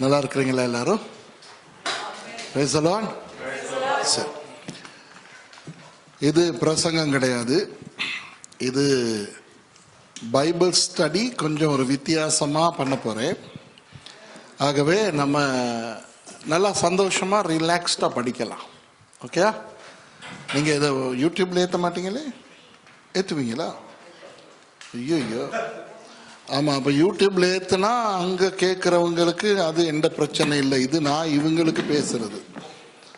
நல்லா இருக்கிறீங்களா எல்லாரும்? Praise the Lord. சரி, இது பிரசங்கம் கிடையாது, இது பைபிள் ஸ்டடி. கொஞ்சம் ஒரு வித்தியாசமா பண்ண போறேன். ஆகவே நம்ம நல்லா சந்தோஷமா ரிலாக்ஸ்டா படிக்கலாம். ஓகே? நீங்க இதை யூடியூப்ல ஏற்ற மாட்டீங்களே? ஏற்றுவீங்களா? ஐயோ, ஆமாம். அப்போ யூடியூப்ல ஏற்றுனா அங்கே கேட்குறவங்களுக்கு அது எந்த பிரச்சனை இல்லை. இது நான் இவங்களுக்கு பேசுறது.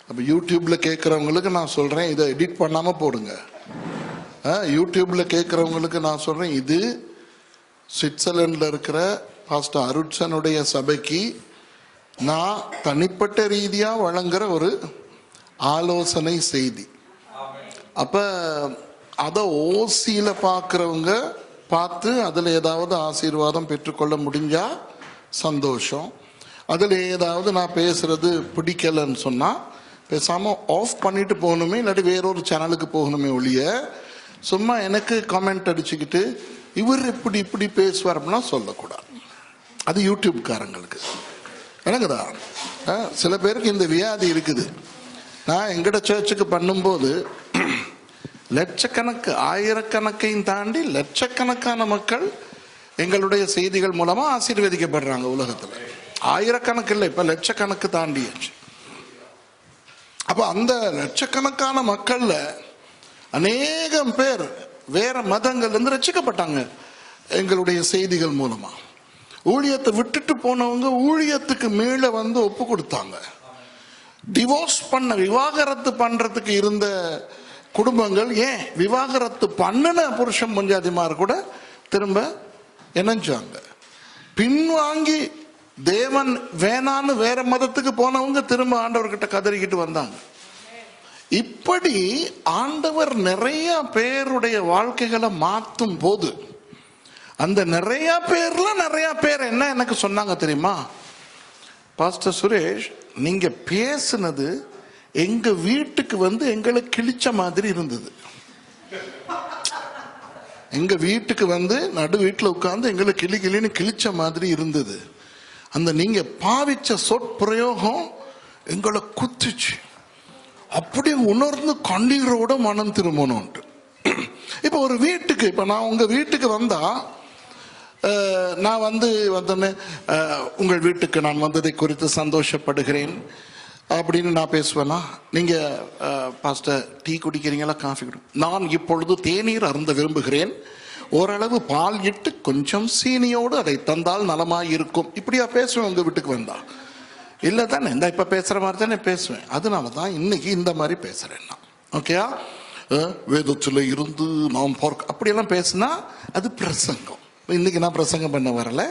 அப்போ யூடியூப்ல கேட்குறவங்களுக்கு நான் சொல்கிறேன், இதை எடிட் பண்ணாமல் போடுங்க. யூடியூப்ல கேட்குறவங்களுக்கு நான் சொல்கிறேன், இது சுவிட்சர்லாண்டில் இருக்கிற பாஸ்டர் அருட்சனுடைய சபைக்கு நான் தனிப்பட்ட ரீதியாக வழங்குற ஒரு ஆலோசனை செய்தி. அப்போ அதை ஓசியில் பார்க்குறவங்க பார்த்து அதில் ஏதாவது ஆசீர்வாதம் பெற்றுக்கொள்ள முடிஞ்சா சந்தோஷம். அதில் ஏதாவது நான் பேசுறது பிடிக்கலன்னு சொன்னால் பேசாமல் ஆஃப் பண்ணிட்டு போகணுமே, இல்லாட்டி வேறொரு சேனலுக்கு போகணுமே ஒழிய சும்மா எனக்கு கமெண்ட் அடிச்சுக்கிட்டு இவர் இப்படி பேசுவார் அப்படின்னா சொல்லக்கூடாது. அது யூடியூப்காரங்களுக்கு எனக்குதா. சில பேருக்கு இந்த வியாதி இருக்குது. நான் எங்கட சர்ச்சுக்கு பண்ணும்போது லட்சக்கணக்கு, ஆயிரக்கணக்கையும் தாண்டி லட்சக்கணக்கான மக்கள் எங்களுடைய செய்திகள் மூலமா ஆசீர்வதிக்கப்படுறாங்க உலகத்துல. ஆயிரக்கணக்கு இல்லை, இப்ப லட்சக்கணக்கு தாண்டியாச்சு. அப்ப அந்த லட்சக்கணக்கான மக்கள்ல அநேகம் பேர் வேற மதங்கள்ல இருந்து ரட்சிக்கப்பட்டாங்க எங்களுடைய செய்திகள் மூலமா. ஊழியத்தை விட்டுட்டு போனவங்க ஊழியத்துக்கு மேல வந்து ஒப்பு கொடுத்தாங்க. டிவோர்ஸ் பண்ண, விவாகரத்து பண்றதுக்கு இருந்த குடும்பங்கள், ஏன் விவாகரத்து பண்ணின புருஷன் பொஞ்சாதிமார் கூட திரும்ப இணைஞ்சாங்க. பின்வாங்கி தேவன் வேணான்னு வேற மதத்துக்கு போனவங்க திரும்ப ஆண்டவர்கிட்ட கதறிக்கிட்டு வந்தாங்க. இப்படி ஆண்டவர் நிறைய பேருடைய வாழ்க்கைகளை மாற்றும் போது அந்த நிறைய பேர் என்ன எனக்கு சொன்னாங்க தெரியுமா? பாஸ்டர் சுரேஷ், நீங்க பேசுனது எங்க வீட்டுக்கு வந்து எங்களை கிழிச்ச மாதிரி இருந்தது. எங்க வீட்டுக்கு வந்து நடு வீட்டுல உட்கார்ந்து எங்களை கிளின்னு கிழிச்ச மாதிரி இருந்தது. அந்த நீங்க பாவிச்ச சொற்பிரயோகம் எங்களை குத்துச்சு. அப்படி உணர்ந்து கண்ணீரோட மனம் திரும்பணும். இப்ப ஒரு வீட்டுக்கு, இப்ப நான் உங்க வீட்டுக்கு வந்தா நான் வந்தோன்னே உங்கள் வீட்டுக்கு நான் வந்ததை குறித்து சந்தோஷப்படுகிறேன் அப்படின்னு நான் பேசுவேனா? நீங்க பாஸ்டர் டீ குடிக்கிறீங்களா, காஃபி குடி? நான் இப்பொழுது தேநீர் அருந்த விரும்புகிறேன், ஓரளவு பால் இட்டு கொஞ்சம் சீனியோடு அதை தந்தால் நலமாய் இருக்கும். இப்படியா பேசுவேன் உங்க வீட்டுக்கு வந்தா? இல்லை தானே? இந்த இப்ப பேசுற மாதிரி தானே பேசுவேன். அதனாலதான் இன்னைக்கு இந்த மாதிரி பேசுறேன் நான். ஓகேயா? வேதத்துல இருந்து நாம் பார்க்க அப்படியெல்லாம் பேசுனா அது பிரசங்கம். இன்னைக்கு நான் பிரசங்கம் பண்ண வரல.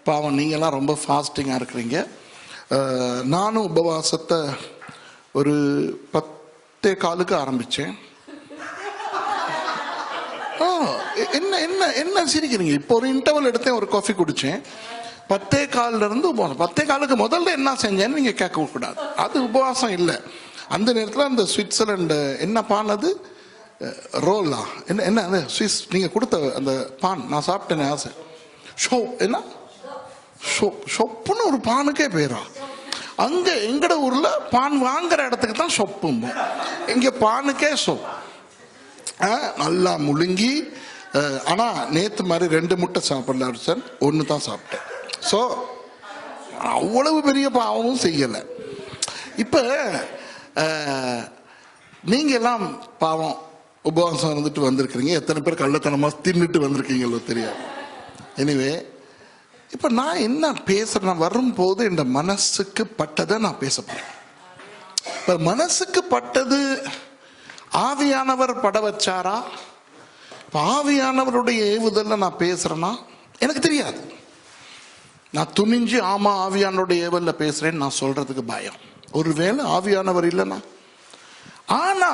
பாவம், நீங்கெல்லாம் ரொம்ப ஃபாஸ்டிங்கா இருக்கிறீங்க. நானும் உபவாசத்தை ஒரு 10:15 ஆரம்பிச்சேன். என்ன சிரிக்கிறீங்க? இப்போ ஒரு இன்டர்வல் எடுத்தேன், ஒரு காஃபி குடிச்சேன். 10:15 இருந்து உபவாசம். 10:15 முதல்ல என்ன செஞ்சேன்னு நீங்க கேட்க கூடாது. அது உபவாசம் இல்லை. அந்த நேரத்தில் அந்த சுவிட்சர்லாண்டு என்ன பான், அது ரோலா என்ன சுவிஸ், நீங்க கொடுத்த அந்த பான் நான் சாப்பிட்டேன். ஆசை ஷோ என்ன ஷொப்புன்னு ஒரு பானுக்கே பேரா? அங்க எங்கட ஊர்ல பான் வாங்குற இடத்துக்கு தான் ஷொப்பும், இங்க பானுக்கே ஷொப். நல்லா முழுங்கி. ஆனா நேத்து மாதிரி 2 முட்டை சாப்பிடல சார், 1 தான் சாப்பிட்டேன். ஸோ அவ்வளவு பெரிய பாவமும் செய்யலை. இப்ப நீங்க எல்லாம் பாவம் உபவாசம் இருந்துட்டு வந்திருக்கிறீங்க. எத்தனை பேர் கள்ளத்தனமா தின்னுட்டு வந்திருக்கீங்களோ தெரியாது. எனிவே, இப்ப நான் என்ன பேசுறேன், வரும்போது இந்த மனசுக்கு பட்டதை நான் பேச போறேன். இப்ப மனசுக்கு பட்டது ஆவியானவர் பட வச்சாரா? ஆவியானவருடைய ஏவுதல்ல நான் பேசுறேன்னா எனக்கு தெரியாது. நான் துணிஞ்சு ஆமா ஆவியானவருடைய ஏவல்ல பேசுறேன்னு நான் சொல்றதுக்கு பயம். ஒருவேளை ஆவியானவர் இல்லைன்னா. ஆனா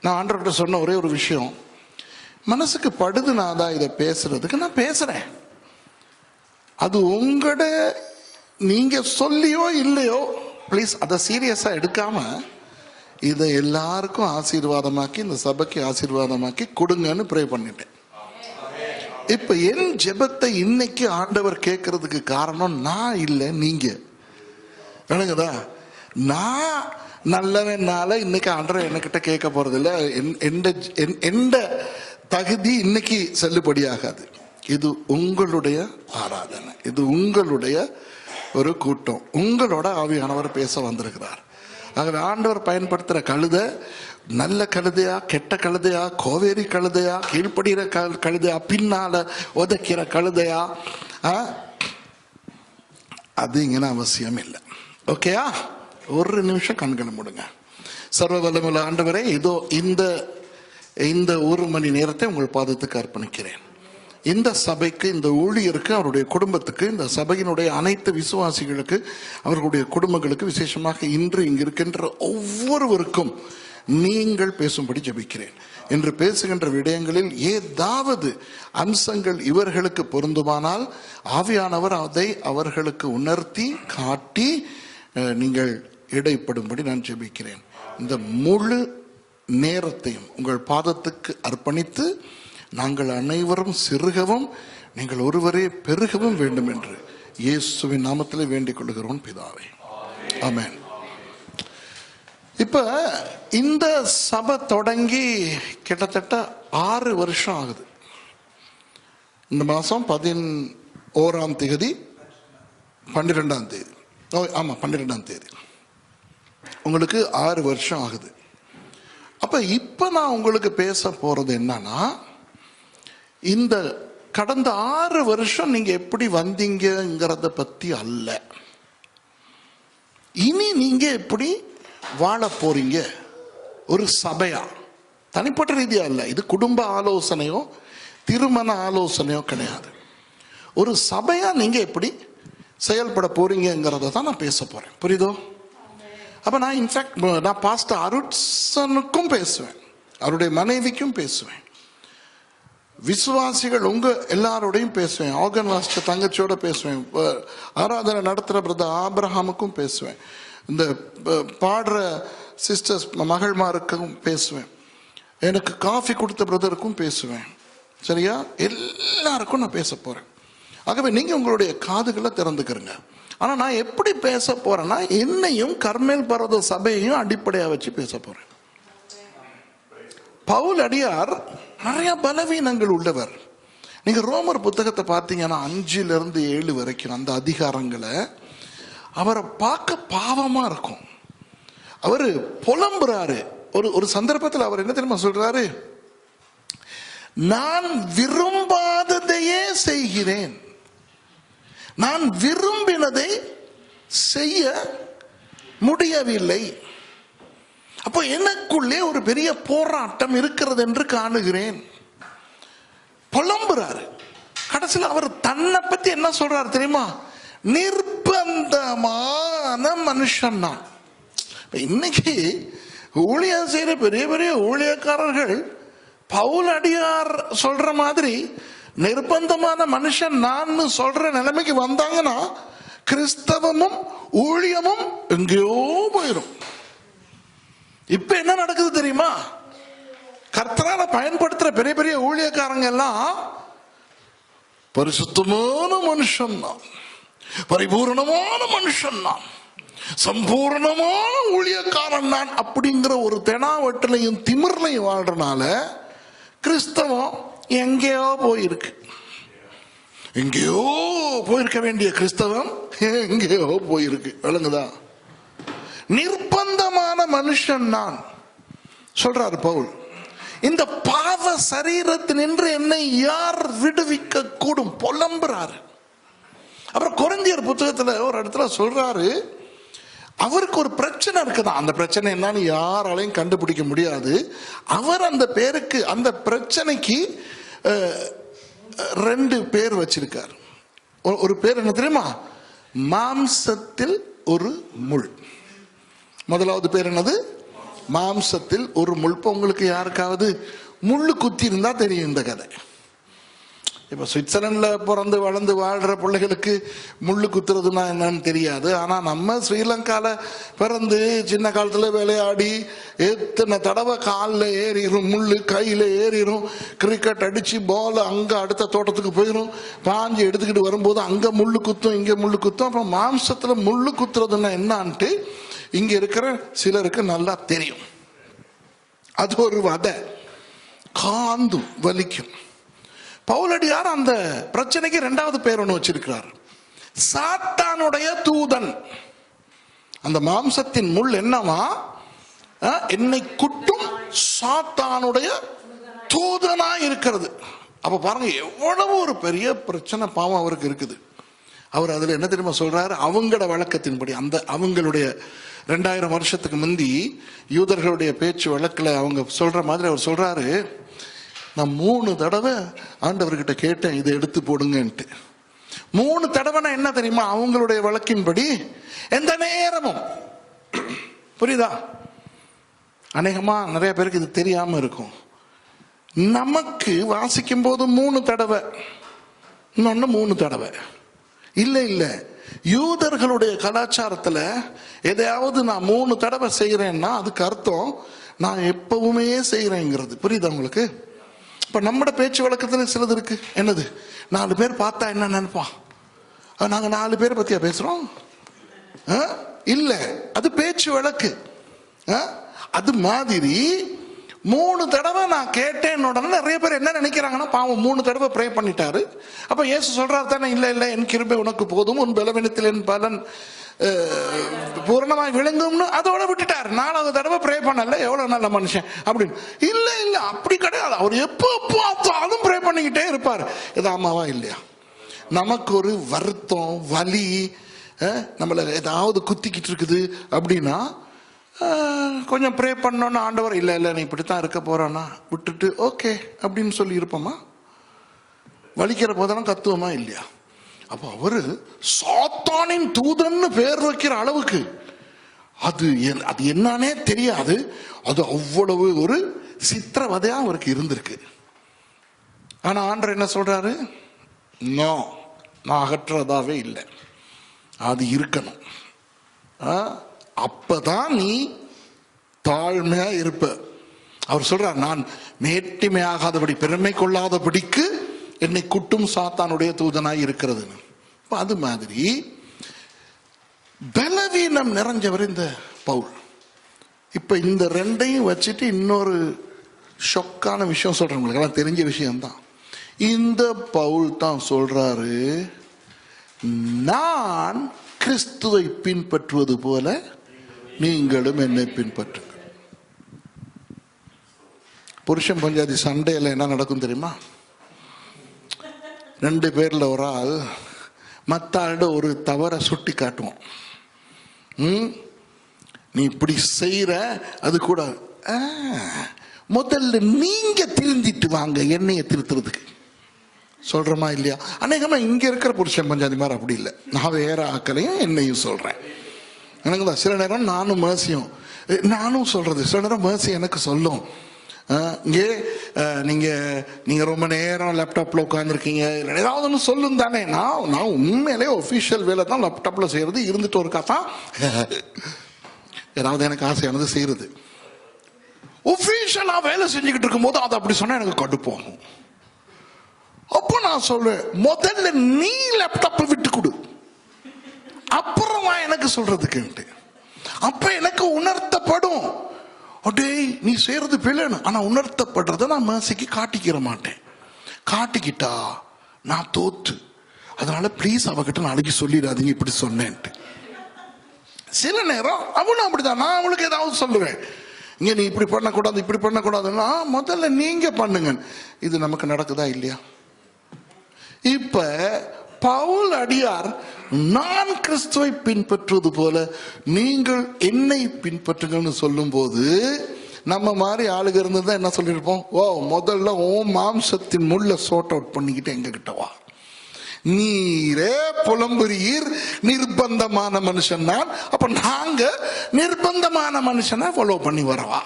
நான் ஆண்டவர்கிட்ட சொன்ன ஒரே ஒரு விஷயம், மனசுக்கு படுது நான் தான் இதை பேசுறதுக்கு நான் பேசுறேன். அது உங்களோட நீங்க சொல்லியோ இல்லையோ ப்ளீஸ் அதை சீரியஸா எடுக்காம இதை எல்லாருக்கும் ஆசீர்வாதமாக்கி, இந்த சபைக்கு ஆசீர்வாதமாக்கி கொடுங்கன்னு ப்ரே பண்ணிட்டேன். இப்ப என் ஜெபத்தை இன்னைக்கு ஆண்டவர் கேட்கறதுக்கு காரணம் நான் இல்லை, நீங்க. விளங்குதா? நான் நல்லவனால இன்னைக்கு ஆண்டவர் என்கிட்ட கேட்க போறது இல்லை. எந்த தகுதி இன்னைக்கு செல்லுபடியாகாது. இது உங்களுடைய ஆராதனை, இது உங்களுடைய ஒரு கூட்டம், உங்களோட ஆவியானவர் பேச வந்திருக்கிறார். ஆகவே ஆண்டவர் பயன்படுத்துகிற கழுதை நல்ல கழுதையா, கெட்ட கழுதையா, கோவேரி கழுதையா, கீழ்ப்படுகிற கழுதையா, பின்னால உதைக்கிற கழுதையா, அது இங்கே அவசியம் இல்லை. ஓகேயா? ஒரு நிமிஷம் கண்களை மூடுங்க. சர்வ வல்லமையுள்ள ஆண்டவரே, இதோ இந்த ஒரு மணி நேரத்தை உங்கள் பாதத்துக்கு அர்ப்பணிக்கிறேன். இந்த சபைக்கு, இந்த ஊழியருக்கு, அவருடைய குடும்பத்துக்கு, இந்த சபையினுடைய அனைத்து விசுவாசிகளுக்கு, அவர்களுடைய குடும்பங்களுக்கு, விசேஷமாக இன்று இங்கு இருக்கின்ற ஒவ்வொருவருக்கும் நீங்கள் பேசும்படி ஜெபிக்கிறேன். என்று பேசுகின்ற விடயங்களில் ஏதாவது அம்சங்கள் இவர்களுக்கு பொருந்துமானால் ஆவியானவர் அதை அவர்களுக்கு உணர்த்தி காட்டி நீங்கள் இடைப்படும்படி நான் ஜெபிக்கிறேன். இந்த முழு நேரத்தையும் உங்கள் பாதத்துக்கு அர்ப்பணித்து நாங்கள் அனைவரும் சிறுகவும் நீங்கள் ஒருவரே பெருகவும் வேண்டும் என்று இயேசுவின் நாமத்திலே வேண்டிக் கொள்கிறோம் பிதாவே, ஆமென். இப்ப இந்த சபை தொடங்கி கிட்டத்தட்ட 6 வருஷம் ஆகுது. இந்த மாசம் 11ஆம் தேதி 12ஆம் தேதி, ஆமா 12ஆம் தேதி உங்களுக்கு 6 வருஷம் ஆகுது. அப்ப இப்ப நான் உங்களுக்கு பேச போறது என்னன்னா, இந்த கடந்த 6 வருஷம் நீங்க எப்படி வந்தீங்கிறத பத்தி அல்ல, இனி நீங்க எப்படி வாழ போறீங்க. ஒரு சபையா, தனிப்பட்ட ரீதியா இல்ல, இது குடும்ப ஆலோசனையோ திருமண ஆலோசனையோ கிடையாது. ஒரு சபையா நீங்க எப்படி செயல்பட போறீங்கிறத தான் நான் பேச போறேன். புரியுதோ? அப்ப நான் இன்ஃபேக்ட் நான் பாஸ்டர் அருட்சனுக்கும் பேசுவேன், அவருடைய மனைவிக்கும் பேசுவேன், விசுவாசிகள் உங்க எல்லாரோடையும் பேசுவேன், ஆர்கன் வாசிச்ச தங்கச்சியோட பேசுவேன், ஆராதனை நடத்துகிற பிரதர் ஆபிரஹாமுக்கும் பேசுவேன், இந்த பாடுற சிஸ்டர்ஸ் மகள்மாருக்கும் பேசுவேன், எனக்கு காஃபி கொடுத்த பிரதருக்கும் பேசுவேன். சரியா? எல்லாருக்கும் நான் பேச போறேன். ஆகவே நீங்க உங்களுடைய காதுகளை திறந்துக்கிறங்க. ஆனா நான் எப்படி பேச போறேன்னா, என்னையும் கர்மேல் பர்வத சபையையும் அடிப்படையா வச்சு பேச போறேன். பவுல் அடியார் நிறைய பலவீனங்கள் உள்ளவர். நீங்க ரோமர் புத்தகத்தை பார்த்தீங்கன்னா 5-7 வரைக்கும் அந்த அதிகாரங்களை அவரை பார்க்க பாவமா இருக்கும். அவரு புலம்புறாரு. ஒரு சந்தர்ப்பத்தில் அவர் என்ன தெரியுமா சொல்றாரு? நான் விரும்பாததையே செய்கிறேன், நான் விரும்பினதை செய்ய முடியவில்லை. அப்போ எனக்குள்ளே ஒரு பெரிய போராட்டம் இருக்கிறது என்று காணுகிறேன். புலம்புறாரு. கடைசியில் அவர் தன்னை பத்தி என்ன சொல்றாரு தெரியுமா? நிர்பந்தமான மனுஷன் நான். இன்னைக்கு ஊழியம் செய்யற பெரிய பெரிய ஊழியக்காரர்கள் பவுல் அடியார் சொல்ற மாதிரி நிர்பந்தமான மனுஷன் நான் சொல்ற நிலைமைக்கு வந்தாங்கன்னா கிறிஸ்தவமும் ஊழியமும் எங்கேயோ போயிடும். இப்ப என்ன நடக்குது தெரியுமா? கர்த்தரால பயன்படுத்துற பெரிய பெரிய ஊழியக்காரங்க எல்லாம் பரிசுத்தமான மனுஷன் தான், பரிபூர்ணமான மனுஷன் நான், சம்பூர்ணமான ஊழியக்காரன் நான் அப்படிங்கிற ஒரு தெனாவட்டிலையும் திமிர்லையும் வாழ்றனால கிறிஸ்தவம் எங்கேயோ போயிருக்கு. எங்கேயோ போயிருக்க வேண்டிய கிறிஸ்தவம் எங்கேயோ போயிருக்கு. விளங்குதா? நிர்பந்தமான மனுஷன் நான் சொல்றாரு பவுல். இந்த பாவ சரீரத்தினின்று என்னை யார் விடுவிக்க கூடும்? புலம்புறாரு. அப்புறம் கொரிந்தியர் புத்தகத்துல ஒரு இடத்துல சொல்றாரு, அவருக்கு ஒரு பிரச்சனை இருக்குதான். அந்த பிரச்சனை என்னன்னு யாராலையும் கண்டுபிடிக்க முடியாது. அவர் அந்த பேருக்கு, அந்த பிரச்சனைக்கு 2 பேர் வச்சிருக்கார். ஒரு பேர் என்ன தெரியுமா? மாம்சத்தில் ஒரு முள். முதலாவது பேர் என்னது? மாம்சத்தில் ஒரு முள். உங்களுக்கு யாருக்காவது முள்ளு குத்தி இருந்தா தெரியும் இந்த கதை. இப்போ சுவிட்சர்லாண்டில் பிறந்து வளர்ந்து வாழ்கிற பிள்ளைகளுக்கு முள்ளு குத்துறதுன்னா என்னன்னு தெரியாது. ஆனால் நம்ம ஸ்ரீலங்காவில் பிறந்து சின்ன காலத்தில் விளையாடி எத்தனை தடவை காலில் ஏறிடும், முள்ளு கையில் ஏறிடும், கிரிக்கெட் அடித்து பால் அங்கே அடுத்த தோட்டத்துக்கு போயிடும், பாஞ்சு எடுத்துக்கிட்டு வரும்போது அங்கே முள்ளு குத்தும் இங்கே முள்ளு குத்தும். அப்புறம் மாம்சத்தில் முள்ளு குத்துறதுன்னா என்னான்ட்டு இங்கே இருக்கிற சிலருக்கு நல்லா தெரியும். அது ஒரு வதை, காந்து வலிக்கும். பவுலடியார் அந்த பிரச்சனைக்கு 2வது பேர் ஒன்று வச்சிருக்கிறார், சாத்தானுடைய தூதன். அந்த மாம்சத்தின் முள் என்னவா? என்னை குட்டும் சாத்தானுடைய தூதனா இருக்கிறது. அப்ப பாருங்க எவ்வளவு ஒரு பெரிய பிரச்சனை பாவம் அவருக்கு இருக்குது. அவர் அதுல என்ன தெரியுமா சொல்றாரு? அவங்களோட வழக்கத்தின்படி, அந்த அவங்களுடைய 2000 வருஷத்துக்கு முந்தி யூதர்களுடைய பேச்சு வழக்கில் அவங்க சொல்ற மாதிரி அவர் சொல்றாரு, நான் 3 தடவை ஆண்டவர்கிட்ட கேட்டேன் இதை எடுத்து போடுங்கன்ட்டு. 3 தடவைனா என்ன தெரியுமா? அவங்களுடைய வழக்கின்படி எந்த நேரமும். புரியுதா? அநேகமா நிறைய பேருக்கு இது தெரியாம இருக்கும். நமக்கு வாசிக்கும் போது 3 தடவை, இன்னொன்னு 3 தடவை இல்ல. யூதர்களுடைய கலாச்சாரத்துல எதையாவது நான் 3 தடவை செய்யறேன்னா அதுக்கு அர்த்தம் நான் எப்பவுமே செய்யறேங்கிறது. புரியுதா உங்களுக்கு? இப்ப நம்மட பேச்சு வழக்கத்துல சிலது இருக்கு. என்னது? 4 பேர் பார்த்தா என்ன நினைப்பான்? நாங்க 4 பேரை பத்தியா பேசுறோம்? இல்ல, அது பேச்சு வழக்கு. அது மாதிரி 3 தடவை நான் கேட்டேன் உடனே நிறைய பேர் என்ன நினைக்கிறாங்கன்னா, பாவம் 3 தடவை ப்ரே பண்ணிட்டாரு, அப்ப இயேசு சொல்றாரு தானே, இல்ல என் கிருபை உனக்கு போதும், உன் பலவீனத்தில் என் பலன் பூரணமாய் விளங்கும்னு அதோட விட்டுட்டாரு. 4வது தடவை ப்ரே பண்ணல, எவ்வளவு நல்ல மனுஷன் அப்படின்னு. இல்ல அப்படி கிடையாது. அவர் எப்போ பார்த்தாலும் ப்ரே பண்ணிக்கிட்டே இருப்பார். இது ஆமாவா இல்லையா? நமக்கு ஒரு வருத்தம், வலி, நம்மள ஏதாவது குத்திக்கிட்டு இருக்குது அப்படின்னா கொஞ்சம் ப்ரே பண்ணோன்னு ஆண்டவர் இல்ல நீ இப்படித்தான் இருக்க போறானா விட்டுட்டு ஓகே அப்படின்னு சொல்லி இருப்போமா? வலிக்கிற போதெல்லாம் கத்துவோமா இல்லையா? அப்போ அவரு சாத்தானின் தூதன்னு பேர் வைக்கிற அளவுக்கு அது என்னன்னே தெரியாது. அது அவ்வளவு ஒரு சித்திரவதையா அவருக்கு இருந்திருக்கு. ஆனா ஆண்டவர் என்ன சொல்றாரு? நான் அகற்றதாவே இல்லை, அது இருக்கணும். அப்பதான் நீ தாழ்மையா இருப்ப. அவர் சொல்றார், நான் மேட்டிமையாகாதபடி பெருமை கொள்ளாதபடிக்கு என்னை குட்டும் சாத்தானுடைய தூதனாய் இருக்கிறதுன்னு. அது மாதிரி பலவீனம் நிறைஞ்சவர் இந்த பவுல். இப்ப இந்த 2ஐயும் வச்சுட்டு இன்னொரு ஷொக்கான விஷயம் சொல்றேன், உங்களுக்கு எல்லாம் தெரிஞ்ச விஷயம்தான். இந்த பவுல் தான் சொல்றாரு, நான் கிறிஸ்துவை பின்பற்றுவது போல நீங்களும் என்னை பின்பற்றுங்கள். புருஷன் பஞ்சாதி சண்டையில் என்ன நடக்கும் தெரியுமா? 2 பேர்ல ஒரு ஆள் மற்ற ஆளோட ஒரு தவறை சுட்டி காட்டுவோம். நீ இப்படி செய்யற, அது கூட முதல்ல நீங்க திருந்திட்டு வாங்க என்னைய திருத்துறதுக்கு சொல்றமா இல்லையா? அநேகமா இங்க இருக்கிற புருஷன் பஞ்சாதி மாதிரி அப்படி இல்லை. நான் வேற ஆக்களையும் என்னையும் சொல்றேன். எனக்கு தான் சில நேரம் நானும் சொல்றது, சில நேரம் மேர்சி எனக்கு சொல்லும், இங்கே நீங்க ரொம்ப நேரம் லேப்டாப்ல உட்காந்துருக்கீங்க, ஏதாவது ஒன்று சொல்லும் தானே. நான் உண்மையிலே ஒஃபிஷியல் வேலை தான் லேப்டாப்ல செய்யறது, இருந்துட்டு ஒரு தான் ஏதாவது எனக்கு ஆசையானது செய்யறது. ஒஃபிஷியலா வேலை செஞ்சுக்கிட்டு இருக்கும் போது அதை அப்படி சொன்னா எனக்கு கடுப்பாகும். அப்போ நான் சொல்றேன், முதல்ல நீ லேப்டாப்பை விட்டு கொடு, அப்புறமா எனக்கு சொல்றதுக்கு. அப்ப எனக்கு உணர்த்தப்படும், அடே நீ செய்யறது பிள்ளைன்னு. ஆனா உணர்த்தப்படுறத நான் மேசிக்கு காட்டிக்கிற மாட்டேன். காட்டிக்கிட்டா நான் தோத்து. அதனால பிளீஸ் அவகிட்ட நாளைக்கு சொல்லிடாதீங்க இப்படி சொன்னேன்ட்டு. சில நேரம் அவனும் அப்படிதான், நான் அவளுக்கு ஏதாவது சொல்லுவேன், இங்க நீ இப்படி பண்ணக்கூடாது இப்படி பண்ணக்கூடாதுன்னா முதல்ல நீங்க பண்ணுங்க. இது நமக்கு நடக்குதா இல்லையா? இப்ப பவுல் அடியார், நான் கிறிஸ்துவை பின்பற்றுவது போல நீங்கள் என்னை பின்பற்றுங்கன்னு சொல்லும் போது, நம்ம மாதிரி ஆளுக இருந்ததுதான் என்ன சொல்லியிருப்போம்? முதல்ல மாம்சத்தின் முள்ள சோர்ட் அவுட் பண்ணிக்கிட்டு எங்க கிட்ட வா, நீரே புலம்புறீர் நிர்பந்தமான மனுஷன் நான், அப்ப நாங்க நிர்பந்தமான மனுஷனை ஃபாலோ பண்ணி வரவா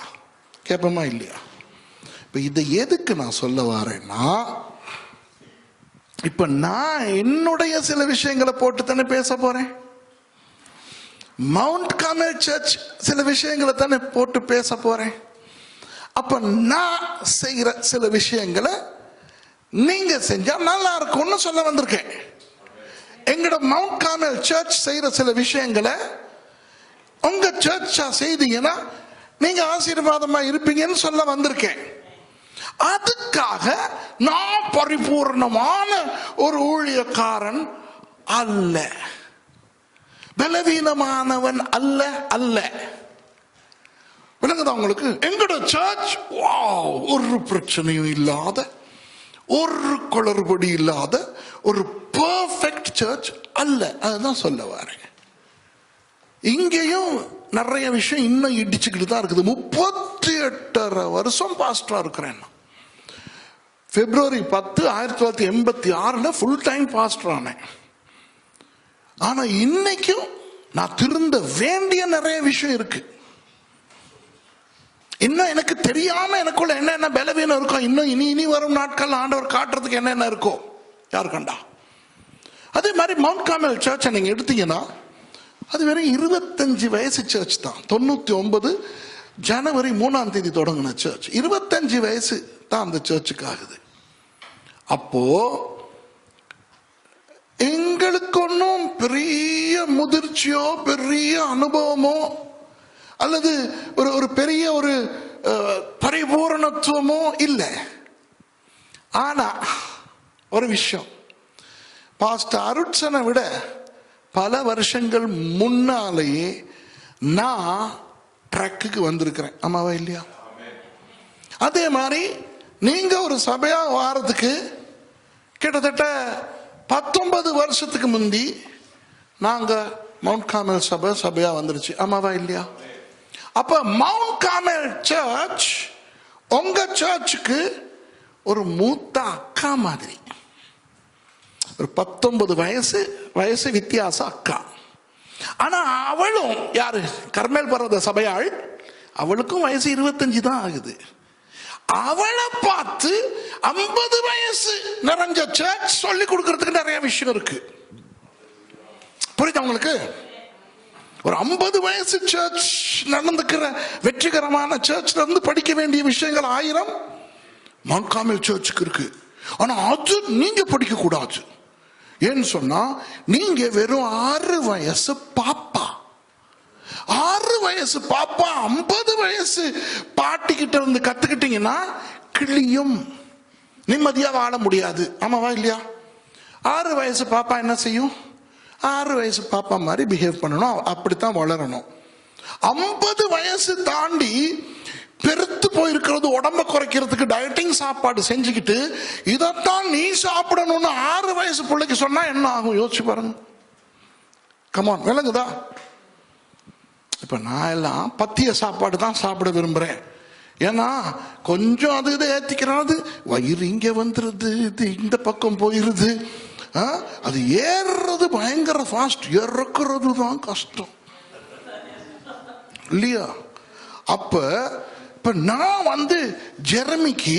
கேட்போமா இல்லையா? இப்ப இதை எதுக்கு நான் சொல்ல வரேன்னா, இப்ப நான் என்னுடைய சில விஷயங்களை போட்டு தானே பேச போறேன். மவுண்ட் கார்மெல் சர்ச் சில விஷயங்களை தானே போட்டு பேச போறேன். அப்ப நான் செய்யற சில விஷயங்களை நீங்க செஞ்சா நல்லா இருக்கும்னு சொல்ல வந்திருக்கேன். எங்கட மவுண்ட் கார்மெல் சர்ச் செய்யற சில விஷயங்களை உங்க சர்ச்சா செய்தீங்கன்னா நீங்க ஆசீர்வாதமா இருப்பீங்கன்னு சொல்ல வந்திருக்கேன். அதுக்காக நான் பரிபூர்ணமான ஒரு ஊழியக்காரன் அல்ல, பலவீனமானவன் அல்ல அல்ல. விளங்குதா உங்களுக்கு? எங்கட சர்ச் ஒரு பிரச்சனையும் இல்லாத, ஒரு குளறுபடி இல்லாத ஒரு பெர்ஃபெக்ட் சர்ச் அல்ல. அதுதான் சொல்ல வரேன். இங்கேயும் நிறைய விஷயம் இன்னும் இடிச்சுக்கிட்டு தான் இருக்குது. 38.5 வருஷம் பாஸ்டரா இருக்கிறேன். February 10, 1986 ஃபுல் டைம் பாஸ்டர் ஆனேன். ஆனா இன்னைக்கும் நான் திருந்த வேண்டிய நிறைய விஷயம் இருக்கு. இன்னும் எனக்கு தெரியாம எனக்குள்ள என்னென்ன பலவீனம் இருக்கும், இன்னும் இனி வரும் நாட்கள் ஆண்டவர் காட்டுறதுக்கு என்னென்ன இருக்கோ யாரு கண்டா. அதே மாதிரி மவுண்ட் கார்மெல் சர்ச்சை நீங்க எடுத்தீங்கன்னா அது வெறும் 25 வயசு சர்ச் தான். 99 ஜனவரி 3ஆம் தேதி தொடங்கின சர்ச். 25 வயசு தான் அந்த சர்ச்சுக்கு ஆகுது. அப்போ எங்களுக்கு ஒன்றும் பெரிய முதிர்ச்சியோ பெரிய அனுபவமோ அல்லது ஒரு பெரிய ஒரு பரிபூரணத்துவமோ இல்லை. ஆனா ஒரு விஷயம், பாஸ்டர் அருட்சனை விட பல வருஷங்கள் முன்னாலேயே நான் ட்ரக்குக்கு வந்திருக்கிறேன். ஆமாவா இல்லையா? அதே மாதிரி நீங்க ஒரு சபையா வாரத்துக்கு கிட்டத்தட்ட 19 வருஷத்துக்கு முந்தி நாங்க மவுண்ட் கார்மெல் சபையா வந்துருச்சு. ஆமாவா இல்லையா? அப்ப மவுண்ட் கார்மெல் சர்ச் உங்க சர்ச்சுக்கு ஒரு மூத்த அக்கா மாதிரி. ஒரு 19 வயசு வித்தியாச அக்கா. ஆனா அவளும் யாரு? கர்மேல் பர்வத சபையாள். அவளுக்கும் வயசு 25 தான் ஆகுது. அவளை பார்த்து 50 வயசு நிறைஞ்ச சர்ச் சொல்லி கொடுக்கறதுக்கு நிறைய விஷயம் இருக்கு. புரியுதா உங்களுக்கு? ஒரு 50 வயசு சர்ச் நடந்துக்கிற வெற்றிகரமான சர்ச்ல இருந்து படிக்க வேண்டிய விஷயங்கள் 1000 மவுண்ட் கார்மெல் சர்ச்சுக்கு இருக்கு. ஆனா அது நீங்க படிக்க கூடாது. ஏன்னு சொன்னா நீங்க வெறும் 6 வயசு பாப்பா. 6 வயசு பாப்பா 50 வயசு பாட்டி கிட்ட இருந்து கத்துக்கிட்டீங்கன்னா கிளியும் நிம்மதியா வாழ முடியாது. ஆமாவா இல்லையா? 6 வயசு பாப்பா என்ன செய்யும்? 6 வயசு பாப்பா மாதிரி பிஹேவ் பண்ணணும், அப்படித்தான் வளரணும். 50 வயசு தாண்டி பெருத்து போயிருக்கிறது, உடம்ப குறைக்கிறதுக்கு டயட்டிங் சாப்பாடு செஞ்சுக்கிட்டு இதைத்தான் நீ சாப்பிடணும்னு 6 வயசு பிள்ளைக்கு சொன்னா என்ன ஆகும் யோசிச்சு பாருங்க. கமான், விளங்குதா? இப்ப நான் எல்லாம் பத்திய சாப்பாடு தான் சாப்பிட விரும்புறேன். ஏன்னா கொஞ்சம் அது இதை ஏத்திக்கிறாது, வயிறு இங்க வந்துருது, இது இந்த பக்கம் போயிருது. அது ஏறுறது பயங்கர ஃபாஸ்ட், இறக்குறது தான் கஷ்டம் இல்லையா? அப்ப நான் ஜெரமிக்கு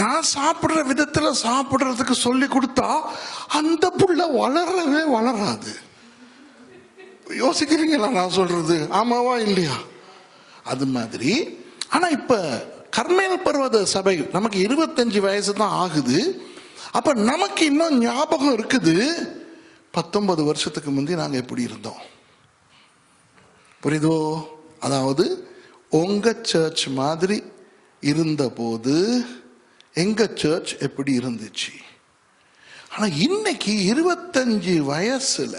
நான் சாப்பிடுற விதத்துல சாப்பிடுறதுக்கு சொல்லி கொடுத்தா அந்த புள்ள வளரவே வளராது. யோசிக்கிறீங்களா நான் சொல்றது? ஆமாவா இல்லையா? அது மாதிரி. ஆனா இப்ப கர்மேல் பர்வத சபை நமக்கு 25 வயசு தான் ஆகுது. அப்ப நமக்கு இன்னும் ஞாபகம் இருக்குது 19 வருஷத்துக்கு முந்தி நாங்க எப்படி இருந்தோம். புரியுதோ? அதாவது உங்க சர்ச் மாதிரி இருந்த போது எங்க சர்ச் எப்படி இருந்துச்சு. ஆனா இன்னைக்கு 25 வயசுல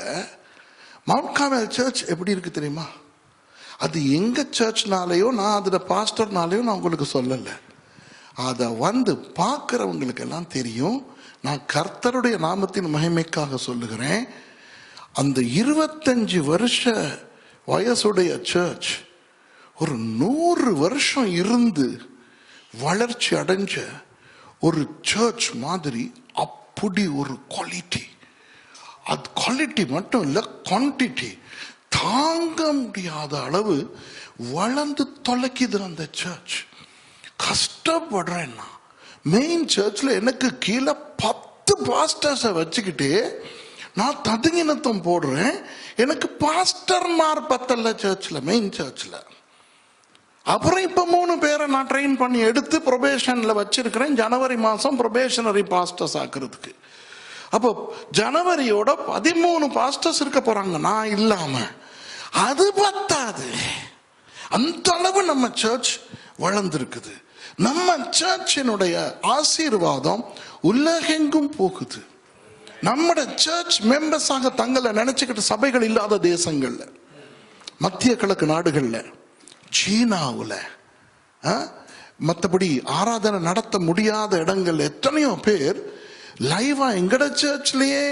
மவுண்ட் கார்மெல் சர்ச் எப்படி இருக்கு தெரியுமா? அது எங்க சர்ச்னாலேயோ நான் அதுல பாஸ்டர்னாலேயோ நான் உங்களுக்கு சொல்லல. அதை பார்க்கிறவங்களுக்கு எல்லாம் தெரியும். நான் கர்த்தருடைய நாமத்தின் மகிமைக்காக சொல்லுகிறேன். அந்த 25 வருஷ வயசுடைய சர்ச் ஒரு 100 வருஷம் இருந்து வளர்ச்சி அடைஞ்ச ஒரு சர்ச் மாதிரி. அப்படி ஒரு குவாலிட்டி. அது குவாலிட்டி மட்டும் இல்ல, குவான்டிட்டி தாங்க முடியாத அளவு வளர்ந்து தொலைக்குது அந்த சர்ச். கஷ்டப்படுறேன்னா மெயின் சர்ச்ல எனக்கு கீழே 10 பாஸ்டர்ஸை வச்சுக்கிட்டு நான் ததுங்கினத்தம் போடுறேன். எனக்கு பாஸ்டர்மார் பத்தல்ல சர்ச்சில், மெயின் சர்ச்சில். அப்புறம் இப்போ 3 பேரை நான் ட்ரெயின் பண்ணி எடுத்து ப்ரொபேஷனில் வச்சிருக்கிறேன். ஜனவரி மாதம் ப்ரொபேஷனரி பாஸ்டர்ஸ் ஆக்குறதுக்கு. அப்போ ஜனவரியோட 13 பாஸ்டர்ஸ் இருக்க போறாங்க நான் இல்லாம. அது பத்தாது, அந்த அளவு நம்ம சர்ச் வளர்ந்திருக்குது. நம்ம சர்ச்சினுடைய ஆசீர்வாதம் உலகெங்கும் போகுது. நம்முடைய சர்ச் மெம்பர்ஸாக தங்களை நினைச்சுக்கிட்டு சபைகள் இல்லாத தேசங்கள்ல, மத்திய கிழக்கு நாடுகள்ல, சீனாவில், மற்றபடி ஆராதனை நடத்த முடியாத இடங்கள்ல எத்தனையோ பேர் லைவா எங்கட சர்ச்லயே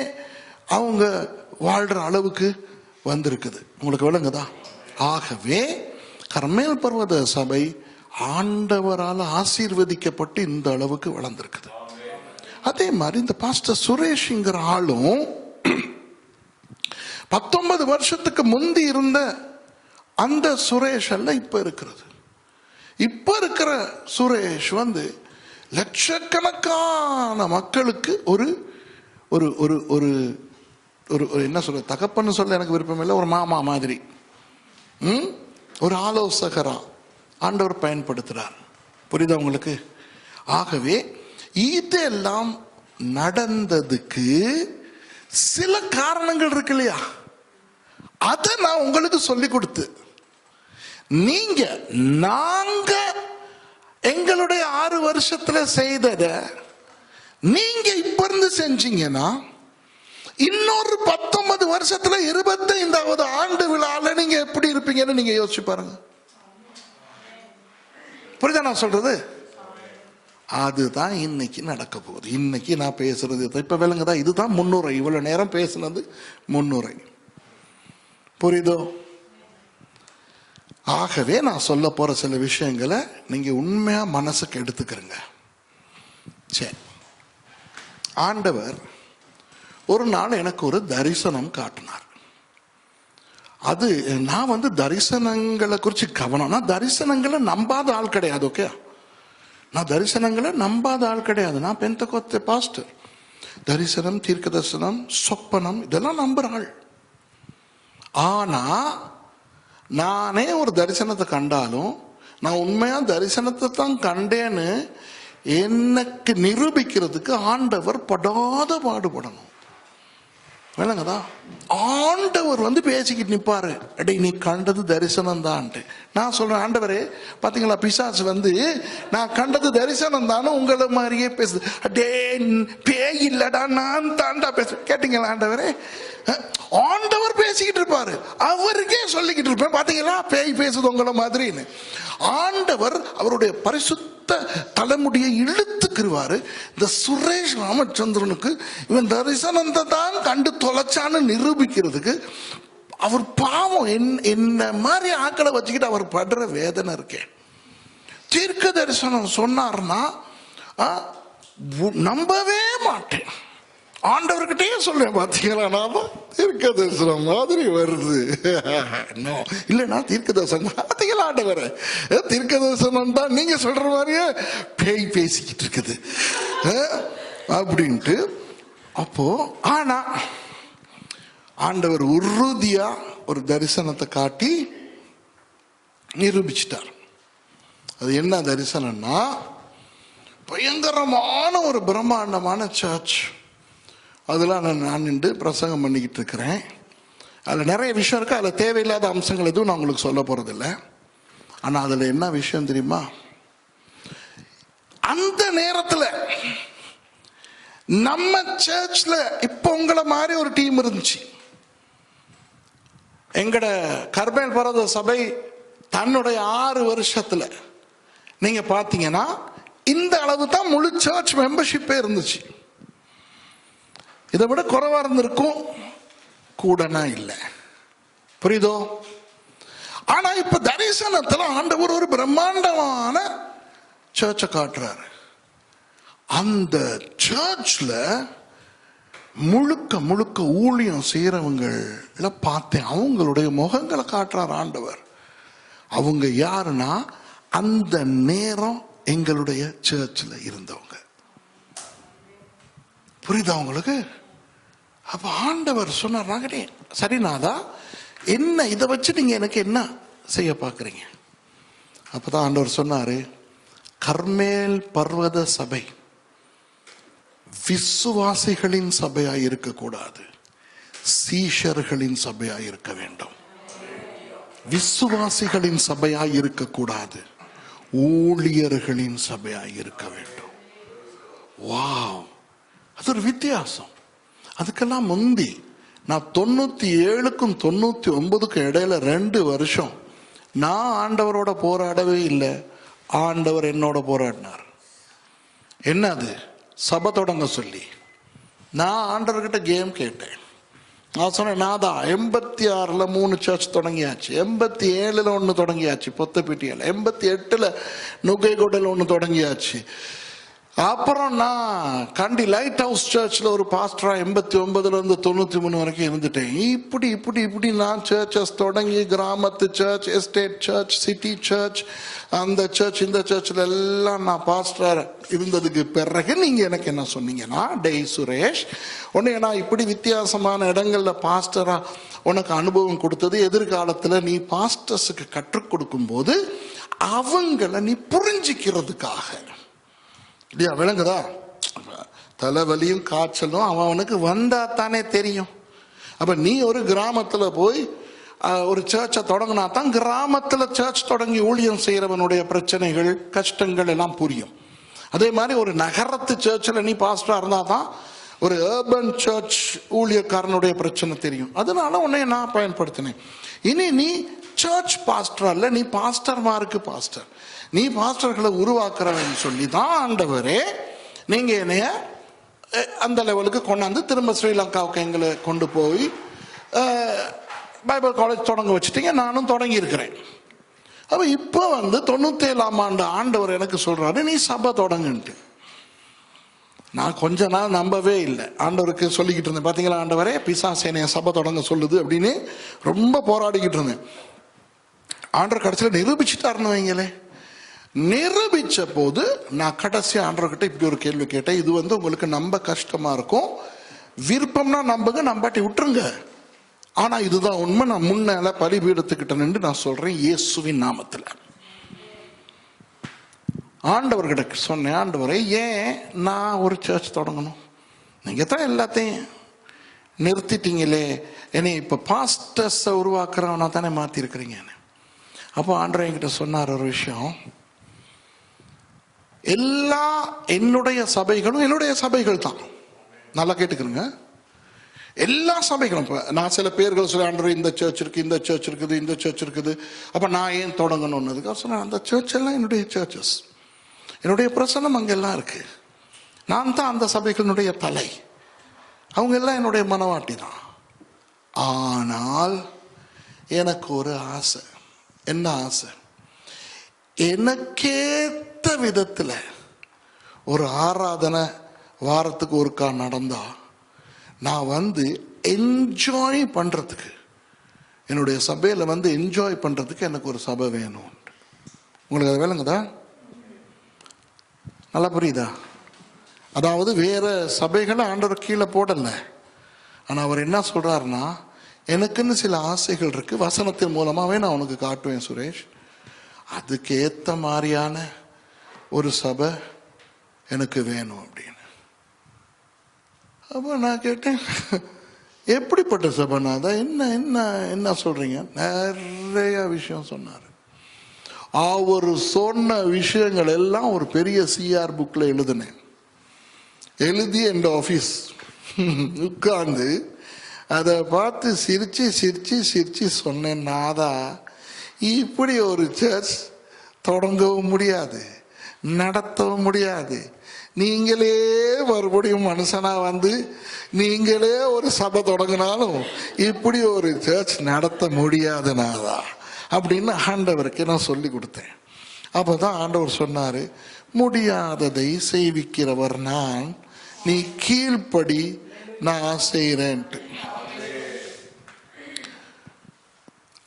அவங்க வாழ்ற அளவுக்கு வந்திருக்குது. உங்களுக்கு விளங்குதா? ஆகவே கர்மேல் பர்வத சபை ஆண்டவரால் ஆசீர்வதிக்கப்பட்டு இந்த அளவுக்கு வளர்ந்திருக்குது. அதே மாதிரி இந்த பாஸ்டர் சுரேஷ்ங்கிற ஆளும் 19 வருஷத்துக்கு முந்தி இருந்த அந்த சுரேஷ் அல்ல இப்ப இருக்கிறது. இப்ப இருக்கிற சுரேஷ் லட்சக்கணக்கான மக்களுக்கு ஒரு ஒரு ஒரு ஒரு ஒரு என்ன சொல்ற, தகப்பன்னு சொல்ல எனக்கு விருப்பம் இல்லை, ஒரு மாமா மாதிரி, ஒரு ஆலோசகரா ஆண்டவர் பயன்படுத்துறார். புரியுதா உங்களுக்கு? ஆகவே இதெல்லாம் நடந்ததுக்கு சில காரணங்கள் இருக்கு இல்லையா? அதை நான் உங்களுக்கு சொல்லி கொடுத்து நாங்க எங்களுடைய 6 வருஷத்துல செய்தத நீங்க இப்ப இருந்து செஞ்சீங்கன்னா இன்னொரு 19 வருஷத்துல 25வது ஆண்டு விழால நீங்க எப்படி இருப்பீங்கன்னு நீங்க யோசிச்சு பாருங்க. புரியுதா நான் சொல்றது? அதுதான் இன்னைக்கு நடக்க போகுது. இன்னைக்கு நான் பேசுறது இப்ப விளங்குதா? இதுதான் முன்னுரை. இவ்வளவு நேரம் பேசுனது முன்னுரை. புரியுதோ? ஆகவே நான் சொல்ல போற சில விஷயங்களை நீங்க உண்மையா மனசுக்கு எடுத்துக்கிறங்க. சரி, ஆண்டவர் ஒரு நாள் எனக்கு ஒரு தரிசனம் காட்டினார். அது நான் தரிசனங்களை குறித்து கவனம், நான் தரிசனங்களை நம்பாத ஆள் கிடையாது. ஓகே, நான் தரிசனங்களை நம்பாத ஆள் கிடையாது. நான் பெந்தெகோஸ்தே பாஸ்டர். தரிசனம், தீர்க்க தரிசனம், சொப்பனம் இதெல்லாம் நம்புற ஆள். ஆனா நானே ஒரு தரிசனத்தை கண்டாலும் நான் உண்மையா தரிசனத்தை தான் கண்டேன்னு எனக்கு நிரூபிக்கிறதுக்கு ஆண்டவர் படாத பாடுபடணும். வேணாங்கதா? ஆண்டவர் பேசிக்கிட்டு நிப்பாரு, அடே நீ கண்டது தரிசனம் தான்ட்டு. நான் சொல்றேன், ஆண்டவரே பாத்தீங்களா, பிசாசு நான் கண்டது தரிசனம் தானே உங்களை மாதிரியே பேசுது. அடே பேய் இல்லடா, நான் தாண்டா பேசுறேன். கேட்டீங்களா ஆண்டவரே? ஆண்டவர் பேசிக்கிட்டு இருப்பாரு, அவருக்கே சொல்லிக்கிட்டு இருப்பேன், பாத்தீங்களா பேய் பேசுது உங்களை மாதிரின்னு. ஆண்டவர் அவருடைய பரிசுத்த தலைமுடியை இழுத்துக்குருவாரு. இந்த சுரேஷ் ராமச்சந்திரனுக்கு இவன் தரிசனத்தை தான் கண்டு தொலைச்சான்னு நிரூபிக்கிறதுக்கு அவர் பாவம் என்ன மாதிரி ஆக்களை வச்சுக்கிட்டு அவர் படுற வேதனை இருக்கேன். தீர்க்க தரிசனம் சொன்னார்னா நம்பவே மாட்டேன். ஆண்டவர்கிட்டே சொல்றேன், பாத்தீங்களா நான் தீர்க்க தரிசனம் மாதிரி வருது. இல்லைன்னா தீர்க்க தரிசனம் பாத்தீங்களா ஆண்டவர் தீர்க்க தரிசனம் தான் நீங்க சொல்ற மாதிரியே பேய் பேசிக்கிட்டு இருக்குது அப்படின்ட்டு. அப்போ ஆனா ஆண்டவர் உறுதியா ஒரு தரிசனத்தை காட்டி நிரூபிச்சிட்டார். அது என்ன தரிசனம்னா, பயங்கரமான ஒரு பிரம்மாண்டமான சர்ச். அதெல்லாம் நான் நின்று பிரசங்கம் பண்ணிக்கிட்டு இருக்கிறேன். அதில் நிறைய விஷயம் இருக்கு. அதில் தேவையில்லாத அம்சங்கள் எதுவும் நான் உங்களுக்கு சொல்ல போறதில்லை. ஆனால் அதில் என்ன விஷயம் தெரியுமா? அந்த நேரத்தில் நம்ம சர்ச்ல இப்போ உங்களை மாதிரி ஒரு டீம் இருந்துச்சு. எங்கட கர்மேல் பர்வத சபை தன்னுடைய 6 வருஷத்துல நீங்க பாத்தீங்கன்னா இந்த அளவு தான் முழு சர்ச் மெம்பர்ஷிப்பே இருந்துச்சு. இதை விட குறைவா இருந்திருக்கும், கூடனா இல்லை. புரியுதோ? ஆனா இப்ப தரிசனத்துல ஆண்டவர் ஒரு பிரம்மாண்டமான சர்ச்சை காட்டுறாரு. அந்த சர்ச்ல முழுக்க முழுக்க ஊழியம் செய்யறவங்கள பார்த்தேன். அவங்களுடைய முகங்களை காட்டுறார் ஆண்டவர். அவங்க யாருன்னா அந்த நேரம் எங்களுடைய சர்ச்சில் இருந்தவங்க. புரியுதா உங்களுக்கு? அப்ப ஆண்டவர் சொன்னார், நாகனே சரிநாதா, என்ன இதை வச்சு நீங்க எனக்கு என்ன செய்ய பார்க்குறீங்க? அப்பதான் ஆண்டவர் சொன்னாரு, கர்மேல் பர்வத சபை விசுவாசிகளின் சபையாய் இருக்கக்கூடாது, சீஷர்களின் சபையாய் இருக்க வேண்டும். விசுவாசிகளின் சபையாய் இருக்கக்கூடாது, ஊழியர்களின் சபையாய் இருக்க வேண்டும். வாவ், அது ஒரு வித்தியாசம். அதுக்கெல்லாம் முந்தி நான் 97க்கும் 99க்கும் இடையில 2 வருஷம் நான் ஆண்டவரோட போராடவே இல்லை. ஆண்டவர் என்னோட போராடினார். என்னது? சபை தொடங்க சொல்லி நான் ஆண்டவர்கிட்ட கேம் கேட்டேன். நான் சொன்னேன், நான் தான் 86ல் 3 சர்ச் தொடங்கியாச்சு, 87ல் 1 தொடங்கியாச்சு பொத்தப்பட்டியில், 88ல் நுகைகொடல் 1 தொடங்கியாச்சு. அப்புறம் நான் கண்டி லைட் ஹவுஸ் சர்ச்சில் ஒரு பாஸ்டரா 89லேருந்து 93 வரைக்கும் இருந்துட்டேன். இப்படி இப்படி இப்படி நான் சர்ச்சஸ் தொடங்கி, கிராமத்து church, estate church, city church, அந்த சர்ச் இந்த சர்ச்சில் எல்லாம் நான் பாஸ்டரா இருந்ததுக்கு பிறகு நீங்க எனக்கு என்ன சொன்னீங்கன்னா, டேய் சுரேஷ், உன்னை நான் இப்படி வித்தியாசமான இடங்கள்ல பாஸ்டரா உனக்கு அனுபவம் கொடுத்தது, எதிர்காலத்தில் நீ பாஸ்டர்ஸுக்கு கற்றுக் கொடுக்கும் போது அவங்கள நீ புரிஞ்சிக்கிறதுக்காக இல்லையா? விளங்குதா? தலைவலியும் காய்ச்சலும் அவனுக்கு வந்தா தானே தெரியும். அப்ப நீ ஒரு கிராமத்துல போய் ஒரு சர்ச்சை தொடங்கினா தான் கிராமத்துல சர்ச் தொடங்கி ஊழியம் செய்யறவனுடைய பிரச்சனைகள் கஷ்டங்கள் எல்லாம் புரியும். அதே மாதிரி ஒரு நகரத்து சர்ச்சில் நீ பாஸ்டரா இருந்தா தான் ஒரு அர்பன் சர்ச் ஊழியக்காரனுடைய பிரச்சனை தெரியும். அதனால உன்னை நான் பயன்படுத்தினேன். இனி நீ சர்ச் பாஸ்டர் அல்ல, நீ பாஸ்டர்மாருக்கு பாஸ்டர், நீ பாஸ்டர்களை உருவாக்குறவன்னு சொல்லி தான் ஆண்டவரே நீங்க என்னைய அந்த லெவலுக்கு கொண்டாந்து திரும்ப ஸ்ரீலங்காவுக்கு எங்களை கொண்டு போய் பைபிள் காலேஜ் தொடங்க வச்சுட்டீங்க. நானும் தொடங்கி இருக்கிறேன். அப்ப இப்போ 97ஆம் ஆண்டு ஆண்டவர் எனக்கு சொல்றாரு, நீ சபை தொடங்குன்ட்டு. நான் கொஞ்ச நாள் நம்பவே இல்லை. ஆண்டவருக்கு சொல்லிக்கிட்டு இருந்தேன், பாத்தீங்களா ஆண்டவரே, பிசாசேனைய சபை தொடங்க சொல்லுது அப்படின்னு ரொம்ப போராடிக்கிட்டு இருந்தேன். ஆண்டவர் கடைசியில் நிரூபிச்சுட்டாருன்னு வைங்களே. நிரூபிச்ச போது நான் கடைசி ஆண்டவர்கிட்ட இப்படி ஒரு கேள்வி கேட்டேன், இது உங்களுக்கு நம்ப கஷ்டமா இருக்கும், விருப்பம்னா நம்புங்க, நம்பாட்டி விட்டுருங்க, ஆனா இதுதான் உண்மை, நான் முன்னால பலிபீடத்துக்கிட்ட நின்று நான் சொல்றேன் இயேசுவின் நாமத்துல. ஆண்டவர்கிட்ட சொன்னேன், ஆண்டவரே ஏன் நான் ஒரு சர்ச் தொடங்கணும்? நீங்க தான் எல்லாத்தையும் நிறுத்திட்டீங்களே, என்னை இப்ப பாஸ்டர்ஸ் உருவாக்குறவனா தானே மாத்தி இருக்கிறீங்க. அப்போ ஆண்டவர் என்கிட்ட சொன்னார் ஒரு விஷயம், எல்லா என்னுடைய சபைகளும் என்னுடைய சபைகள் தான். நல்லா கேட்டுக்கிறேங்க, எல்லா சபைகளும். நான் சில பேர்கள் சொல்ல, ஆண்டவர் இந்த சர்ச் இருக்கு, இந்த சர்ச் இருக்குது, இந்த சர்ச் இருக்குது, அப்ப நான் ஏன் தொடங்கணும்னதுக்கு சொன்னேன், அந்த சர்ச் எல்லாம் என்னுடைய சர்ச்சஸ், என்னுடைய பிரசனம் அங்கெல்லாம் இருக்கு. நான் தான் அந்த சபைகளுடைய தலை, அவங்க எல்லாம் என்னுடைய மனவாட்டி தான். ஆனால் எனக்கு ஒரு ஆசை. என்ன ஆசை? எனக்கேத்த விதத்துல ஒரு ஆராதனை வாரத்துக்கு ஒருக்கா நடந்தா நான் என்ஜாய் பண்றதுக்கு, என்னுடைய சபையில என்ஜாய் பண்றதுக்கு எனக்கு ஒரு சபை வேணும். உங்களுக்கு அது வேணுங்கதா? நல்லா புரியுதா? அதாவது வேற சபைகளை ஆண்டவர் கீழே போடல, ஆனா அவர் என்ன சொல்றாருன்னா, எனக்குன்னு சில ஆசைகள் இருக்கு, வசனத்தின் மூலமாவே நான் உனக்கு காட்டுவேன் சுரேஷ், அதுக்கு ஏத்த மாதிரியான ஒரு சபை எனக்கு வேணும் அப்படின்னு. அப்ப நான் கேட்டேன், எப்படிப்பட்ட சபைனா தான், என்ன என்ன என்ன சொல்றீங்க? நிறைய விஷயம் சொன்னாரு. அவர் சொன்ன விஷயங்கள் எல்லாம் ஒரு பெரிய சிஆர் புக்ல எழுதினேன். எழுதி என் ஆபீஸ் உட்கார்ந்து அதை பார்த்து சிரிச்சு சிரிச்சு சிரிச்சு சொன்னேன், நாதா இப்படி ஒரு சர்ச் தொடங்கவும் முடியாது, நடத்தவும் முடியாது, நீங்களே மறுபடியும் மனுஷனா நீங்களே ஒரு சபை தொடங்கினாலும் இப்படி ஒரு சர்ச் நடத்த முடியாது நாதா அப்படின்னு ஆண்டவருக்கு நான் சொல்லி கொடுத்தேன். அப்பதான் ஆண்டவர் சொன்னாரு, முடியாததை செய்விக்கிறவர் நான், நீ கீழ்ப்படி, நான் செய்யறேன்ட்டு.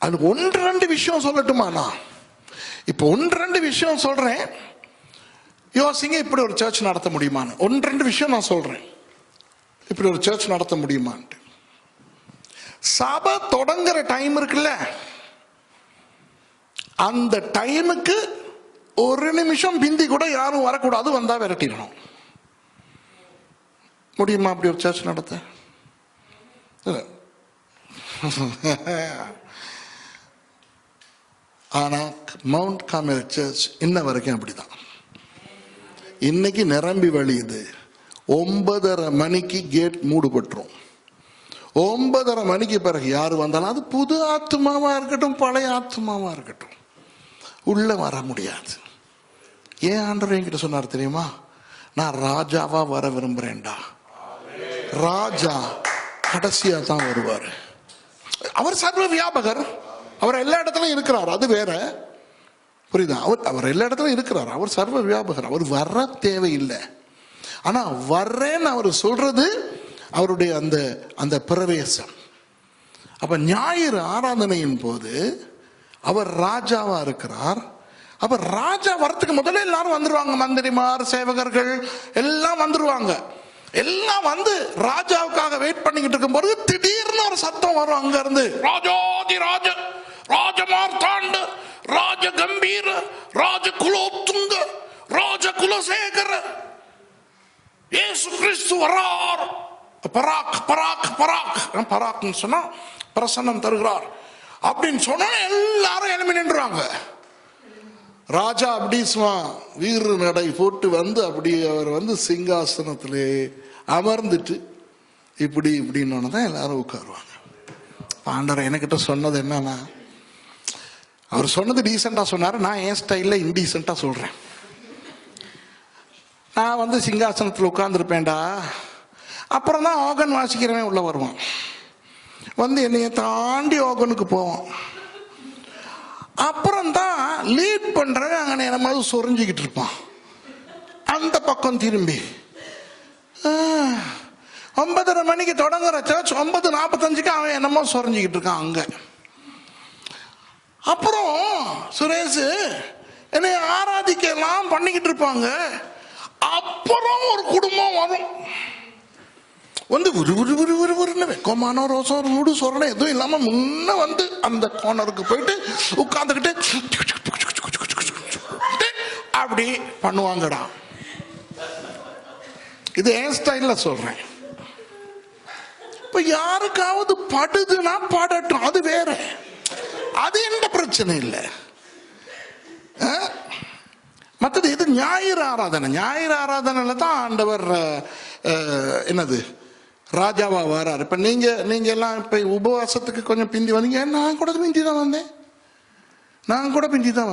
அது 1-2 விஷயம் சொல்லட்டுமா? நான் இப்ப 1-2 விஷயம் சொல்றேன், யோசிங்க, இப்படி ஒரு சர்ச் நடத்த முடியுமான்னு. 1-2 விஷயம் நான் சொல்றேன். இப்படி ஒரு சர்ச் நடத்த முடியுமான்ட்டு. சபை தொடங்குற டைம் இருக்குல்ல, அந்த டைமுக்கு ஒரு நிமிஷம் பிந்தி கூட யாரும் வரக்கூடாது, வந்தா விரட்டிடணும். முடியுமா அப்படி ஒரு சர்ச் நடத்த? ஆனா மவுண்ட் கார்மெல் சர்ச் இன்ன வரைக்கும் அப்படிதான். இன்னைக்கு நிரம்பி வழியுது. 9:30 மணிக்கு கேட் மூடுபட்டுரும். 9:30 மணிக்கு பிறகு யாரு வந்தாலும், அது புது ஆத்மாவா இருக்கட்டும் பழைய ஆத்மாவா இருக்கட்டும், உள்ள வர முடியாது. ஏன் ஆண்டவர் என்கிட்ட சொன்னார் தெரியுமா? நான் ராஜாவா வர விரும்புறேன்டா. ராஜா கடைசியா தான் வருவாரு. அவர் சர்வ வியாபகர், அவர் எல்லா இடத்துலயும் இருக்கிறார், அது வேற. புரியுதா? அவர் எல்லா இடத்துலயும் இருக்கிறார், அவர் சர்வ வியாபகர், அவர் வர தேவையில்லை. ஆனா வர்றேன்னு அவர் சொல்றது அவருடைய அந்த அந்த பிரவேசம். அப்ப ஞாயிறு ஆராதனையின் போது அவர் ராஜாவா இருக்கிறார். அப்ப ராஜா வரத்துக்கு முதல்ல எல்லாரும் வந்துருவாங்க, மந்திரிமார் சேவகர்கள் எல்லாம் வந்துருவாங்க. எல்லாம் வந்து ராஜாவுக்காக வெயிட் பண்ணிக்கிட்டு இருக்கும் போது திடீர்னு ஒரு சத்தம் வரும் அங்க இருந்து, ராஜாதி ராஜ ராஜமார்த்தாண்ட ராஜ கம்பீர ராஜ குலோத்துங்க ராஜ குலசேகர இயேசு கிறிஸ்து வரார். பராக் பராக் பராக், பராக்னு சொன்னா பிரசன்னம் தருகிறார் அப்படின்னு சொன்னா எல்லாரும் எழுப்பி நின்றுவாங்க. ராஜா அப்படி வீறு நடை போட்டு வந்து அப்படி அவர் வந்து சிங்காசனத்திலே அமர்ந்துட்டு இப்படி இப்படின்னு தான் எல்லாரும் உட்காருவாங்க. ஆண்டவர் என்கிட்ட சொன்னது என்னன்னா, அவர் சொன்னது டீசெண்டா சொன்னாரு, நான் என் ஸ்டைல்ல இன்டீசெண்டா சொல்றேன். நான் வந்து சிங்காசனத்தில் உட்கார்ந்துருப்பேன்டா, அப்புறம் தான் ஆர்கன் வாசிக்கிறவன் உள்ள வருவான், வந்து என்னைய தாண்டி ஆர்கனுக்கு போவான். அப்புறம் தான் லீட் பண்றவன் அங்கே என்னமாவது சொரிஞ்சிக்கிட்டு இருப்பான். அந்த பக்கம் திரும்பி 9:30 மணிக்கு தொடங்குற சர்ச் 9:45 அவன் என்னமோ சொரிஞ்சிக்கிட்டு இருக்கான் அங்க. அப்புறம் சுரேஷ் என்னை ஆராதிக்கலாம் பண்ணிக்கிட்டு இருப்பாங்க. அப்புறம் ஒரு குடும்பம் வரும், வந்து விறுவிறுன்னு வெக்கமான ரோசம் மூடு சொரணை எதுவும் இல்லாம முன்ன வந்து அந்த கார்னருக்கு போயிட்டு உட்கார்ந்துக்கிட்டு அப்படி பண்ணுவாங்கடா. இது என் ஸ்டைல்ல சொல்றேன். இப்ப யாருக்காவது படுதுன்னா படட்டும், அது வேற, அது எந்த பிரச்சனை இல்லை. மற்றது இது ஞாயிறு ஆராதனை. ஞாயிறு ஆராதனையில தான் ஆண்டவர் என்னது ராஜாவா வராரு. இப்ப நீங்க எல்லாம் இப்ப உபவாசத்துக்கு கொஞ்சம் பிந்தி வந்தீங்க, நான் கூட பிந்தி தான்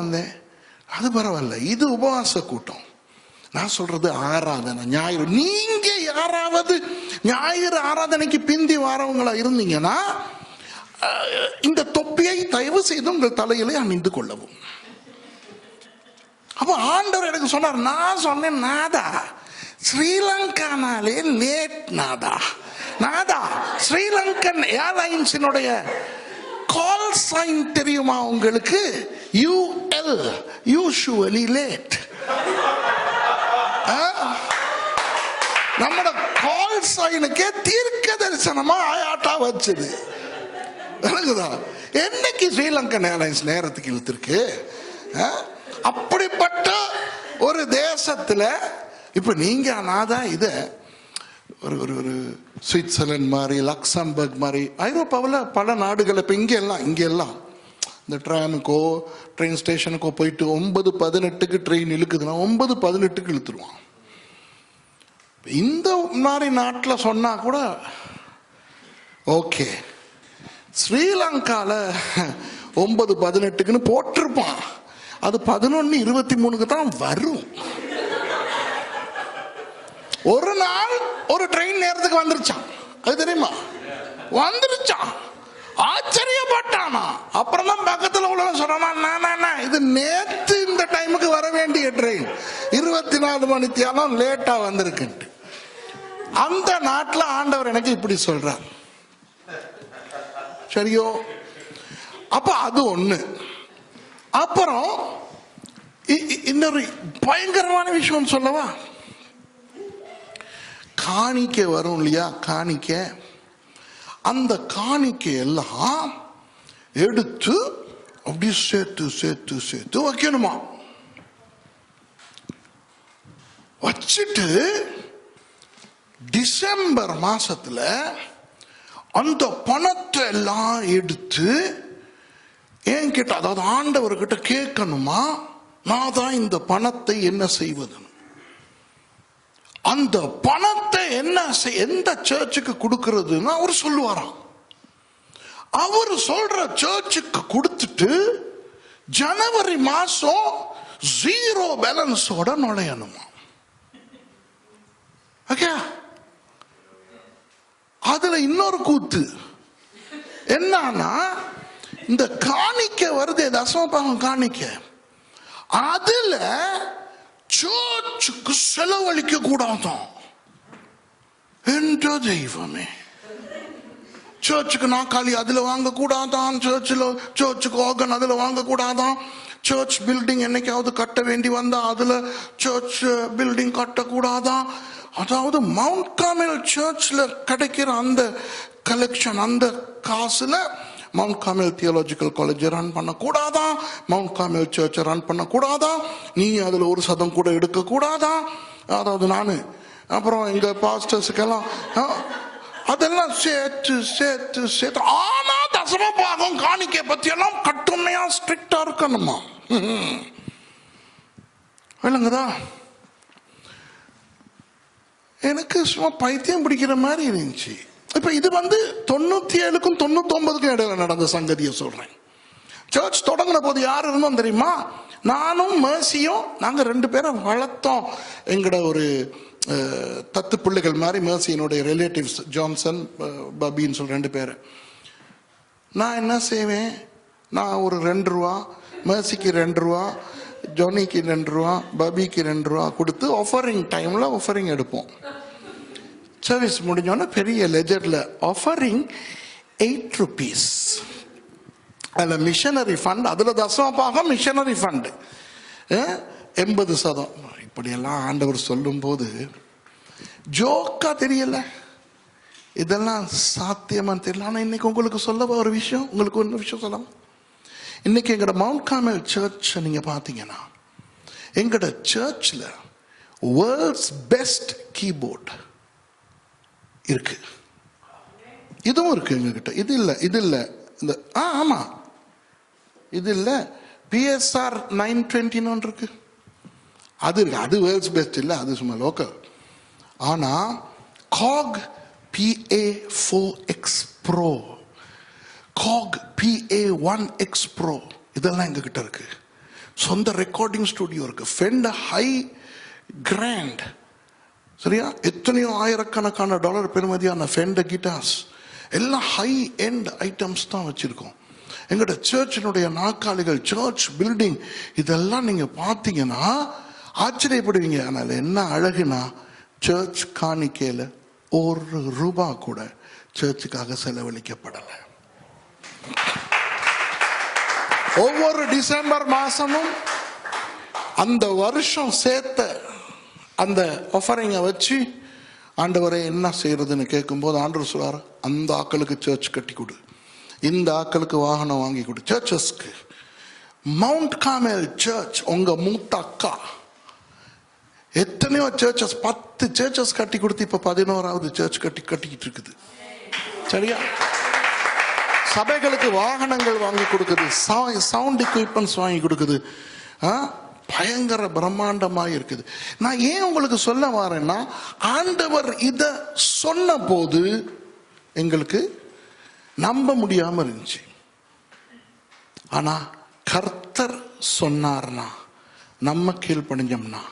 வந்தேன், அது பரவாயில்ல. இது உபவாச கூட்டம். நான் சொல்றது ஆராதனை ஞாயிறு. நீங்க யாராவது ஞாயிறு ஆராதனைக்கு பிந்தி வரவங்களா இருந்தீங்கன்னா இந்த தொப்பியை தயவு செய்து உங்கள் தலையிலே அணிந்து கொள்ளவும். அப்ப ஆண்டவர் எனக்கு சொன்னார். நான் சொன்னேன், நாதா ஸ்ரீலங்கானாலே லேட் நாதா. ஸ்ரீலங்கன் ஏர்லைன்ஸினுடைய கால் சைன் தெரியுமா உங்களுக்கு? UL, usually late. நம்மட கால் சைனுக்கே தீர்க்க தரிசனமா ஆயாட்டா வச்சது. என்னைக்கு ஸ்ரீலங்கன் ஏர்லைன்ஸ் நேரத்துக்கு இழுத்திருக்கு? அப்படிப்பட்ட ஒரு தேசத்துல இப்ப நீங்க நாதான் இத ஒரு ஒரு சுவிட்சர்லாந்து மாதிரி, லக்சம்பர்க் மாதிரி, ஐரோப்பாவில் பல நாடுகள் இப்ப இங்க எல்லாம் இந்த ட்ரெயின் ஸ்டேஷனுக்கோ போயிட்டு 9:18 ட்ரெயின் இழுக்குதுன்னா 9:18 இழுத்துருவான். இந்த மாதிரி நாட்டில் சொன்னா கூட ஓகே. ஸ்ரீலங்கால 9:18 போட்டிருப்பான், அது 11:23 தான் வரும். ஒரு நாள் ஒரு ட்ரெயின் நேரத்துக்கு வந்துருச்சான், அது தெரியுமா? வந்துருச்சான், ஆச்சரியப்பட்டானா. அப்புறம் தான் பக்கத்தில் உள்ள சொன்னா, இது நேத்து இந்த டைமுக்கு வர வேண்டிய ட்ரெயின் 24 மணித்தியாலும் லேட்டா வந்திருக்கு. அந்த நாட்டில் ஆண்டவர் எனக்கு இப்படி சொல்றார். சரியோ? அப்ப அது ஒண்ணு. அப்புறம் இன்னொரு பயங்கரமான விஷயம் சொல்லவா? காணிக்கை வரும் இல்லையா, காணிக்கை, அந்த காணிக்கை எல்லாம் எடுத்து அப்படி சேர்த்து சேர்த்து சேர்த்து வைக்கணுமா. வச்சுட்டு டிசம்பர் மாசத்துல அந்த பணத்தை எல்லாம் எடுத்து என்கிட்ட, அதாவது ஆண்டவர்கிட்ட கேட்கணுமா, நான் தான் இந்த பணத்தை என்ன செய்வது. அந்த பணத்தை எந்த சர்ச்சுக்கு கொடுக்கிறதுன்னு அவர் சொல்லுவாராம். அவர் சொல்ற சர்ச்சுக்கு கொடுத்துட்டு ஜனவரி மாசம் 0 பேலன்ஸோட நுழையணுமா. ஓகே, அதுல இன்னொரு கூத்து என்னன்னா, இந்த காணிக்கை வருது, தசமபாகம் காணிக்கை, அதுல சர்ச்சுக்கு செலவழிக்க கூடாதான். என்ற தெய்வமே, சர்ச்சுக்கு நாக்காளி அதுல வாங்க கூடாதான், சர்ச்சுக்கு ஆர்கன் அதுல வாங்க கூடாதான், சர்ச் பில்டிங் என்னைக்காவது கட்ட வேண்டி வந்தா அதுல சர்ச் பில்டிங் கட்டக்கூடாதான். அதாவது மவுண்ட் கார்மெல் சர்ச்ல கிடைக்கிற அந்த கலெக்ஷன், அந்த காசுல mount Carmel theological college run பண்ண கூடாதா, மவுண்ட் கார்மெல் சர்ச்சை ரன் பண்ண கூடாதா, நீ அதுல 1% கூட எடுக்க கூடாதா. அதாவது நானு அப்புறம் எங்க பாஸ்டர்ஸுக்கெல்லாம் அதெல்லாம் சேர்த்து சேர்த்து சேர்த்து. ஆனா தசமபாகம் காணிக்கை பத்தி எல்லாம் கட்டுமையா ஸ்ட்ரிக்டா இருக்கணுமா. இல்லைங்கதா, எனக்கு சும்மா பைத்தியம் பிடிக்கிற மாதிரி இருந்துச்சு. இப்ப இது 97க்கும் 99க்கும் இடையில நடந்த சங்கதியை சொல்றேன். சர்ச் தொடங்கின போது யார் இருந்தோம் தெரியுமா? நானும் மேர்சியும், நாங்க 2 பேரும் வளர்த்தோம். எங்கட ஒரு தத்து பிள்ளைகள் மாதிரி மேர்சியினுடைய ரிலேட்டிவ்ஸ், ஜான்சன் பபின்னு சொல்லி 2 பேர். நான் என்ன செய்வேன், நான் ஒரு 2 ரூபா, மேர்சிக்கு 2 ரூபா, ஜோனிக்கு 2 ரூபா, பபிக்கு 2 ரூபா கொடுத்து ஆஃபரிங் டைம்ல ஆஃபரிங் எடுப்போம். சர்வீஸ் முடிஞ்சோன்னா பெரிய லெஜர்ல ஆஃபரிங் 8 rupees. அதில் மிஷனரி ஃபண்ட், அதில் தசமபாகம் மிஷனரி ஃபண்ட் 80%. இப்படியெல்லாம் ஆண்டவர் சொல்லும் போது ஜோக்கா தெரியல, இதெல்லாம் சாத்தியமா தெரியல. ஆனால் இன்னைக்கு உங்களுக்கு சொல்ல ஒரு விஷயம், உங்களுக்கு ஒரு விஷயம் சொல்லலாம். இன்னைக்கு எங்களோட மவுண்ட் கார்மெல் சர்ச் நீங்க பார்த்தீங்கன்னா, எங்களோட சர்ச்சில் வேர்ல்ட்ஸ் பெஸ்ட் கீபோர்ட் இருக்கு. இதுவும் இருக்கு எங்ககிட்ட. இது இல்ல இந்த ஆமா, இது இல்ல, PSR 920 இருக்கு, அது இருக்கு. அது வேர்ல்ட்ஸ் பெஸ்ட் இல்ல, அது சும்மா லோக்கல். ஆனா COG PA4X Pro, COG PA1X Pro இதெல்லாம் எங்க கிட்ட இருக்கு. சொந்த ரெக்கார்டிங் ஸ்டுடியோ இருக்கு. ஃபெண்டர் ஹை கிராண்ட், சரியா, எத்தனையோ ஆயிரக்கணக்கான டாலர் பெறுமதியான ஃபெண்டர் கிட்டார்ஸ் எல்லாம் ஹை எண்ட் ஐட்டம்ஸ் தான் வச்சிருக்கோம். எங்களோட சர்ச்சினுடைய நாற்காலிகள், சர்ச் பில்டிங், இதெல்லாம் நீங்க பார்த்தீங்கன்னா ஆச்சரியப்படுவீங்க. ஆனால் என்ன அழகுனா, சர்ச் காணிக்கையில 1 ரூபா கூட சர்ச்சுக்காக செலவழிக்கப்படலை. ஒவ்வொரு டிசம்பர் மாசமும் அந்த வருஷம் சேர்த்த அந்த ஆஃபரிங்கை வச்சு ஆண்டவரை என்ன செய்யறதுன்னு கேட்கும்போது ஆண்டவர் சொல்றாரு, அந்த ஆக்களுக்கு சர்ச் கட்டி கொடு, இந்த ஆக்களுக்கு வாகனம் வாங்கி கொடு. சர்ச்சஸ்க்கு மவுண்ட் கார்மெல் சர்ச் உங்க மூத்த அக்கா. எத்தனையோ சர்ச்சஸ், 10 சர்ச்சஸ் கட்டி கொடுத்து இப்ப 11வது சர்ச் கட்டிக்கிட்டு இருக்குது. சரியா, சபைகளுக்கு வாகனங்கள் வாங்கி கொடுக்குது, சவுண்ட் எக்யூப்மெண்ட்ஸ் வாங்கி கொடுக்குது. பயங்கர பிரம்மாண்டமா இருக்குது. நான் ஏன் உங்களுக்கு சொல்ல வரேன்னா, ஆண்டவர் இத சொன்ன போது எங்களுக்கு நம்ப முடியாம இருந்துச்சு. ஆனா கர்த்தர் சொன்னார்னா, நம்ம கீழ்ப்படிஞ்சோம்னா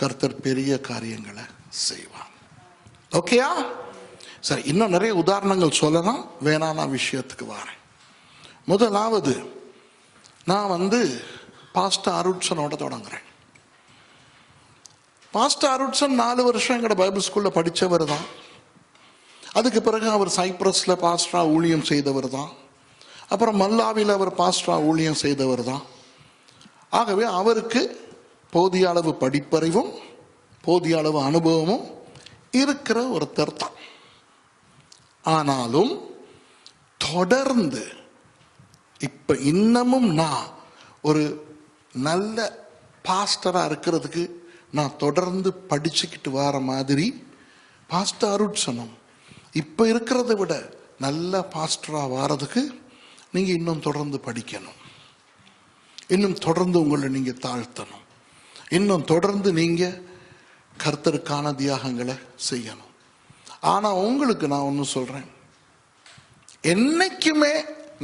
கர்த்தர் பெரிய காரியங்களை செய்வார். ஓகேயா? சரி, இன்னும் நிறைய உதாரணங்கள் சொல்லலாம், வேணானா விஷயத்துக்கு வரேன். முதலாவது, நான் பாஸ்டர் அருட்சனோட தொடங்குறேன். பாஸ்டர் அருட்சன் 4 வருஷம் எங்களோட பைபிள் ஸ்கூல்ல படித்தவர் தான். அதுக்கு பிறகு அவர் சைப்ரஸ்ல பாஸ்டரா ஊழியம் செய்தவர் தான். அப்புறம் மல்லாவியில் அவர் பாஸ்டரா ஊழியம் செய்தவர் தான். ஆகவே அவருக்கு போதிய அளவு படிப்பறிவும் போதிய அளவு அனுபவமும் இருக்கிற ஒருத்தர் தான். ஆனாலும் தொடர்ந்து இப்ப இன்னமும் நான் ஒரு நல்ல பாஸ்டரா இருக்கிறதுக்கு நான் தொடர்ந்து படிச்சுக்கிட்டு வர மாதிரி பாஸ்டர் அருட்சனம் இப்ப இருக்கிறத விட நல்ல பாஸ்டரா வாரதுக்கு நீங்க இன்னும் தொடர்ந்து படிக்கணும், இன்னும் தொடர்ந்து உங்களை நீங்க தாழ்த்தணும், இன்னும் தொடர்ந்து நீங்க கர்த்தருக்கான தியாகங்களை செய்யணும். ஆனா உங்களுக்கு நான் ஒன்று சொல்றேன், என்னைக்குமே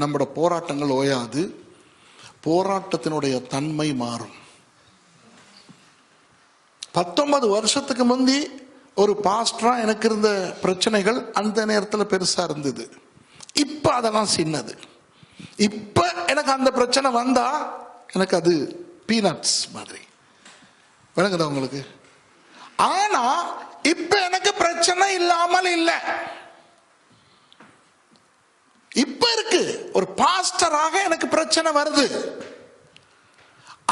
நம்மளோட போராட்டங்கள் ஓயாது, போராட்டத்தினுடைய தன்மை மாறும். 19 வருஷத்துக்கு முந்தி ஒரு பாஸ்டரா எனக்கு இருந்த பிரச்சனைகள் அந்த நேரத்தில் பெருசா இருந்தது. இப்ப அதெல்லாம் சின்னது. இப்ப எனக்கு அந்த பிரச்சனை வந்தா எனக்கு அது பீனட்ஸ் மாதிரி விளங்குதா உங்களுக்கு? ஆனா இப்ப எனக்கு பிரச்சனை இல்லாமல் இல்லை. இப்ப இருக்கு, ஒரு பாஸ்டராக எனக்கு பிரச்சனை வருது.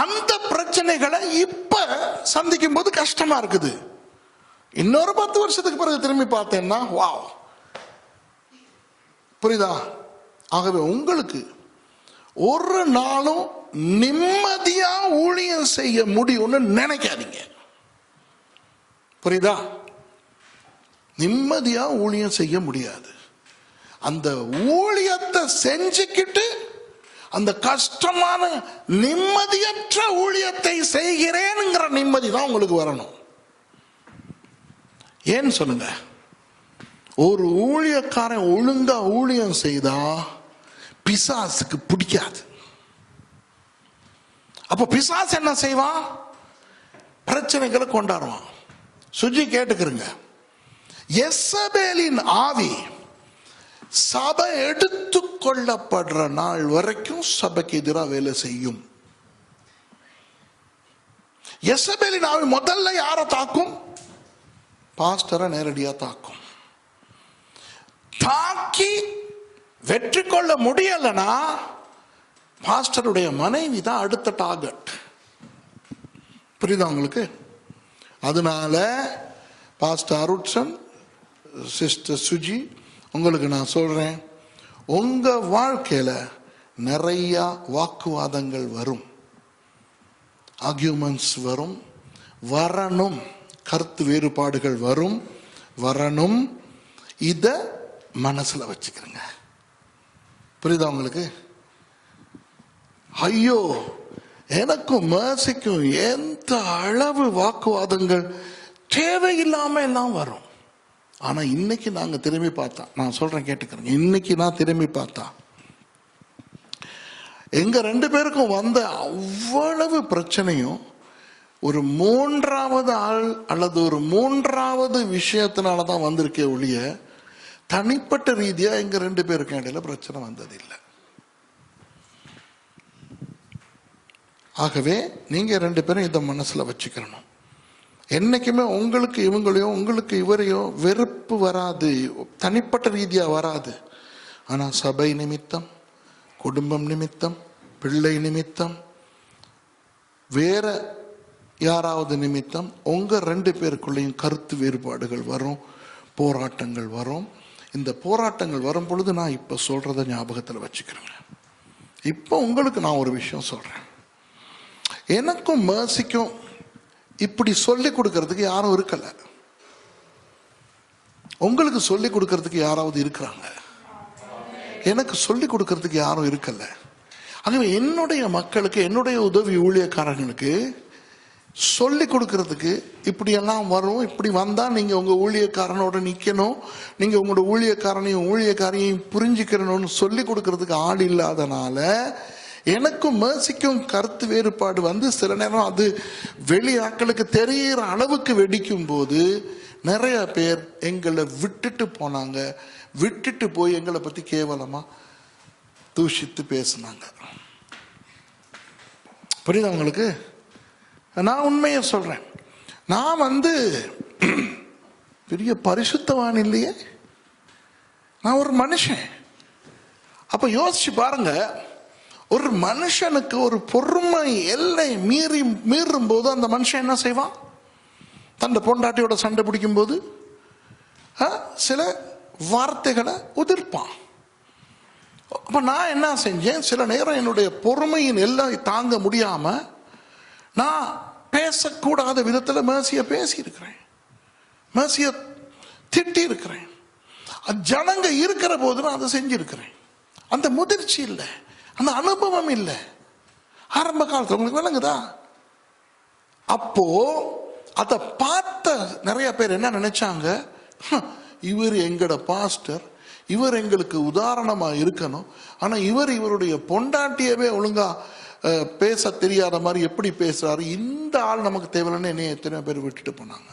அந்த பிரச்சனைகளை இப்ப சந்திக்கும் போது கஷ்டமா இருக்குது. இன்னொரு 10 வருஷத்துக்கு பிறகு திரும்பி பார்த்தேன்னா வாவ், புரியுதா? ஆகவே உங்களுக்கு ஒரு நாளும் நிம்மதியா ஊழியம் செய்ய முடியும்னு நினைக்காதீங்க, புரியுதா? நிம்மதியா ஊழியம் செய்ய முடியாது. அந்த ஊழியத்தை செஞ்சுக்கிட்டு அந்த கஷ்டமான நிம்மதியற்ற ஊழியத்தை செய்கிறேன்ங்கிற நிம்மதி தான் உங்களுக்கு வரணும். ஏன்னு சொல்லுங்க, ஒரு ஊழியக்காரன் ஒழுங்கா ஊழியம் செய்தா பிசாசுக்கு பிடிக்காது. அப்ப பிசாசு என்ன செய்வான்? பிரச்சனைகளை கொண்டாடுவான். சுஜி கேட்டுக்கிறங்க, யெசபேலின் ஆவி சபை எடுத்து கொள்ளப்படுற நாள் வரைக்கும் சபைக்கு எதிராக வேலை செய்யும். யெசபேலின் ஆவி முதல்ல யாரை தாக்கும்? பாஸ்டரை நேரடியா தாக்கும். தாக்கி வெற்றி கொள்ள முடியலனா பாஸ்டருடைய மனைவி தான் அடுத்த டார்கெட். புரியுதா உங்களுக்கு? அதனால பாஸ்டர் அருட்சன், சிஸ்டர் சுஜி, உங்களுக்கு நான் சொல்றேன், உங்க வாழ்க்கையில நிறைய வாக்குவாதங்கள் வரும், ஆர்கியூமெண்ட்ஸ் வரும், வரணும், கருத்து வேறுபாடுகள் வரும், வரணும். இத மனசுல வச்சுக்கிறேங்க. புரியுதா உங்களுக்கு? ஐயோ, எனக்கும் மேர்சிக்கும் எந்த அளவு வாக்குவாதங்கள் தேவையில்லாம எல்லாம் வரும். ஆனா இன்னைக்கு நாங்க திரும்பி பார்த்தா, நான் சொல்றேன் கேட்டுக்கிறேங்க, இன்னைக்கு நான் திரும்பி பார்த்தா எங்க 2 பேருக்கும் வந்த அவ்வளவு பிரச்சனையும் ஒரு 3வது ஆள் அல்லது ஒரு 3வது விஷயத்தினாலதான் வந்திருக்கே ஒழிய தனிப்பட்ட ரீதியா எங்க 2 பேருக்கும் இடையில பிரச்சனை வந்ததில்லை. ஆகவே நீங்க 2 பேரும் இதை மனசுல வச்சுக்கணும். என்னைக்குமே உங்களுக்கு இவங்களையோ உங்களுக்கு இவரையோ வெறுப்பு வராது, தனிப்பட்ட ரீதியா வராது. ஆனா சபை நிமித்தம், குடும்பம் நிமித்தம், பிள்ளை நிமித்தம், வேற யாராவது நிமித்தம் உங்க 2 பேருக்குள்ளேயும் கருத்து வேறுபாடுகள் வரும், போராட்டங்கள் வரும். இந்த போராட்டங்கள் வரும் பொழுது நான் இப்ப சொல்றத ஞாபகத்தில் வச்சுக்கிறேங்க. இப்போ உங்களுக்கு நான் ஒரு விஷயம் சொல்றேன். எனக்கும் மேர்சிக்கும் இப்படி சொல்லி கொடுக்கறதுக்கு யாரும் இருக்கல. உங்களுக்கு சொல்லி கொடுக்கறதுக்கு யாராவது இருக்கிறாங்க? எனக்கு சொல்லி கொடுக்கறதுக்கு யாரும் இருக்கல. ஆகவே என்னுடைய மக்களுக்கு, என்னுடைய உதவி ஊழியக்காரர்களுக்கு சொல்லி கொடுக்கறதுக்கு இப்படியெல்லாம் வரும், இப்படி வந்தா நீங்க உங்க ஊழியக்காரனோட நிக்கணும், நீங்க உங்களோட ஊழியக்காரனையும் ஊழியக்காரையும் புரிஞ்சுக்கிறணும்னு சொல்லி கொடுக்கறதுக்கு ஆள் இல்லாதனால எனக்கும் மேர்சிக்கும் கருத்து வேறுபாடு வந்து சில நேரம் அது வெளி ஆட்களுக்கு தெரிகிற அளவுக்கு வெடிக்கும் போது நிறைய பேர் எங்களை விட்டுட்டு போனாங்க. விட்டுட்டு போய் எங்களை பத்தி கேவலமா தூஷித்து பேசினாங்க. புரியுதா உங்களுக்கு? நான் உண்மையை சொல்றேன். நான் பெரிய பரிசுத்தவான் இல்லையே, நான் ஒரு மனுஷன். அப்ப யோசிச்சு பாருங்க, ஒரு மனுஷனுக்கு ஒரு பொறுமை எல்லை மீறும் போது அந்த மனுஷன் என்ன செய்வான்? தன் பொண்டாட்டியோட சண்டை பிடிக்கும் போது சில வார்த்தைகளை உதிர்ப்பான். அப்ப நான் என்ன செஞ்சேன், சில நேரம் என்னுடைய பொறுமையின் எல்லாம் தாங்க முடியாம நான் பேசக்கூடாத விதத்துல மேசிய பேசி இருக்கிறேன், மேசிய திட்டி இருக்கிறேன். ஜனங்க இருக்கிற போது நான் அதை செஞ்சிருக்கிறேன். அந்த முதிர்ச்சி இல்லை, அந்த அனுபவம் இல்லை ஆரம்ப காலத்தில். உங்களுக்கு விளங்குதா? அப்போ அதை பார்த்த நிறைய பேர் என்ன நினைச்சாங்க, இவர் எங்கட பாஸ்டர், இவர் எங்களுக்கு உதாரணமா இருக்கணும், ஆனா இவருடைய பொண்டாட்டியவே ஒழுங்கா பேச தெரியாத மாதிரி எப்படி பேசுறாரு, இந்த ஆள் நமக்கு தேவையில்லைன்னு என்னைய எத்தனை பேர் விட்டுட்டு போனாங்க.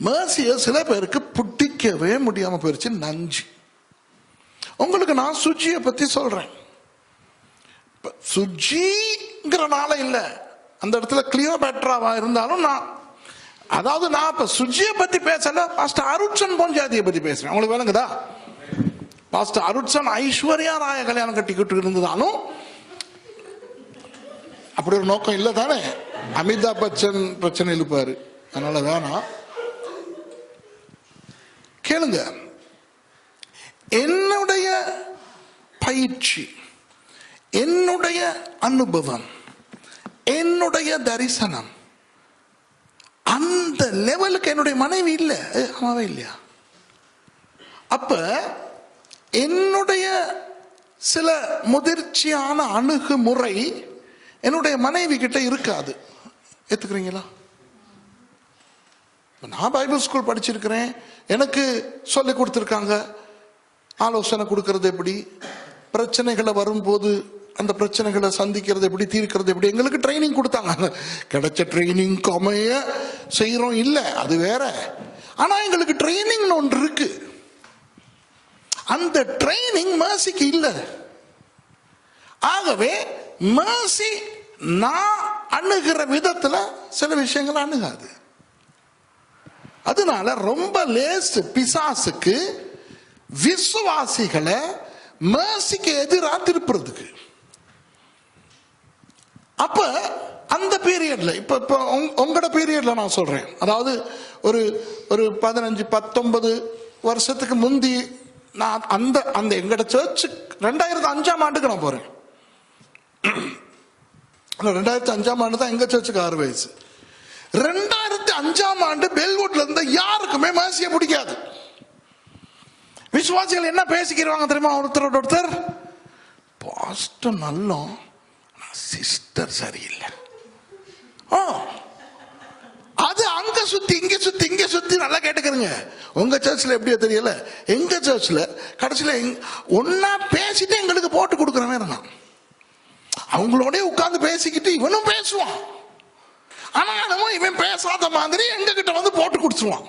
மேசிய சில பேருக்கு பிடிக்கவே முடியாம போயிருச்சு, நஞ்சு. உங்களுக்கு நான் சுஜியை பத்தி சொல்றேன். சுஜிங்கிறனால இல்ல, அந்த இடத்துல கிளியோபேட்ராவா இருந்தாலும் நான் இப்ப சுஜியை பத்தி பேசல, பாஸ்டர் அருட்சன் பொஞ்சாதியை பத்தி பேசுறேன். உங்களுக்கு விளங்குதா? பாஸ்டர் அருட்சன் ஐஸ்வர்யா ராய கல்யாணம் கட்டிக்கிட்டு இருந்ததாலும் அப்படி ஒரு நோக்கம் இல்லை தானே. அமிதாப் பச்சன் பிரச்சனை இருப்பாரு, அதனால வேணாம். கேளுங்க, என்னுடைய பயிற்சி, என்னுடைய அனுபவம், என்னுடைய தரிசனம் அந்த லெவலுக்கு என்னுடைய மனைவி இல்லை, அம்மாவே இல்லையா? அப்ப என்னுடைய சில முதிர்ச்சியான அணுகுமுறை என்னுடைய மனைவி கிட்ட இருக்காது. ஏத்துக்கிறீங்களா? நான் பைபிள் ஸ்கூல் படிச்சிருக்கிறேன், எனக்கு சொல்லி கொடுத்துருக்காங்க ஆலோசனை கொடுக்கறது எப்படி, பிரச்சனைகளை வரும்போது அந்த பிரச்சனைகளை சந்திக்கிறது எப்படி, தீர்க்கிறது எப்படி, எங்களுக்கு ட்ரைனிங் கொடுத்தாங்க. கிடைச்ச ட்ரைனிங் அமைய செய்யறோம் இல்லை, அது வேற. ஆனா எங்களுக்கு ட்ரைனிங் ஒன்று இருக்கு, அந்த ட்ரைனிங் மேசிக்கு இல்லை. ஆகவே மேசி நான் அணுகிற விதத்துல சில விஷயங்கள் அணுகாது. அதனால ரொம்ப லேஸ் பிசாசுக்கு விசுவாசிகளை மேசிக்கு எதிராக திருப்புறதுக்கு. அப்ப அந்த பீரியட்ல, இப்ப உங்களோட பீரியட்ல நான் சொல்றேன், அதாவது ஒரு 15-19 வருஷத்துக்கு முந்தி நான் அந்த எங்கட சர்ச் 2005ஆம் ஆண்டுக்கு நான் போறேன். 2005ஆம் ஆண்டு தான் எங்க சர்ச்சுக்கு 6 வயசு. 2005ஆம் ஆண்டு பெல்வுட்ல இருந்த யாருக்குமே மேசிய பிடிக்காது. விசுவாசிகள் என்ன பேசிக்கிறாங்க தெரியுமா? ஒருத்தர் பாஸ்டர் நல்ல, சிஸ்டர் சரியில்லை. அது அங்க சுத்தி இங்க சுத்தி இங்க சுத்தி நல்லா கேட்டுக்கிறங்க. உங்க சர்ச்ல எப்படியோ தெரியல, எங்க சர்ச்ல கடைசியில ஒன்னா பேசிட்டு எங்களுக்கு போட்டு கொடுக்குறவே இருந்தான். அவங்களோட உட்கார்ந்து பேசிக்கிட்டு இவனும் பேசுவான், ஆனா இவன் பேசாத மாதிரி எங்க கிட்ட வந்து போட்டு கொடுத்துருவான்.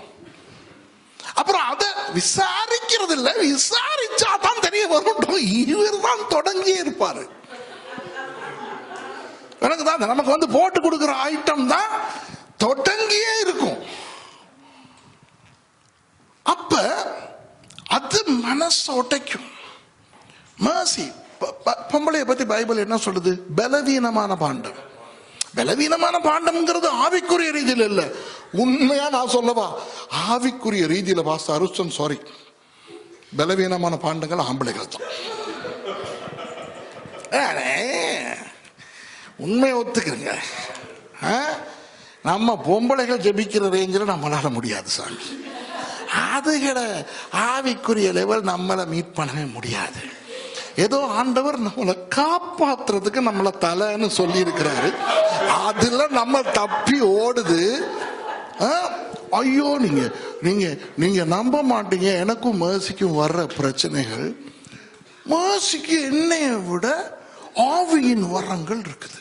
அப்புறம் அதை விசாரிக்கிறது இல்ல, விசாரிச்சாதான் தெரிய வரும் இவர் தான் தொடங்கியே இருப்பாரு. எனக்கு தான் நமக்கு வந்து போட்டு கொடுக்கிற ஐட்டம் தான் தொடங்கியே இருக்கும். அப்ப அது மனசு ஒட்டைக்கும். மேசி பொம்பளைய பத்தி பைபிள் என்ன சொல்லுது? பலவீனமான பாண்டம். பலவீனமான பாண்டம்ங்கிறது ஆவிக்குரிய ரீதியில் இல்ல, உண்மையா நான் சொல்லவா, ஆவிக்குரிய ரீதியில பாஸ்டர் அருட்சன் சாரி, பலவீனமான பாண்டங்கள் ஆம்பளைகள் தான். உண்மையை ஒத்துக்கிறீங்க. நம்ம பொம்பளைகள் ஜெபிக்கிற ரேஞ்சில் நம்மளால முடியாது சாமி. அதுகிட ஆவிக்குரிய லெவல் நம்மளை மீட் பண்ணவே முடியாது. ஏதோ ஆண்டவர் நம்மளை காப்பாத்துறதுக்கு நம்மளை தலைன்னு சொல்லி இருக்கிறாரு, அதுல நம்ம தப்பி ஓடுது. ஐயோ, நீங்க நம்ப மாட்டீங்க, எனக்கும் மேசிக்கும் வர்ற பிரச்சனைகள், மேசிக்கு என்னைய விட ஆவியின் வரங்கள் இருக்குது,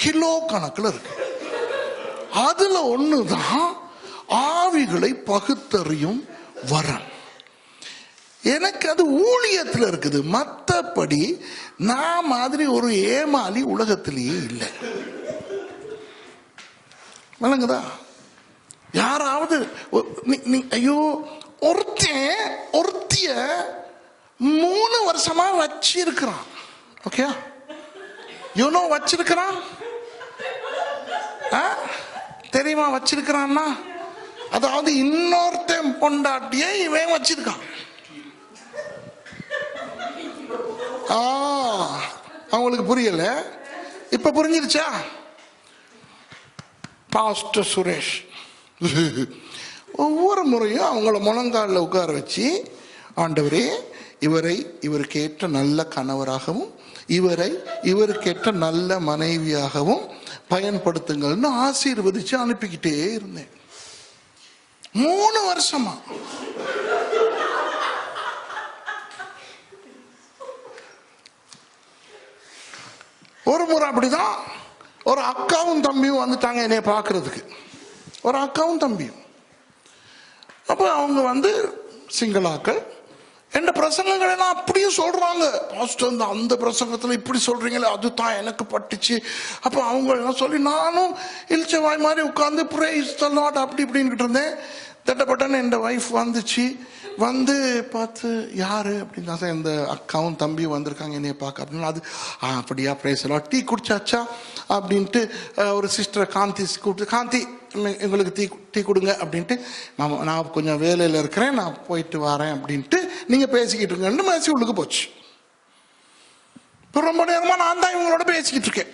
கிலோ கணக்கில் இருக்கு. அதுல ஒண்ணுதான் ஆவிகளை பகுத்தறியும் வரம். எனக்கு அது ஊழியத்தில் இருக்குது, மற்றபடி நான் மாதிரி ஒரு ஏமாளி உலகத்திலேயே இல்லை. விளங்குதா? யாராவது ஐயோ ஒருத்திய 3 வருஷமா வச்சிருக்கிறான், ஓகே, வச்சிருக்கிறான், தெரியுமா? வச்சிருக்கிறான்னா அதாவது இன்னொருத்தன் பொண்டாட்டிய இவன் வச்சிருக்கான். அவங்களுக்கு புரியல, இப்ப புரிஞ்சிருச்சா? பாஸ்டர் சுரேஷ் ஒவ்வொரு முறையும் அவங்கள முழங்காலில் உட்கார வச்சு, ஆண்டவரே இவருக்கு ஏற்ற நல்ல கணவராகவும் இவருக்கேற்ற நல்ல மனைவியாகவும் பயன்படுத்துங்கள்னு ஆசீர்வதிச்சு அனுப்பிக்கிட்டே இருந்தேன் 3 வருஷமா. ஒரு முறை அப்படிதான் ஒரு அக்காவும் தம்பியும் வந்துட்டாங்க என்னைய பார்க்கறதுக்கு. ஒரு அக்காவும் தம்பியும். அப்போ அவங்க சிங்களாக்கள் என்ற பிரசங்கங்கள் எல்லாம் அப்படியே சொல்றாங்க. பாஸ்டர் அந்த பிரசங்கத்துல இப்படி சொல்றீங்களே, அதுதான் எனக்கு பட்டுச்சு. அப்ப அவங்க எல்லாம் சொல்லி நானும் இழிச்சவாய் மாதிரி உட்கார்ந்து பிரைஸ் தி லார்ட் அப்படி இப்படின்னு இருந்தேன். தட்டப்பட்டன்னு என் வைஃப் வந்துச்சு. பார்த்து யாரு அப்படின்னா, இந்த அக்காவும் தம்பியும் வந்திருக்காங்க என்னைய பார்க்க அப்படின்னு. அது அப்படியா, பிரைஸ் தி லார்ட், டீ குடிச்சாச்சா அப்படின்ட்டு ஒரு சிஸ்டரை காந்தி கூப்பிட்டு, காந்தி எங்களுக்கு டீ கொடுங்க அப்படின்ட்டு, நான் கொஞ்சம் வேலையில் இருக்கிறேன், நான் போயிட்டு வரேன் அப்படின்ட்டு நீங்க பேசிக்கிட்டு இருக்கேன்னு மேசி உள்ளுக்கு போச்சு. இப்போ ரொம்ப நேரமா நான் தான் இவங்களோட பேசிக்கிட்டு இருக்கேன்.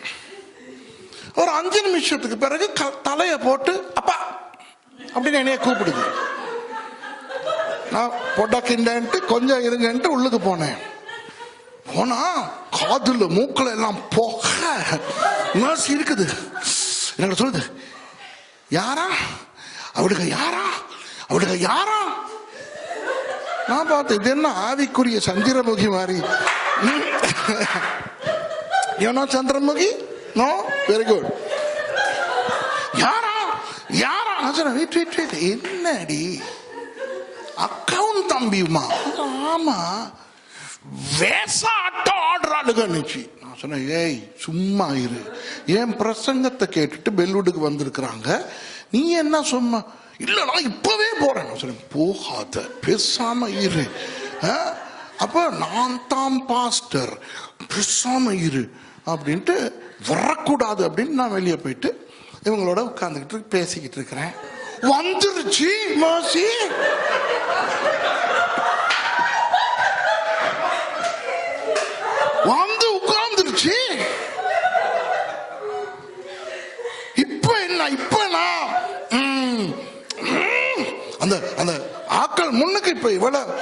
ஒரு 5 நிமிஷத்துக்கு பிறகு தலையை போட்டு அப்பா அப்படின்னு என்னைய கூப்பிடுது. நான் பொட்டக்கிண்டன்ட்டு கொஞ்சம் இருங்கன்ட்டு உள்ளுக்கு போனேன். போனா காதுல மூக்குல எல்லாம் போக மேசி இருக்குது. என்ன சொல்லுது, யாரா அவளுக்கு யாரா? நான் பார்த்தேன், இது என்ன ஆவிக்குரிய சந்திரமுகி மாதிரி. ஏன்னா சந்திரமுகி நோ, வெரி குட். யாரா வெயிட், என்னடி அக்காவும் தம்பியுமா? ஆமா, வேசாட்டம் ஆடுறாளுங்க. நான் சொன்னேன், ஏய் சும்மா இரு, என் பிரசங்கத்தை கேட்டுட்டு பெல்லுடுக்கு வந்திருக்கிறாங்க, நீ என்ன சும்மா? இல்ல நான் இப்பவே போறேன். நான் சொன்னேன், போகாத, பேசாம இரு. அப்ப நான் தான் பாஸ்டர், பேசாம இரு அப்படின்ட்டு, வரக்கூடாது அப்படின்னு நான் வெளியே போயிட்டு இவங்களோட உட்கார்ந்துக்கிட்டு பேசிக்கிட்டு இருக்கிறேன். வந்துருச்சு மாசி. உட்கார்ந்துருச்சு. இப்ப நான் அந்த ஆக்கள் முன்னுக்கு இப்ப இவ்வளவு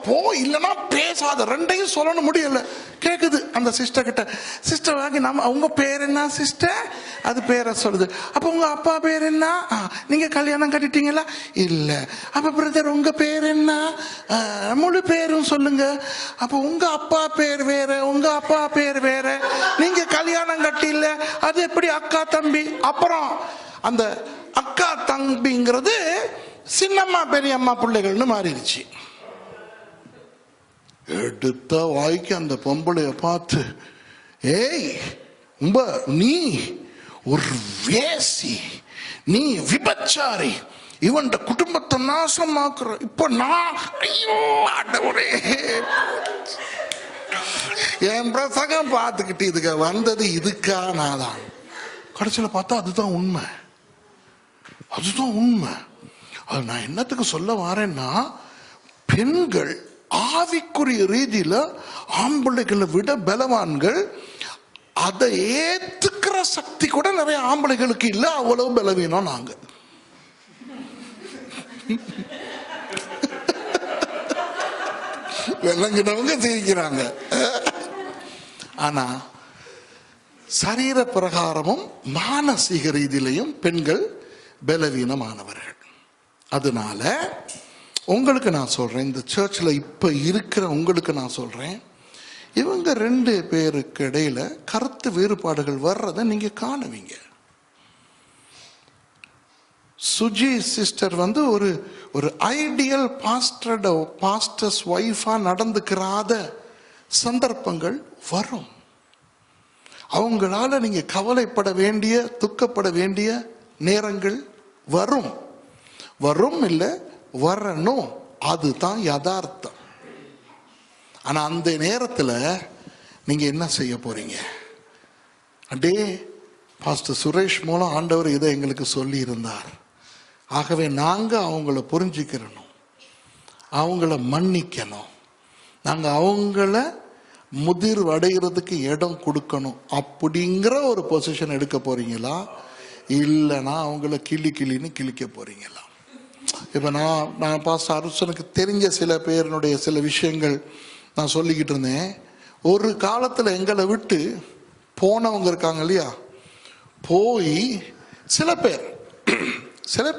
போ இல்லைன்னா பேசாத, ரெண்டையும் சொல்லணும் முடியல. கேக்குது அந்த சிஸ்டர் கிட்ட, சிஸ்டர் வாங்கி நம்ம உங்க பேர் என்ன சிஸ்டர்? அது பேரை சொல்லுது. அப்ப உங்க அப்பா பேர் என்ன? நீங்க கல்யாணம் கட்டிட்டீங்களா? இல்ல. அப்ப பிரதர் உங்க பேர் என்ன? முழு பேரும் சொல்லுங்க. அப்ப உங்க அப்பா பேர் வேற, உங்க அப்பா பேர் வேற, நீங்க கல்யாணம் கட்டில, அது எப்படி அக்கா தம்பி? அப்புறம் அந்த அக்கா தம்பிங்கிறது சின்னம்மா பெரியம்மா பிள்ளைகள்னு மாறிடுச்சு. எடுத்த வாய்க்கு அந்த பொம்பளைய பார்த்து, ஏய் நீ ஒரு வேசி, நீ விபச்சாரி, இவன் குடும்பத்தை நாசமாக்குற. இப்ப நான் ஐயோ ஆண்டவரே, என் பிரசங்கம் பார்த்துக்கிட்டு இதுக்கு வந்தது இதுக்கா? நான் தான் கடைசியில் பார்த்தா அதுதான் உண்மை. அது நான் என்னத்துக்கு சொல்ல வரேன்னா, பெண்கள் ஆவிக்குரிய ரீதியில ஆம்பளைகளை விட பலவான்கள். அதை ஏத்துக்கிற சக்தி கூட நிறைய ஆம்பளைகளுக்கு இல்ல. அவ்வளவு பலவீனம் நாங்க. விளங்கினவங்க சிரிக்கிறாங்க. ஆனா சரீர பிரகாரமும் மானசீக ரீதியிலையும் பெண்கள் பலவீனமானவர்கள். அதனால உங்களுக்கு நான் சொல்றேன், இந்த சர்ச்சில் இப்ப இருக்கிற உங்களுக்கு நான் சொல்றேன், இவங்க 2 பேருக்கு இடையில கருத்து வேறுபாடுகள் வர்றதை நீங்க காணுவீங்க. சுஜி சிஸ்டர் ஒரு ஐடியல் பாஸ்டர்ஸ் ஒய்ஃபா நடந்துக்கிறாத சந்தர்ப்பங்கள் வரும். அவங்களால நீங்க கவலைப்பட வேண்டிய, துக்கப்பட வேண்டிய நேரங்கள் வரும் இல்ல வரணும். அதுதான் யதார்த்தம். ஆனா அந்த நேரத்துல நீங்க என்ன செய்ய போறீங்க? பாஸ்டர் சுரேஷ் மூலம் ஆண்டவர் இதை எங்களுக்கு சொல்லி இருந்தார், ஆகவே நாங்கள் அவங்கள புரிஞ்சுக்கிறணும், அவங்கள மன்னிக்கணும், நாங்கள் அவங்கள முதிர் அடைகிறதுக்கு இடம் கொடுக்கணும். அப்படிங்கிற ஒரு பொசிஷன் எடுக்க போறீங்களா, இல்லைன்னா அவங்கள கிளின்னு கிழிக்க போறீங்களா? இப்போ நான் பாஸ்டர் அருசனுக்கு தெரிஞ்ச சில பேருடைய சில விஷயங்கள் நான் சொல்லிக்கிட்டு இருந்தேன். ஒரு காலத்தில் எங்களை விட்டு போனவங்க இருக்காங்க இல்லையா, போய் சில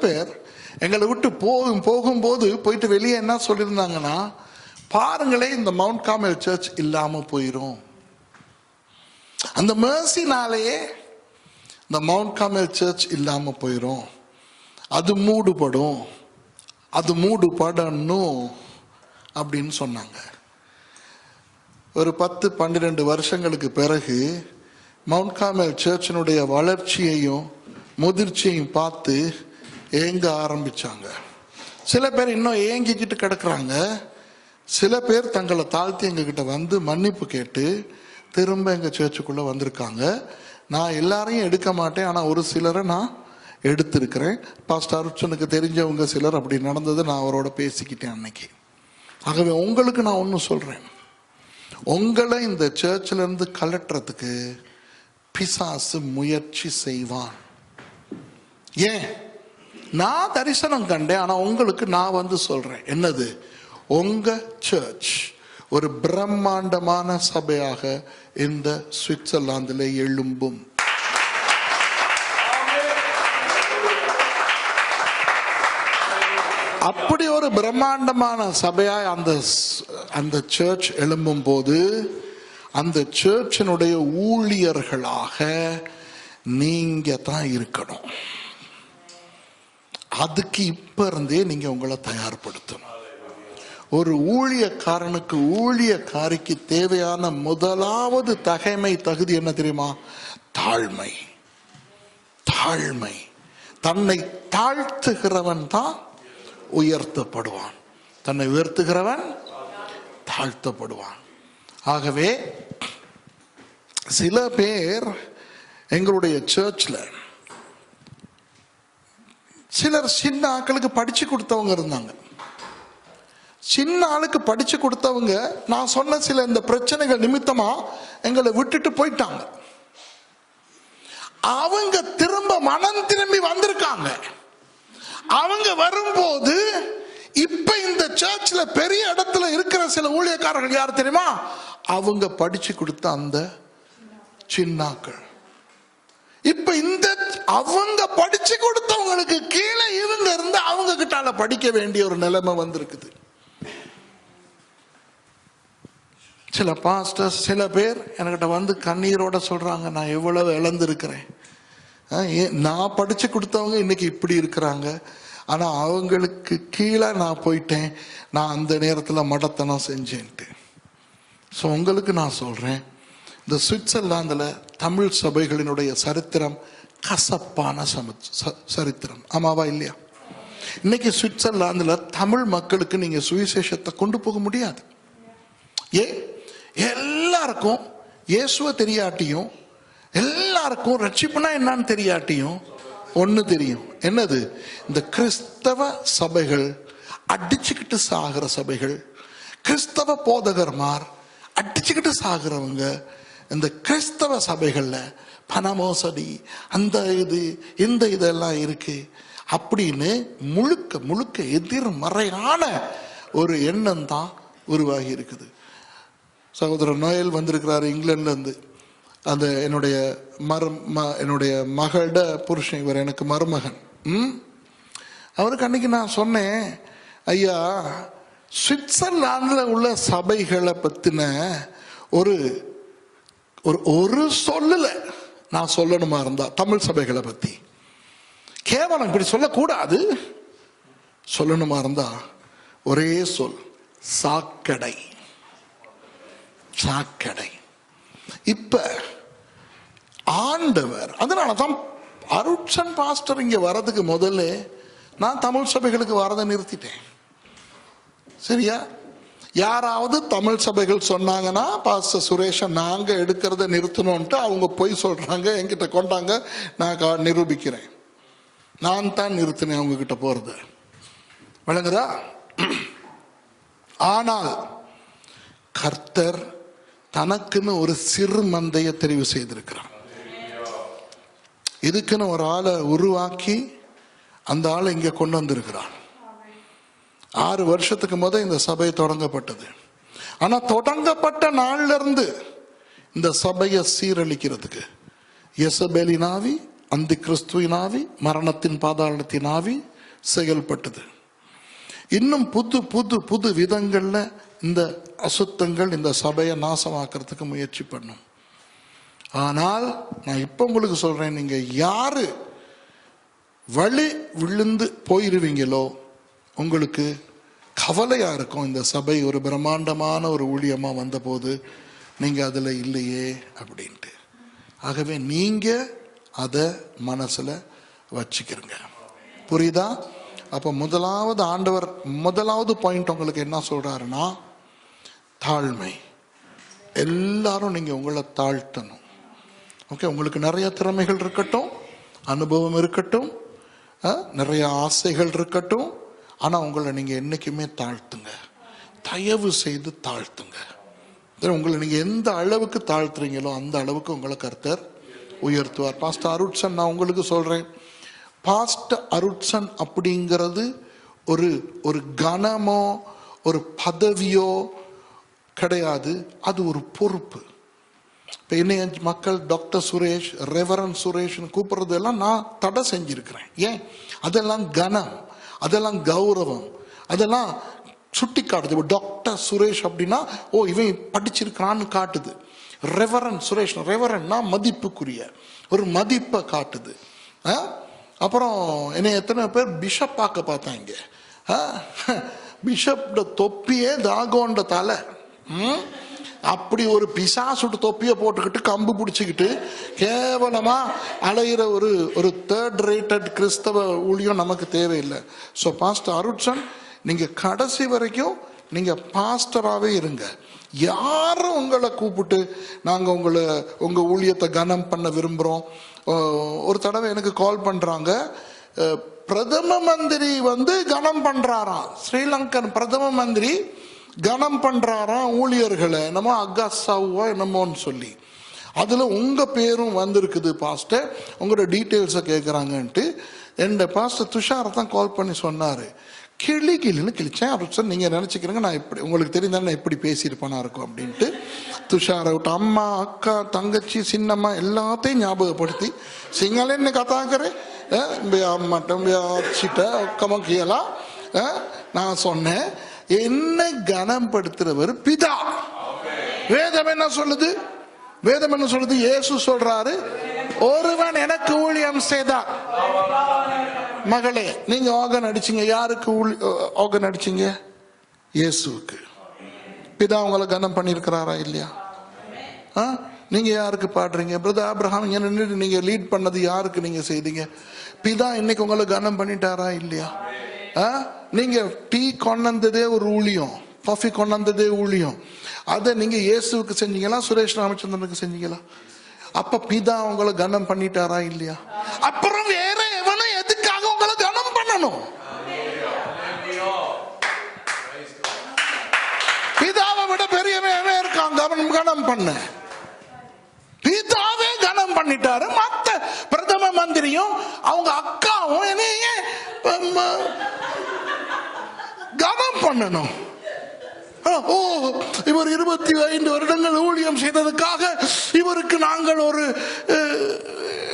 பேர் எங்களை விட்டு போகும்போது போயிட்டு வெளியே என்ன சொல்லியிருந்தாங்கன்னா, பாருங்களே இந்த மவுண்ட் கார்மல் சர்ச் இல்லாம போயிரும், அந்த மெர்சினாலேயே இந்த மவுண்ட் கார்மல் சர்ச் இல்லாம போயிரும், அது மூடுபடணும் அப்படின்னு சொன்னாங்க. ஒரு 10-12 வருஷங்களுக்கு பிறகு மவுண்ட் கார்மல் சர்ச்சினுடைய வளர்ச்சியையும் முதிர்ச்சியையும் பார்த்து ஏங்க ஆரம்பிச்சாங்க. சில பேர் இன்னும் ஏங்கிக்கிட்டு கிடக்குறாங்க. சில பேர் தங்களை தாழ்த்தி எங்ககிட்ட வந்து மன்னிப்பு கேட்டு திரும்ப எங்க சர்ச்சுக்குள்ள வந்திருக்காங்க. நான் எல்லாரையும் எடுக்க மாட்டேன், ஆனா ஒரு சிலரை நான் எடுத்திருக்கிறேன். பாஸ்டர் அருட்சனுக்கு தெரிஞ்சவங்க சிலர் அப்படி நடந்தது, நான் அவரோட பேசிக்கிட்டேன் அன்னைக்கு. ஆகவே உங்களுக்கு நான் ஒன்று சொல்றேன், உங்களை இந்த சர்ச்சில் இருந்து கலட்டுறதுக்கு பிசாசு முயற்சி செய்வான். ஏன்? நான் தரிசனம் கண்டேன், ஆனா உங்களுக்கு நான் வந்து சொல்றேன், என்னது? உங்க சர்ச் ஒரு பிரம்மாண்டமான சபையாக இந்த சுவிட்சர்லாந்தில் எழும்பும். அப்படி ஒரு பிரம்மாண்டமான சபையாய் அந்த சர்ச் எழும்பும் போது அந்த சர்ச்சினுடைய ஊழியர்களாக நீங்க தான் இருக்கணும். அதுக்கு இப்ப இருந்தே நீங்க உங்களை தயார்படுத்தணும். ஒரு ஊழியக்காரனுக்கு ஊழியக்காரிக்கு தேவையான முதலாவது தகுதி என்ன தெரியுமா? தாழ்மை. தன்னை தாழ்த்துகிறவன் தான் உயர்த்தப்படுவான், தன்னை உயர்த்துகிறவன் தாழ்த்தப்படுவான். ஆகவே சில பேர் எங்களுடைய சர்ச்ல சிலர் சின்ன ஆட்களுக்கு படிச்சு கொடுத்தவங்க இருந்தாங்க. சின்ன ஆளுக்கு படிச்சு கொடுத்தவங்க நான் சொன்ன சில இந்த பிரச்சனைகள் நிமித்தமா எங்களை விட்டுட்டு போயிட்டாங்க. அவங்க திரும்ப மனம் திரும்பி வந்திருக்காங்க. அவங்க வரும்போது இப்ப இந்த சர்ச்ல பெரிய இடத்துல இருக்கிற சில ஊழியக்காரர்கள் யார் தெரியுமா? அவங்க படிச்சு கொடுத்த அந்த சின்னாக்கள். இப்ப இந்த அவங்க படிச்சு கொடுத்தவங்களுக்கு கீழே இவங்க இருந்து அவங்க கிட்டால படிக்க வேண்டிய ஒரு நிலைமை வந்திருக்குது. சில பாஸ்டர்ஸ் சில பேர் என்கிட்ட வந்து கண்ணீரோட சொல்றாங்க, நான் எவ்வளவு இழந்திருக்கிறேன், நான் படிச்சு கொடுத்தவங்க இன்னைக்கு இப்படி இருக்கிறாங்க, ஆனா அவங்களுக்கு கீழே நான் போயிட்டேன், நான் அந்த நேரத்தில் மடத்தனம் செஞ்சேன்ட்டு. ஸோ உங்களுக்கு நான் சொல்றேன், இந்த சுவிட்சர்லாந்தில் தமிழ் சபைகளினுடைய சரித்திரம் கசப்பான சரித்திரம். ஆமாவா இல்லையா? இன்னைக்கு சுவிட்சர்லாந்தில் தமிழ் மக்களுக்கு நீங்க சுவிசேஷத்தை கொண்டு போக முடியாது. எல்லாருக்கும் இயேசுவை தெரியாட்டியும், எல்லாருக்கும் ரட்சிப்புனா என்னன்னு தெரியாட்டியும் ஒண்ணு தெரியும். என்னது? இந்த கிறிஸ்தவ சபைகள் அடிச்சுக்கிட்டு சாகிற சபைகள், கிறிஸ்தவ போதகர்மார் அடிச்சுக்கிட்டு சாகிறவங்க, இந்த கிறிஸ்தவ சபைகள்ல பண மோசடி, அந்த இந்த இதெல்லாம் இருக்கு அப்படின்னு முழுக்க முழுக்க எதிர்மறையான ஒரு எண்ணம் தான் உருவாகி இருக்குது. சகோதரர் நோயல் வந்திருக்கிறாரு இங்கிலாந்துல இருந்து. அந்த என்னுடைய மகளோட புருஷன், இவர் எனக்கு மருமகன். அவருக்கு அன்னைக்கு நான் சொன்னேன், ஐயா சுவிட்சர்லாந்துல உள்ள சபைகளை பத்தின ஒரு சொல்லல நான் சொல்லணுமா இருந்தா தமிழ் சபைகளை பத்தி கேவலம் இப்படி சொல்லக்கூடாது. சொல்லணுமா இருந்தா ஒரே சொல், சாக்கடை. இப்ப ஆண்டவர், அதனாலதான் அருட்சன் பாஸ்டர் இங்க வர்றதுக்கு முதல்ல நான் தமிழ் சபைகளுக்கு வரதை நிறுத்திட்டேன். சரியா? யாராவது தமிழ் சபைகள் சொன்னாங்கன்னா பாஸ்டர் சுரேஷ நாங்க எடுக்கிறத நிறுத்தணும்ட்டு அவங்க போய் சொல்றாங்க, என்கிட்ட கொண்டாங்க, நான் நிரூபிக்கிறேன். நான் தான் நிறுத்தினேன் அவங்க கிட்ட போறது, விளங்குதா? ஆனால் கர்த்தர் தனக்குன்னு ஒரு சிறு மந்தையை தெரிவு செய்திருக்கிறார். இதுக்குன்னு ஒரு ஆளை உருவாக்கி அந்த ஆளை இங்க கொண்டு வந்திருக்கிறார். 6 வருஷத்துக்கு முதல் இந்த சபை தொடங்கப்பட்டது. ஆனா தொடங்கப்பட்ட நாள்ல இருந்து இந்த சபையை சீரழிக்கிறதுக்கு யெசபேலின் ஆவி, அந்தி கிறிஸ்துவின் ஆவி, மரணத்தின் பாதாளத்தின் ஆவி செயல்பட்டது. இன்னும் புது புது புது விதங்கள்ல இந்த அசுத்தங்கள் இந்த சபையை நாசமாக்குறதுக்கு முயற்சி பண்ணும். ஆனால் நான் இப்ப உங்களுக்கு சொல்றேன், நீங்க யாரு வழி விழுந்து போயிருவீங்களோ உங்களுக்கு கவலையா இருக்கும். இந்த சபை ஒரு பிரம்மாண்டமான ஒரு ஊழியமா வந்த போது நீங்க அதுல இல்லையே அப்படின்ட்டு. ஆகவே நீங்க அதை மனசுல வச்சுக்கிறீங்க. புரியுதா? அப்ப முதலாவது ஆண்டவர் முதலாவது பாயிண்ட் உங்களுக்கு என்ன சொல்றாருன்னா, தாழ்மை. எல்லாரும் நீங்க உங்களை தாழ்த்தணும். ஓகே, உங்களுக்கு நிறைய திறமைகள் இருக்கட்டும், அனுபவம் இருக்கட்டும், நிறைய ஆசைகள் இருக்கட்டும், ஆனா உங்களை நீங்க என்னைக்குமே தாழ்த்துங்க. தயவு செய்து தாழ்த்துங்க. உங்களை நீங்க எந்த அளவுக்கு தாழ்த்துறீங்களோ அந்த அளவுக்கு உங்களை கர்த்தர் உயர்த்துவார். பாஸ்டர் அருட்சன், நான் உங்களுக்கு சொல்றேன், பாஸ்டர் அருட்சன் அப்படிங்கிறது ஒரு ஒரு கணமோ ஒரு பதவியோ கிடையாது, அது ஒரு பொறுப்பு. இப்போ என்னைய மக்கள் டாக்டர் சுரேஷ், ரெவரன் சுரேஷ் கூப்பிடுறதெல்லாம் நான் தடை செஞ்சிருக்கிறேன். ஏன்? அதெல்லாம் கனம், அதெல்லாம் கௌரவம், அதெல்லாம் சுட்டி காட்டுது. டாக்டர் சுரேஷ் அப்படின்னா ஓ இவன் படிச்சிருக்கான்னு காட்டுது. ரெவரன் சுரேஷ், ரெவரன்னா மதிப்புக்குரிய ஒரு மதிப்பை காட்டுது. அப்புறம் என்னை எத்தனை பேர் பிஷப் பார்க்க பார்த்தாங்க. பிஷப் தொப்பியே தாகோண்ட தலை, அப்படி ஒரு பிசாசுட்டு தொப்பியை போட்டுக்கிட்டு கம்பு பிடிச்சிக்கிட்டு கேவலமா அலைகிற ஒரு ஒரு தேர்ட் ரேட்டட் கிறிஸ்தவ ஊழியம் நமக்கு தேவையில்லை. ஸோ பாஸ்டர் அருட்சன், நீங்க கடைசி வரைக்கும் நீங்க பாஸ்டராகவே இருங்க. யாரும் உங்களை கூப்பிட்டு நாங்க உங்க ஊழியத்தை கனம் பண்ண விரும்புறோம். ஒரு தடவை எனக்கு கால் பண்றாங்க, பிரதம மந்திரி கனம் பண்றாராம், ஸ்ரீலங்கன் பிரதம மந்திரி கனம் பண்றாராம் ஊழியர்களை, என்னமோ அகாசாவோ என்னமோன்னு சொல்லி. அதுல உங்க பேரும் வந்திருக்குது பாஸ்டர், உங்களோட டீட்டெயில்ஸை கேட்குறாங்கன்ட்டு என் பாஸ்டர் துஷாரை தான் கால் பண்ணி சொன்னாரு. கிளின்னு கிழிச்சேன். அருட்சன், நீங்க நினைச்சுக்கிறீங்க நான் இப்படி உங்களுக்கு தெரிந்தாலும் நான் எப்படி பேசியிருப்பானா இருக்கும் அப்படின்ட்டு துஷாரை விட்டு அம்மா, அக்கா, தங்கச்சி, சின்னம்மா எல்லாத்தையும் ஞாபகப்படுத்தி சிங்களன்னு கத்தாக்கிறேன் நான் சொன்னேன். என்னை கனப்படுத்துறவர் பிதா. வேதம் என்ன சொல்லுது? வேதம் என்ன சொல்லுது? இயேசு சொல்றாரு, ஒருவன் எனக்கு ஊழியம் செய்தார். மகளே, நீங்க ஆர்கன் அடிச்சீங்க, யாருக்கு ஆர்கன் அடிச்சீங்க? இயேசுவுக்கு. பிதா உங்களை கனம் பண்ணிருக்கிறாரா இல்லையா? நீங்க யாருக்கு பாடுறீங்க? பிரதர் ஆபிரகாம் இங்க நின்று நீங்க லீட் பண்ணது யாருக்கு நீங்க செய்தீங்க? பிதா இன்னைக்கு உங்களை கனம் பண்ணிட்டாரா இல்லையா? நீங்க டீ கொண்டதே ஒரு ஊழியம், காஃபி கொண்டதே ஊழியம். அதை நீங்க இயேசுவுக்கு செஞ்சீங்களா, சுரேஷ் ராமச்சந்திரனுக்கு செஞ்சீங்களா? அப்ப பிதா உங்களை கனம் பண்ணிட்டாரா இல்லையா? அப்புறம் வேற எவனும் எதுக்காக உங்களை கனம் பண்ணணும்? பிதாவை விட பெரியவன் இருக்காங்க அவன் கனம் பண்ண. பிதாவே கனம் பண்ணிட்டாரு. மத்த பிரதம மந்திரியும் அவங்க அக்காவும் என்னைய கனம் பண்ணணும். ஓ, இவர் 25 வருடங்கள் ஊழியம் செய்ததுக்காக இவருக்கு நாங்கள் ஒரு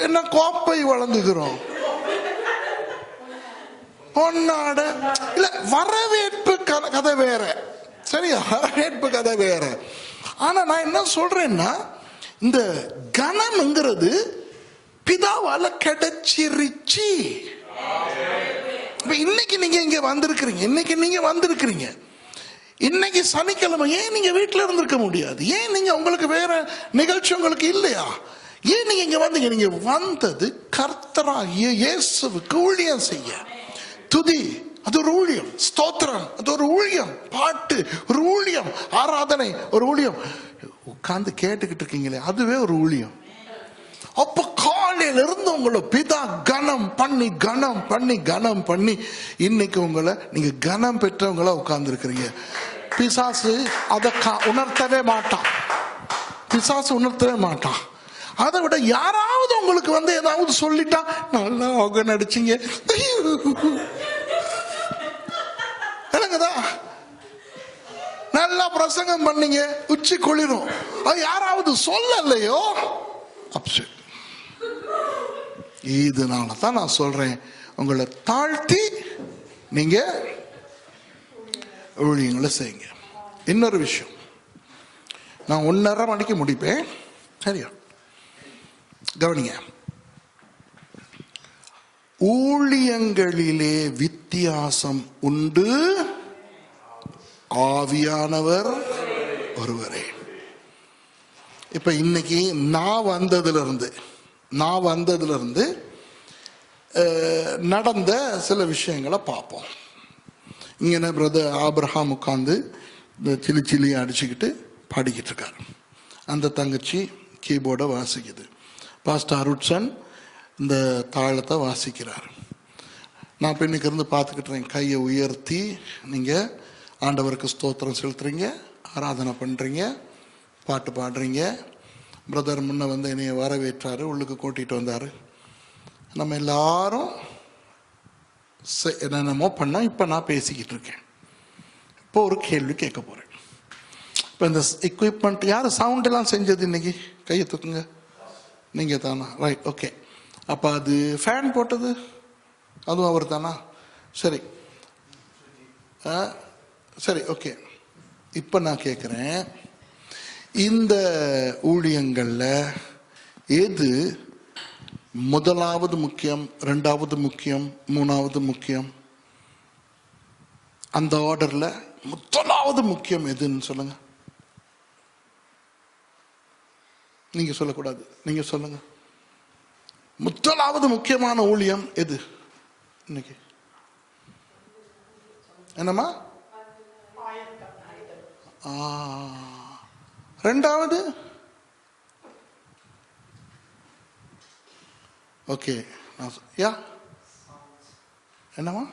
என்ன கோப்பை வழங்குகிறோம். பொன்னாட இல்ல, வரவேற்பு கதை வேற, சரியா? வரவேற்பு கதை வேற. ஆனா நான் என்ன சொல்றேன்னா, இந்த கனம்ங்கிறது பிதாவால கிடைச்சிருச்சு. இன்னைக்கு நீங்க இங்க வந்திருக்கிறீங்க, இன்னைக்கு நீங்க வந்திருக்கிறீங்க, இன்னைக்கு சனிக்கிழமை. ஏன் நீங்க வீட்டுல இருந்திருக்க முடியாது? ஏன் நீங்க உங்களுக்கு வேற நிகழ்ச்சி உங்களுக்கு இல்லையா? ஏன் நீங்க இங்க வந்தீங்க? நீங்க வந்தது கர்த்தராகிய இயேசுவுக்கு ஊழியம் செய்ய. துதி அது ஒரு ஊழியம், ஸ்தோத்திரம் அது ஒரு ஊழியம், பாட்டு ஒரு ஊழியம், ஆராதனை ஒரு ஊழியம், உட்கார்ந்து கேட்டுக்கிட்டு இருக்கீங்களே அதுவே ஒரு ஊழியம். அப்ப காலையில இருந்து உங்களை பிதா கனம் பண்ணி கனம் பண்ணி கனம் பண்ணி இன்னைக்கு உங்களை நீங்க கனம் பெற்றவங்களா உட்கார்ந்து இருக்கிறீங்க. பிசாசு அதை உணர்த்தவே மாட்டான். பிசாசு உணர்த்தவே மாட்டான். அதை விட யாராவது உங்களுக்கு வந்து ஏதாவது சொல்லிட்டா, நல்லா அவங்க நடிச்சீங்க, நல்லா பிரசங்கம் பண்ணீங்க, உச்சி குளிரும், அது யாராவது சொல்லலையோ அப்செட். இதனால தான் நான் சொல்றேன், உங்களை தாழ்த்தி நீங்க ஊழியங்களை செய்யுங்க. இன்னொரு விஷயம், நான் 1:30 மணிக்கு முடிப்பேன், சரியா? கவனிங்க, ஊழியங்களிலே வித்தியாசம் உண்டு, ஆவியானவர் ஒருவரே. இப்ப இன்னைக்கு நான் வந்ததுல இருந்து நடந்த சில விஷயங்களை பார்ப்போம். இங்கே பிரதர் ஆபிரகாம் உட்கார்ந்து இந்த சிலிச்சிலியை அடிச்சுக்கிட்டு பாடிக்கிட்டு இருக்காரு. அந்த தங்கச்சி கீபோர்டை வாசிக்குது. பாஸ்டர் அருட்சன் இந்த தாளத்தை வாசிக்கிறார். நான் பின்னுக்கு இருந்து பார்த்துக்கிட்டு கையை உயர்த்தி நீங்கள் ஆண்டவருக்கு ஸ்தோத்திரம் செலுத்துறீங்க, ஆராதனை பண்ணுறீங்க, பாட்டு பாடுறீங்க. பிரதர் முன்ன வந்து என்னைய வரவேற்றாரு, உள்ளுக்கு கூட்டிகிட்டு வந்தார். நம்ம எல்லாரும் என்னென்னமோ பண்ணால் இப்போ நான் பேசிக்கிட்டு இருக்கேன். இப்போ ஒரு கேள்வி கேட்க போகிறேன். இப்போ இந்த எக்யூப்மெண்ட் யார் சவுண்டெல்லாம் செஞ்சது இன்னைக்கு? கையை தூக்குங்க. நீங்கள் தானா? Right, okay. அப்போ அது ஃபேன் போட்டது அதுவும் அவர் தானா? சரி சரி, ஓகே. இப்போ நான் கேட்குறேன், இந்த ஊழியங்களில் எது முதலாவது முக்கியம், 2வது முக்கியம், 3வது முக்கியம்? அந்த ஆர்டர்ல முதலாவது முக்கியம் எதுன்னு சொல்லுங்க. நீங்க சொல்லக்கூடாது, நீங்க சொல்லுங்க. முதலாவது முக்கியமான ஊழியம் எது இன்னைக்கு? என்னம்மா? 2வது? ஓகே, யா, என்னம்மா?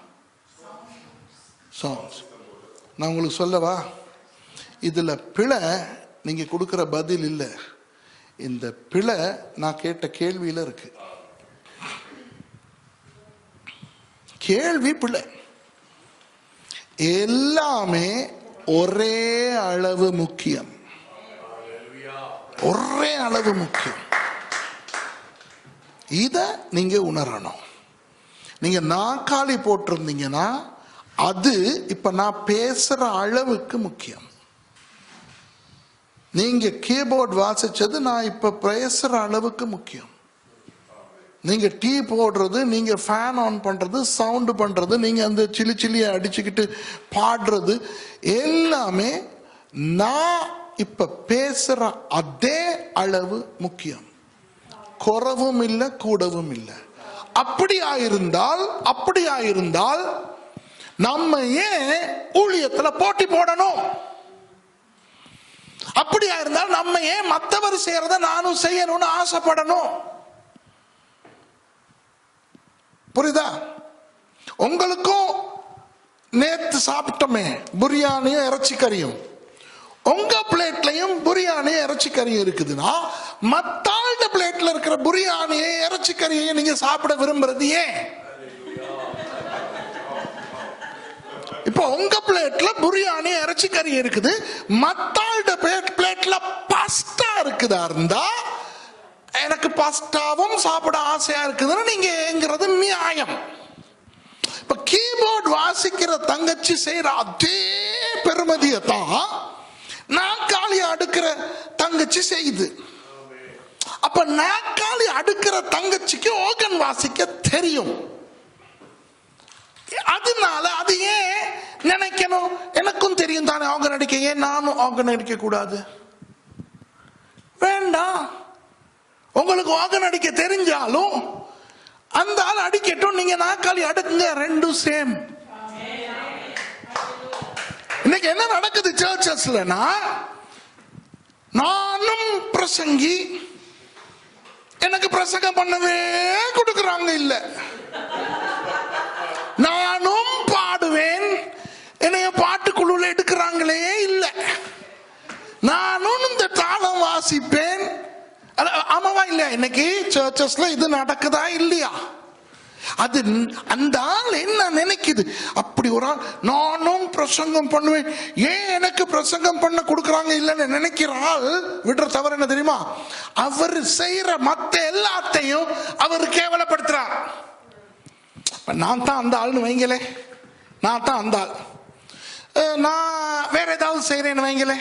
சாங்ஸ். நான் உங்களுக்கு சொல்லவா, இதுல பிழை நீங்க கொடுக்கிற பதில் இல்லை, இந்த பிழை நான் கேட்ட கேள்வியில இருக்கு. கேள்வி பிழை. எல்லாமே ஒரே அளவு முக்கியம், ஒரே அளவு முக்கியம். இத நீங்க உணரணும். நீங்க நாக்காளி போட்டிருந்தீங்கன்னா அது இப்ப நான் பேசுற அளவுக்கு முக்கியம். நீங்க கீபோர்ட் வாசிச்சது நான் இப்ப பேசுற அளவுக்கு முக்கியம். நீங்க டீ போடுறது, நீங்க ஃபேன் ஆன் பண்றது, சவுண்ட் பண்றது, நீங்க அந்த சிலி சிலியை அடிச்சுக்கிட்டு பாடுறது எல்லாமே நான் இப்ப பேசுற அதே அளவு முக்கியம். குறவும் இல்லை, கூடவும் இல்லை. அப்படியாயிருந்தால் நம்ம ஏன் ஊழியத்துல போட்டி போடணும்? அப்படியா இருந்தால் நம்ம ஏன் மற்றவர் செய்யறத நானும் செய்யணும்னு ஆசைப்படணும்? புரியுதா? உங்களுக்கும் நேத்து சாப்பிட்டோமே பிரியாணியும் இறைச்சி கறியும், உங்க பிளேட்லயும் பிரியாணியும் இறைச்சி கறியும் இருக்குதுன்னா மத்தாண்ட பிளேட்ல இருக்கிற பிரியாணியை இறைச்சி கறியையும் நீங்க சாப்பிட விரும்புறது ஏன்? இப்போ உங்க பிளேட்ல பிரியாணி இறைச்சி கறி இருக்குது, மத்தாண்ட பிளேட்ல பாஸ்தா இருக்குதா இருந்தா எனக்கு பாஸ்தாவும் சாப்பிட ஆசையா இருக்குதுன்னு நீங்க ஏங்கிறது நியாயம். இப்ப கீபோர்ட் வாசிக்கிற தங்கச்சி செய்யற அதே பெருமதியை தான் நாக்காளி அடுக்கிற தங்கச்சி செய்யுது. அப்ப நாக்காளி அடுக்கிற தங்கச்சிக்கு ஓகன் வாசிக்க தெரியும். அதனால அது ஏன் நினைக்கணும்? எனக்கும் தெரியும் தானே ஆர்கன் அடிக்க, ஏன் நானும் ஆர்கன் அடிக்க கூடாது? வேண்டாம். உங்களுக்கு ஆர்கன் அடிக்க தெரிஞ்சாலும் அந்த ஆள் அடிக்கட்டும், நீங்க நாக்காளி அடுக்குங்க, ரெண்டும் சேம். இன்னைக்கு என்ன நடக்குது சர்ச்சஸ்லனா, நானும் பிரசங்கி, எனக்கு பிரசங்கம் பண்ணவே கொடுக்கறாங்க இல்ல. நானும் பாடுவேன், என்னைய பாட்டுக்குள்ள எடுக்கிறாங்களே இல்ல. நானும் இந்த தாளம் வாசிப்பேன். ஆமாவா இல்லையா? இன்னைக்கு சர்ச்சஸ்ல இது நடக்குதா இல்லையா? அது அந்த ஆள் என்ன நினைக்குது? அப்படி ஒரு ஆள் நானும் பிரசங்கம் பண்ணுவேன், ஏன் எனக்கு பிரசங்கம் பண்ண கொடுக்கறாங்க இல்லன்னு நினைக்கிற ஆள் விடுற தவறு என்ன தெரியுமா? அவர் செய்யற மத்த எல்லாத்தையும் அவர் கேவலப்படுத்துறார். நான் தான் அந்த ஆள்னு வைங்களே, நான் தான் அந்த ஆள். நான் வேற ஏதாவது செய்யறேன்னு வைங்களே,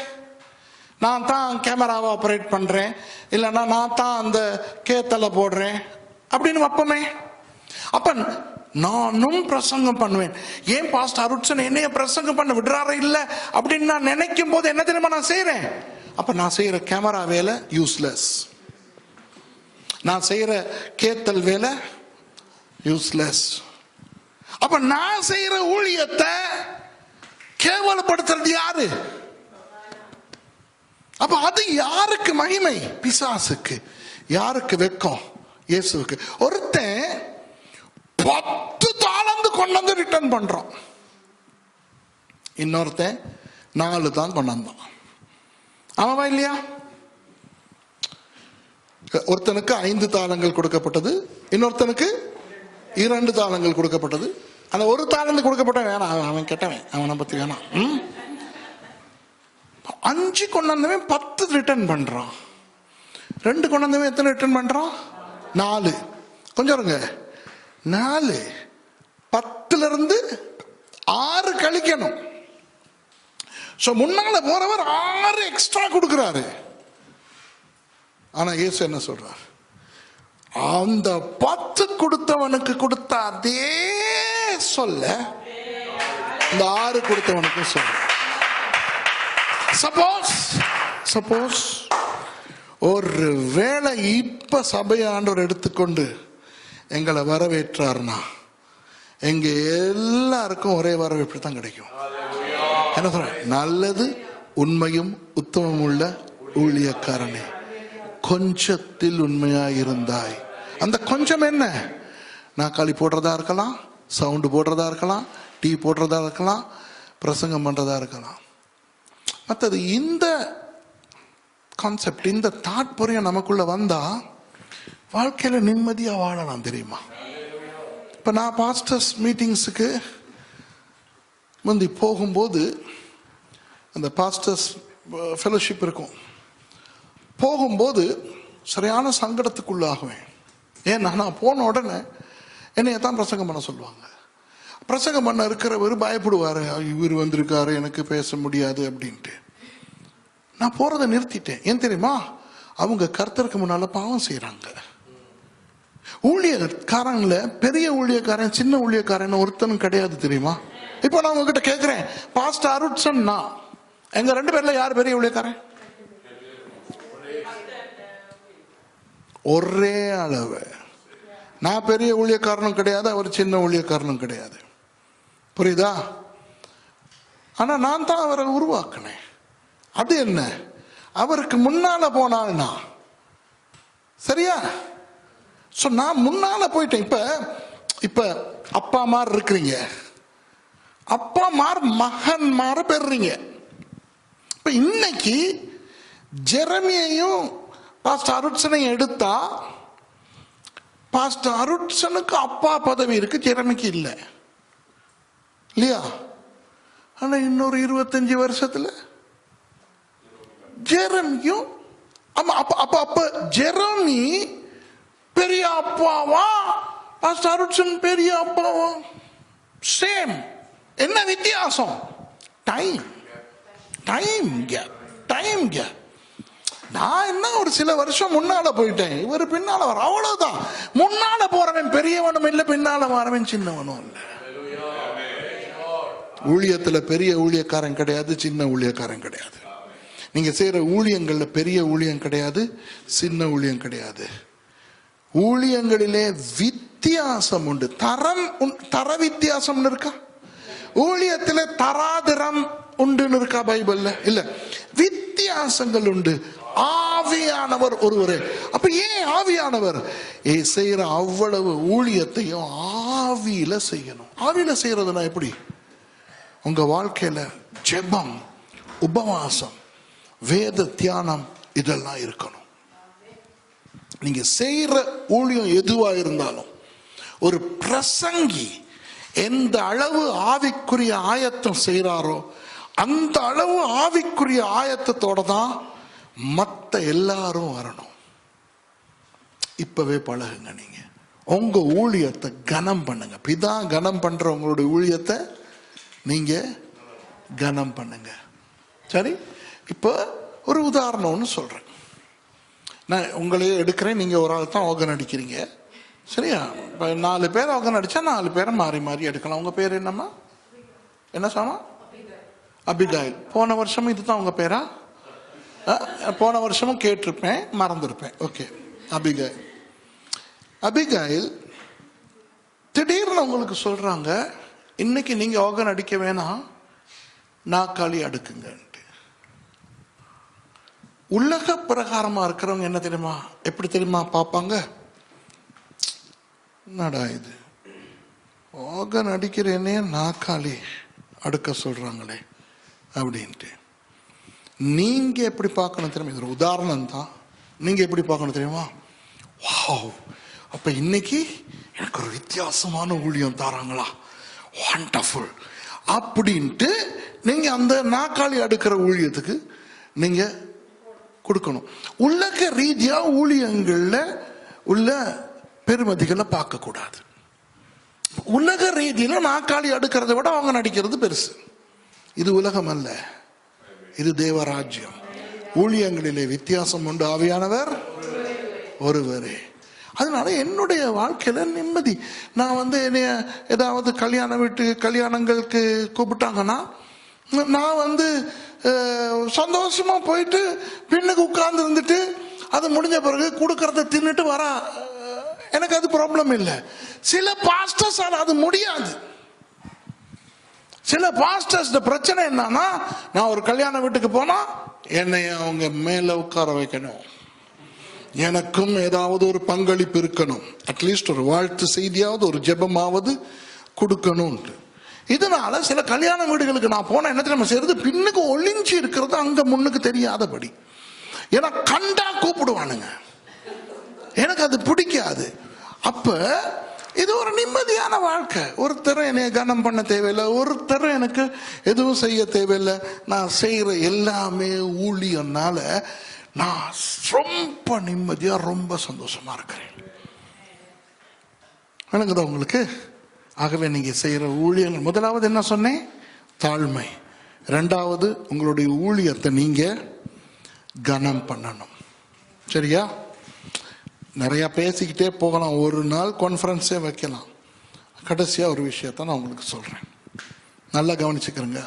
நான் தான் கேமராவை ஆபரேட் பண்றேன், இல்லைன்னா நான் தான் அந்த கேத்தலை போடுறேன் அப்படின்னு வைப்போமே. அப்ப நானும் பிரசங்கம் பண்ணுவேன், ஏன் பாஸ்டர் அருட்சன் என்னைய பிரசங்கம் பண்ண விடுறாரு இல்ல அப்படின்னு நான் நினைக்கும் போது என்ன தெரியுமா நான் செய்யறேன்? அப்ப நான் செய்யற கேமரா வேலை யூஸ்லெஸ், நான் செய்யற கேத்தல் வேலை யூஸ்லெஸ். அப்ப நான் செய்யற ஊழியத்தை கேவலப்படுத்துறது யாரு? அப்ப அது யாருக்கு மகிமை? பிசாசுக்கு. யாருக்கு வெக்கம்? இயேசுவுக்கு. ஒருத்தன் 10 தாளந்து கொண்டு வந்து ரிட்டர்ன் பண்றான், இன்னொருத்தன் 4 தான் கொண்டு வந்தான். ஆமாவா இல்லையா? ஒருத்தனுக்கு 5 தாளங்கள் கொடுக்கப்பட்டது, இன்னொருத்தனுக்கு 2 தாளங்கள் கொடுக்கப்பட்டது. அந்த 1 தாளந்து கொடுக்கப்பட்ட வேணாம், அவன் கெட்டவன், அவனை பத்தி வேணாம். 5 கொண்டு வந்தவன் 10 ரிட்டர்ன் பண்றான். 2 கொண்டு வந்தவன் எத்தனை ரிட்டர்ன் பண்றான்? 4. கொஞ்சம் இருங்க, 4 10ல இருந்து 6 கழிக்கணும். முன்னால போறவர் 6 எக்ஸ்ட்ரா கொடுக்கிறாரு. ஆனா இயேசு என்ன சொல்றார்? அந்த 10 கொடுத்தவனுக்கு கொடுத்த அதே சொல்ல இந்த 6 கொடுத்தவனுக்கு சொல்ற. சப்போஸ் ஒரு வேளை இப்ப சபை ஆண்டவர் எடுத்துக்கொண்டு எங்களை வரவேற்றார்னா எங்க எல்லாருக்கும் ஒரே வரவேற்பு தான் கிடைக்கும். என்ன சொல்ற? நல்லது உண்மையும் உத்தமம் உள்ள ஊழியக்காரனே, கொஞ்சத்தில் உண்மையாயிருந்தாய். அந்த கொஞ்சம் என்ன? நாக்காளி போடுறதா இருக்கலாம், சவுண்டு போடுறதா இருக்கலாம், டீ போடுறதா இருக்கலாம், பிரசங்கம் பண்றதா இருக்கலாம். மற்றது இந்த கான்செப்ட், இந்த தாட்பரியம் நமக்குள்ள வந்தா வாழ்க்கையில நிம்மதியா வாழலாம். தெரியுமா? இப்ப நான் பாஸ்டர்ஸ் மீட்டிங்ஸுக்கு முந்தி போகும்போது அந்த பாஸ்டர்ஸ் ஃபெலோஷிப் இருக்கும், போகும்போது சரியான சங்கடத்துக்குள்ளாகுவேன். ஏன்னா நான் போன உடனே என்னைய தான் பிரசங்கம் பண்ண சொல்லுவாங்க. பிரசங்கம் பண்ண இருக்கிறவர் பயப்படுவாரு, இவர் வந்திருக்காரு எனக்கு பேச முடியாது அப்படின்ட்டு. நான் போறதை நிறுத்திட்டேன். ஏன் தெரியுமா? அவங்க கர்த்தருக்கு முன்னால பாவம் செய்யறாங்க. ஊழியக்காரன்ல பெரிய ஊழியக்காரன் சின்ன ஊழியக்காரன் ஒருத்தனும் கிடையாது. தெரியுமா? இப்போ நான் உங்ககிட்ட கேட்கிறேன், பாஸ்டர் அருட்சன் நான், எங்க 2 பேர்ல யார் பெரிய ஊழியக்காரன்? ஒரே அளவு. நான் பெரிய ஊழியக்காரனும் கிடையாது, அவர் சின்ன ஊழியக்காரனும் கிடையாது. புரியுதா? ஆனா நான் தான் அவரை உருவாக்கினேன். அது என்ன? அவருக்கு முன்னால போனால்னா சரியா? நான் முன்னால போயிட்டேன். இப்ப அப்பா மார் இருக்கிறீங்க, அப்பா மார் மகன் மாற பெறுறீங்க. இப்ப இன்னைக்கு ஜெரமியையும் பாஸ்டர் அருட்சனையும் எடுத்தா பாஸ்டர் அருட்சனுக்கு அப்பா பதவி இருக்கு, ஜெரமிக்கு இல்லை இல்லையா? ஆனா இன்னொரு 25 வருஷத்துல ஜெரமியும் அப்ப ஜெரமி பெரிய அப்பாவா, பாஸ்டர் அருட்சன் பெரிய அப்பாவா? சேம். என்ன வித்தியாசம்? Time gap. நான் என்ன ஒரு சில வருஷம் முன்னால போயிட்டேன், இவர் பின்னால வர, அவ்வளவுதான். முன்னால போறவன் பெரியவனும் இல்லை, பின்னால வரவன் சின்னவனும் இல்லை. ஊழியத்துல பெரிய ஊழியக்காரன் கிடையாது, சின்ன ஊழியக்காரன் கிடையாது. நீங்க செய்யற ஊழியங்கள்ல பெரிய ஊழியம் கிடையாது, சின்ன ஊழியம் கிடையாது. ஊழியங்களிலே வித்தியாசம் உண்டு. தர வித்தியாசம் இருக்கா? ஊழியத்துல தராதரம் உண்டுன்னு இருக்கா பைபிள்ல? இல்ல. வித்தியாசங்கள் உண்டு, ஆவியானவர் ஒருவரே. அப்ப ஏன் ஆவியானவர்? செய்யற அவ்வளவு ஊழியத்தையும் ஆவியில செய்யணும். ஆவியில செய்யறதுனா எப்படி? உங்க வாழ்க்கையில ஜெபம், உபவாசம், வேத தியானம் இதெல்லாம் இருக்கணும். நீங்க செய்யற ஊழியம் எதுவா இருந்தாலும், ஒரு பிரசங்கி எந்த அளவு ஆவிக்குரிய ஆயத்தம் செய்யறாரோ அந்த அளவு ஆவிக்குரிய ஆயத்தத்தோட தான் மற்ற எல்லாரும் வரணும். இப்பவே பழகுங்க. நீங்க உங்க ஊழியத்தை கனம் பண்ணுங்க. பிதா கனம் பண்ற உங்களுடைய ஊழியத்தை நீங்க கனம் பண்ணுங்க. சரி, இப்ப ஒரு உதாரணம்னு சொல்றேன். நான் உங்களையே எடுக்கிறேன். நீங்க ஒரு ஆள் தான் ஆர்கன் அடிக்கிறீங்க, சரியா? இப்போ 4 பேர் ஆர்கன் அடிச்சா 4 பேரை மாறி மாறி எடுக்கலாம். உங்க பேர் என்னம்மா? என்ன சொன்னா? அபிகாயில். போன வருஷமும் இதுதான் உங்க பேரா? போன வருஷமும் கேட்டிருப்பேன், மறந்துருப்பேன். Okay, Abigail. அபிகாயில் திடீர்னு உங்களுக்கு சொல்றாங்க, இன்னைக்கு நீங்க ஆர்கன் அடிக்க வேணாம், நாக்காளி அடுக்குங்க. உலக பிரகாரமா இருக்கிறவங்க என்ன தெரியுமா, எப்படி தெரியுமா பார்ப்பாங்க? என்னடா இது, ஆர்கன் அடிக்கிறேனே நாக்காளி அடுக்க சொல்றாங்களே அப்படின்ட்டு. நீங்க எப்படி பார்க்கணும் தெரியுமா? இது ஒரு உதாரணம் தான். நீங்க எப்படி பார்க்கணும் தெரியுமா? வாவ், அப்ப இன்னைக்கு எனக்கு ஒரு வித்தியாசமான ஊழியம் தராங்களா, வண்டர்ஃபுல் அப்படின்ட்டு நீங்க அந்த நாக்காளி அடுக்கிற ஊழியத்துக்கு நீங்க கொடுக்கணும். உலக ரீதியா ஊழியங்கள்ல உள்ள பெருமதிகளை பார்க்க கூடாது. உலக ரீதியில நாக்காளி அடுக்கிறத விட அவங்க நடிக்கிறது பெருசு. இது உலகம் அல்ல, இது தேவராஜ்யம். ஊழியங்களிலே வித்தியாசம் உண்டு, ஆவியானவர் ஒருவரே. அதனால என்னுடைய வாழ்க்கையில நிம்மதி. நான் என்னைய ஏதாவது கல்யாணங்களுக்கு கூப்பிட்டாங்கன்னா நான் சந்தோஷமா போயிட்டு பின்னுக்கு உட்கார்ந்து இருந்துட்டு அது முடிஞ்ச பிறகு கொடுக்கறத தின்னுட்டு வர எனக்கு அது ப்ராப்ளம் இல்லை. சில பாஸ்டர்ஸ் அது முடியாது. சில பாஸ்டர்ஸ் பிரச்சனை என்னன்னா, நான் ஒரு கல்யாண வீட்டுக்கு போனா என்னைய அவங்க மேல உட்கார வைக்கணும், எனக்கும் ஏதாவது ஒரு பங்களிப்பு இருக்கணும், அட்லீஸ்ட் ஒரு வாழ்த்து செய்தியாவது ஒரு ஜெபமாவது கொடுக்கணும். இதனால சில கல்யாண வீடுகளுக்கு நான் போன என்ன தெரியுமா செய்யறது, பின்னுக்கு ஒளிஞ்சு இருக்கிறது அங்க முன்னுக்கு தெரியாதபடி. ஏன்னா கண்டா கூப்பிடுவானுங்க, எனக்கு அது பிடிக்காது. அப்ப இது ஒரு நிம்மதியான வாழ்க்கை. ஒருத்தர் என்னை கனம் பண்ண தேவையில்லை, ஒருத்தர் எனக்கு எதுவும் செய்ய தேவையில்லை. நான் செய்யற எல்லாமே ஊழியனால நான் ரொம்ப நிம்மதியா ரொம்ப சந்தோஷமா இருக்கிறேன். வணங்குதா உங்களுக்கு? ஆகவே நீங்க செய்யற ஊழியங்கள், முதலாவது என்ன சொன்னேன்? தாழ்மை. 2வது உங்களுடைய ஊழியத்தை நீங்க கனம் பண்ணணும். சரியா? நிறைய பேசிக்கிட்டே போகலாம், ஒரு நாள் கான்ஃபரன்ஸே வைக்கலாம். கடைசியா ஒரு விஷயத்த நான் உங்களுக்கு சொல்றேன், நல்லா கவனிச்சுக்கிறேங்க.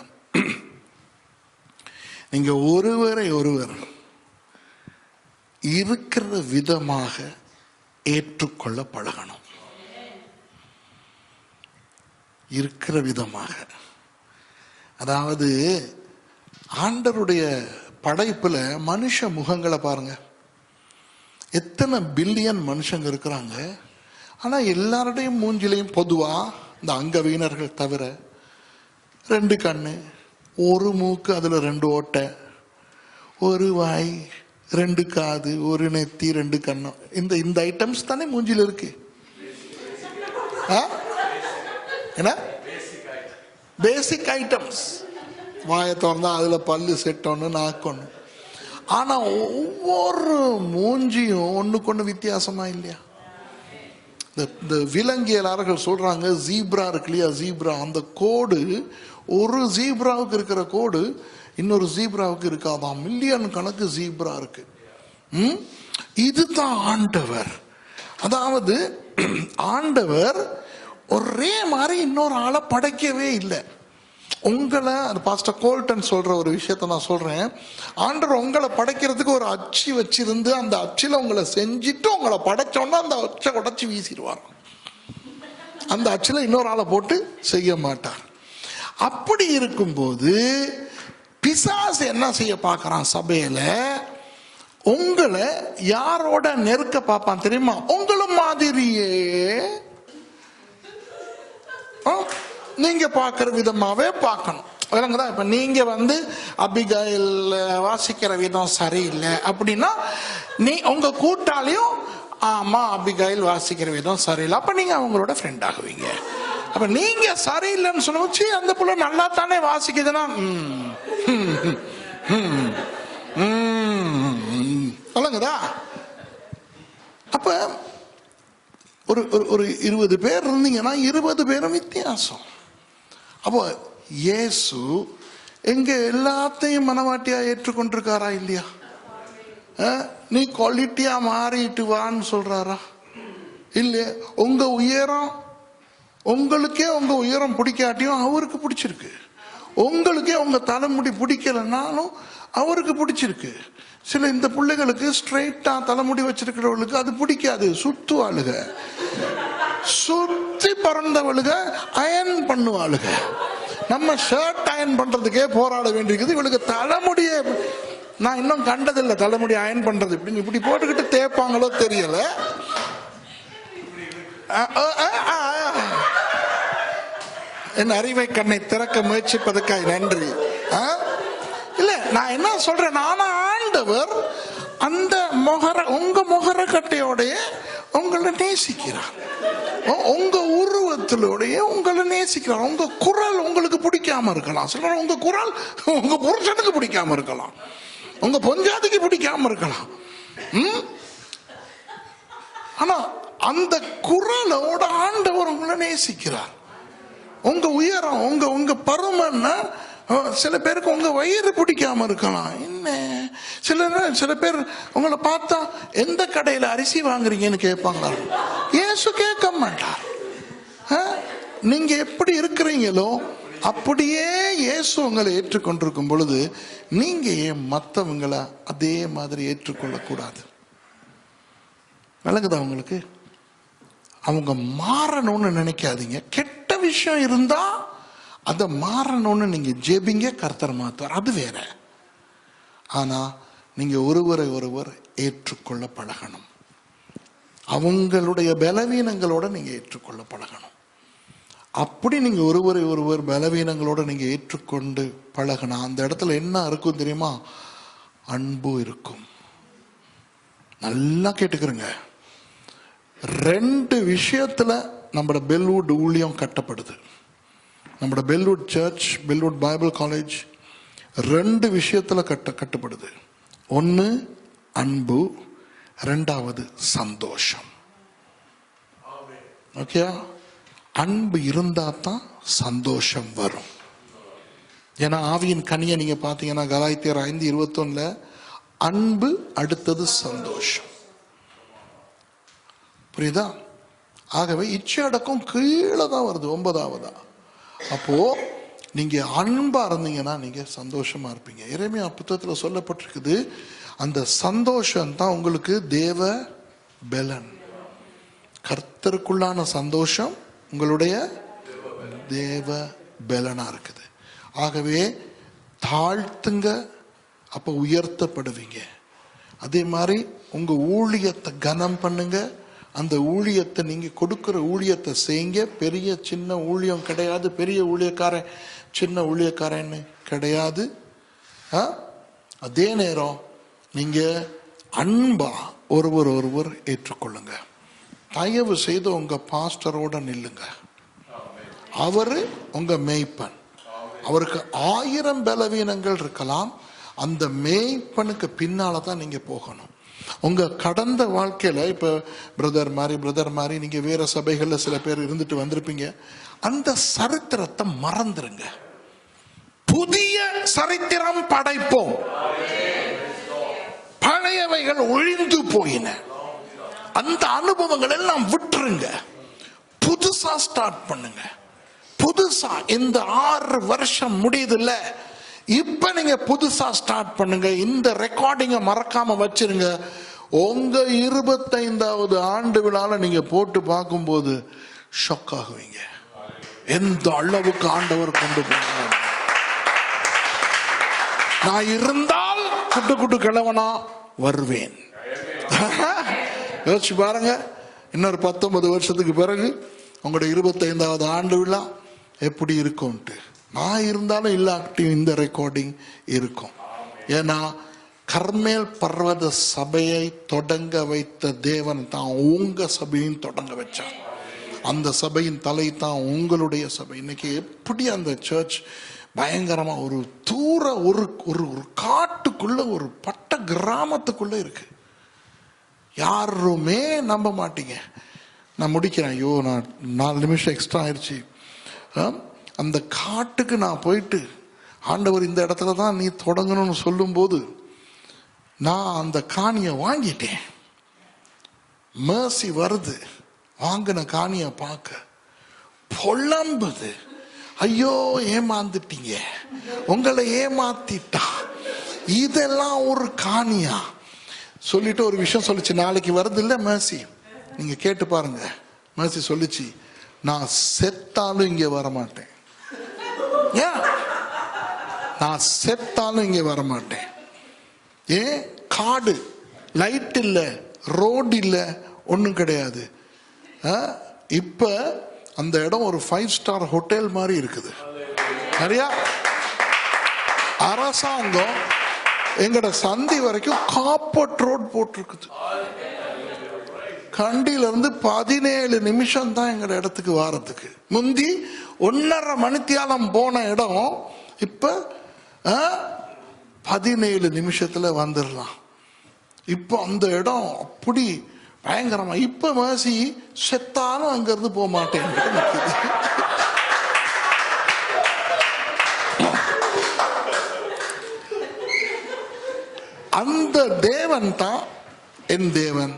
நீங்க ஒருவரை ஒருவர் இருக்கிற விதமாக ஏற்றுக்கொள்ள பழகணும். இருக்கிற விதமாக, அதாவது ஆண்டவருடைய படைப்புல மனுஷ முகங்களை பாருங்க. எத்தனை பில்லியன் மனுஷங்க இருக்கிறாங்க. ஆனா எல்லாருடைய மூஞ்சிலையும் பொதுவா இந்த அங்கவீனர்கள் தவிர 2 கண்ணு, 1 மூக்கு, அதுல 2 ஓட்டை, 1 வாய், 2 காது, 1 நெத்தி, 2 கண்ணம். இந்த ஐட்டம்ஸ் தானே மூஞ்சில இருக்கு. என்ன பேசிக் ஐட்டம்ஸ்? வாயை திறந்தா அதுல பல்லு செட்டொன்னு, நாக்கொன்னு. ஆனா ஒவ்வொரு மூஞ்சியும் ஒண்ணுக்கு வித்தியாசமா இல்லையா? இந்த விலங்கியலாளர்கள் சொல்றாங்க, ஜீப்ரா இருக்கு இல்லையா, ஜீப்ரா, அந்த கோடு ஒரு ஜீப்ராவுக்கு இருக்கிற கோடு இன்னொரு ஜீப்ராவுக்கு இருக்காதான். மில்லியன் கணக்கு ஜீப்ரா இருக்கு. இதுதான் ஆண்டவர். அதாவது ஆண்டவர் ஒரே மாதிரி இன்னொரு ஆளை படைக்கவே இல்லை. உங்களை பாஸ்டர் கோல்டன் சொல்ற ஒரு விஷயத்த நான் சொல்றேன். ஆண்டவர் உங்களை படைக்கிறதுக்கு ஒரு அச்சு வச்சிருந்து அந்த அச்சில உங்களை செஞ்சுட்டு உங்களை படைச்சோன்னா அந்த அச்சை உடைச்சு வீசிடுவார். அந்த அச்சில இன்னொரு ஆளை போட்டு செய்ய மாட்டார். அப்படி இருக்கும்போது பிசாசு என்ன செய்ய பார்க்கறான் சபையில, உங்களை யாரோட நெருக்க பார்ப்பான் தெரியுமா? உங்களும் மாதிரியே நீங்க பார்க்கிற விதமாவே பார்க்கணும். இப்ப நீங்க அபிகாயில் வாசிக்கிற விதம் சரியில்லை அப்படின்னா உங்க கூட்டாளியும் ஆமா அபிகாயில் வாசிக்கிற விதம் சரியில்லை, அப்ப நீங்க அவங்களோட ஃப்ரெண்ட் ஆகுவீங்க. அப்ப நீங்க சரியில்லைன்னு சொல்லுச்சு, அந்த புள்ள நல்லா தானே வாசிக்குதுன்னா சொல்லுங்கதா. அப்ப ஒரு ஒரு 20 பேர் இருந்தீங்கன்னா 20 பேரும் வித்தியாசம். அப்போ இயேசு எங்க எல்லாத்தையும் மனவாட்டியா ஏற்றுக்கொண்டிருக்காரா இல்லையா? நீ குவாலிட்டியா மாறிட்டு வான்னு சொல்றாரா இல்லையா? உங்க உயரம், உங்களுக்கே உங்க உயரம் பிடிக்காட்டியும் அவருக்கு பிடிச்சிருக்கு. உங்களுக்கே உங்க தலைமுடி பிடிக்கலன்னாலும் அவருக்கு பிடிச்சிருக்கு. சில இந்த பிள்ளைகளுக்கு ஸ்ட்ரெயிட்டா தலைமுடி வச்சிருக்கிறவளுக்கு அது பிடிக்காது, சுத்துவாளுக, சுத்தி பறந்தவளுக அயன் பண்ணுவாளுக. நம்ம ஷர்ட் அயன் பண்றதுக்கே போராட வேண்டியிருக்குது. இவளுக்கு தலைமுடியே நான் இன்னும் கண்டதில்லை, தலைமுடி அயன் பண்றது இப்படி இப்படி போட்டுக்கிட்டு தேய்ப்பாங்களோ தெரியல. என் அறிவை கண்ணை திறக்க முயற்சிப்பதற்காக நன்றி. இல்ல நான் என்ன சொல்றேன், நானா ஆண்டவர் அந்த உங்க முகர கட்டையோடைய உங்களை நேசிக்கிறார், உங்க உருவத்திலோடைய உங்களை நேசிக்கிறார். உங்க குரல் உங்களுக்கு பிடிக்காம இருக்கலாம், சொல்ற உங்க குரல் உங்க புருஷனுக்கு பிடிக்காம இருக்கலாம், உங்க பொஞ்சாதிக்கு பிடிக்காம இருக்கலாம். ஆனா அந்த குரலோட ஆண்டவர் உங்களை நேசிக்கிறார். உங்க உயரம், உங்க உங்க பருமன்னா சில பேருக்கு உங்க வயிறு பிடிக்காம இருக்கலாம். என்ன சில பேர் உங்களை பார்த்தா எந்த கடையில அரிசி வாங்குறீங்கன்னு கேட்பாங்களா? இயேசு கேட்க மாட்டார். நீங்க எப்படி இருக்கிறீங்களோ அப்படியே இயேசு உங்களை ஏற்றுக்கொண்டிருக்கும் பொழுது நீங்க ஏன் மற்றவங்களை அதே மாதிரி ஏற்றுக்கொள்ள கூடாது? விளங்குதா உங்களுக்கு? அவங்க மாறணும்னு நினைக்காதீங்க. கெட்ட விஷயம் இருந்தா அதை மாறணும்னு நீங்க ஜெபிங்க, கர்த்தர் மாத்துவார், அது வேற. ஆனா நீங்க ஒருவரை ஒருவர் ஏற்றுக்கொள்ள பழகணும். அவங்களுடைய பலவீனங்களோட நீங்க ஏற்றுக்கொள்ள பழகணும். அப்படி நீங்க ஒருவரை ஒருவர் பலவீனங்களோட நீங்க ஏற்றுக்கொண்டு பழகினா அந்த இடத்துல என்ன இருக்கும் தெரியுமா? அன்பு இருக்கும். நல்லா கேட்டுக்கிறங்க. 2 விஷயத்துல நம்மளோட பெல்வுட் ஊழியம் கட்டப்படுது. நம்மளோட Bellwood search, Bellwood Bible college 2 விஷயத்துல கட்டப்படுது. ஒன்னு அன்பு, 2வது சந்தோஷம். ஓகே, அன்பு இருந்தா தான் சந்தோஷம் வரும். ஏன்னா ஆவியின் கனியை நீங்க பாத்தீங்கன்னா கலாத்தியர் 5:21 அன்பு, அடுத்தது சந்தோஷம். புரியுதா? ஆகவே இச்சை அடக்கம் கீழே தான் வருது 9வதா. அப்போ நீங்க அன்பா இருந்தீங்கன்னா நீங்க சந்தோஷமா இருப்பீங்க. எரேமியா புத்தகத்துல சொல்லப்பட்டிருக்குது, அந்த சந்தோஷம் தான் உங்களுக்கு தேவ பெலன். கர்த்தருக்குள்ளான சந்தோஷம் உங்களுடைய தேவ பெலனா இருக்குது. ஆகவே தாழ்த்துங்க, அப்ப உயர்த்தப்படுவீங்க. அதே மாதிரி உங்க ஊழியத்தை கனம் பண்ணுங்க. அந்த ஊழியத்தை நீங்க கொடுக்கிற ஊழியத்தை செய்யுங்க. பெரிய சின்ன ஊழியம் கிடையாது, பெரிய ஊழியக்காரன் சின்ன ஊழியக்காரன்னு கிடையாது. அதே நேரம் நீங்க அன்பா ஒருவர் ஒருவர் ஏற்றுக்கொள்ளுங்க. தயவு செய்து உங்க பாஸ்டரோட நில்லுங்க. அவரு உங்க மேய்ப்பன். அவருக்கு 1000 பலவீனங்கள் இருக்கலாம். அந்த மேய்ப்பனுக்கு பின்னாலதான் நீங்க போகணும். உங்க கடந்த வாழ்க்கையில இப்ப பிரதர் மாதிரி நீங்க வேற சபைகள்ல சில பேர் இருந்துட்டு வந்திருப்பீங்க. அந்த சரித்திரத்தை மறந்துருங்க. புதிய சரித்திரம் படைப்போம். பழையவைகள் ஒழிந்து போயின. அந்த அனுபவங்கள் எல்லாம் விட்டுருங்க. புதுசா ஸ்டார்ட் பண்ணுங்க. புதுசா இந்த 6 வருஷம் முடியுது இல்ல, இப்ப நீங்க புதுசா ஸ்டார்ட் பண்ணுங்க. இந்த ரெக்கார்டிங்க மறக்காம வச்சிருங்க. உங்க 25வது ஆண்டு விழால நீங்க போட்டு பார்க்கும்போது ஷாக் ஆகுவீங்க. எந்த அளவுக்கு ஆண்டவர் கொண்டு போனார். நான் இருந்தால் குட்டு கிழவனா வருவேன். யோசிச்சு பாருங்க, இன்னொரு 19 வருஷத்துக்கு பிறகு உங்களுடைய 25வது ஆண்டு விழா எப்படி இருக்கும்ட்டு. நான் இருந்தாலும் இல்லாட்டியும் இந்த ரெக்கார்டிங் இருக்கும். ஏன்னா கர்மேல் பர்வத சபையை தொடங்க வைத்த தேவன் தான் உங்க சபையும் தொடங்க வச்சார். அந்த சபையின் தலை தான் உங்களுடைய சபை. இன்னைக்கு எப்படி அந்த சர்ச் பயங்கரமா ஒரு தூர ஒரு ஒரு காட்டுக்குள்ள, ஒரு பட்ட கிராமத்துக்குள்ள இருக்கு. யாருமே நம்ப மாட்டீங்க. நான் முடிக்கிறேன். ஐயோ, நான் 4 நிமிஷம் எக்ஸ்ட்ரா ஆயிடுச்சு. அந்த காட்டுக்கு நான் போயிட்டு, ஆண்டவர் இந்த இடத்துல தான் நீ தொடங்கணும்னு சொல்லும்போது நான் அந்த காணியை வாங்கிட்டேன். மேர்சி வருது, வாங்கின காணியை பார்க்க பொல்லம்புது. ஐயோ, ஏமாந்துட்டீங்க, உங்களை ஏமாத்திட்டா, இதெல்லாம் ஒரு காணியா சொல்லிட்டு ஒரு விஷயம் சொல்லிச்சு. நாளைக்கு வருது இல்ல மேர்சி, நீங்க கேட்டு பாருங்க. மேர்சி சொல்லிச்சு, நான் செத்தாலும் இங்க வரமாட்டேன். ஏன்? நான் செத்தாலும் இங்க வரமாட்டேன். ஏன்? காடு, லைட் இல்ல, ரோடு இல்ல, ஒன்றும் கிடையாது. இப்ப அந்த இடம் ஒரு 5 ஸ்டார் ஹோட்டல் மாதிரி இருக்குது. நிறைய அரசாங்கம் எங்கட சந்தி வரைக்கும் காப்பட் ரோட் போட்டிருக்குது. கண்டியில இருந்து 17 நிமிஷம் தான் எங்கட இடத்துக்கு வாரத்துக்கு. முந்தி 1.5 மணித்தியாலம் போன இடம் இப்ப 17 நிமிஷத்துல வந்துடலாம். இப்ப அந்த இடம் அப்படி பயங்கரமா. இப்ப மேர்சி செத்தாலும் அங்க இருந்து போக மாட்டேன். அந்த தேவன் தான் என் தேவன்,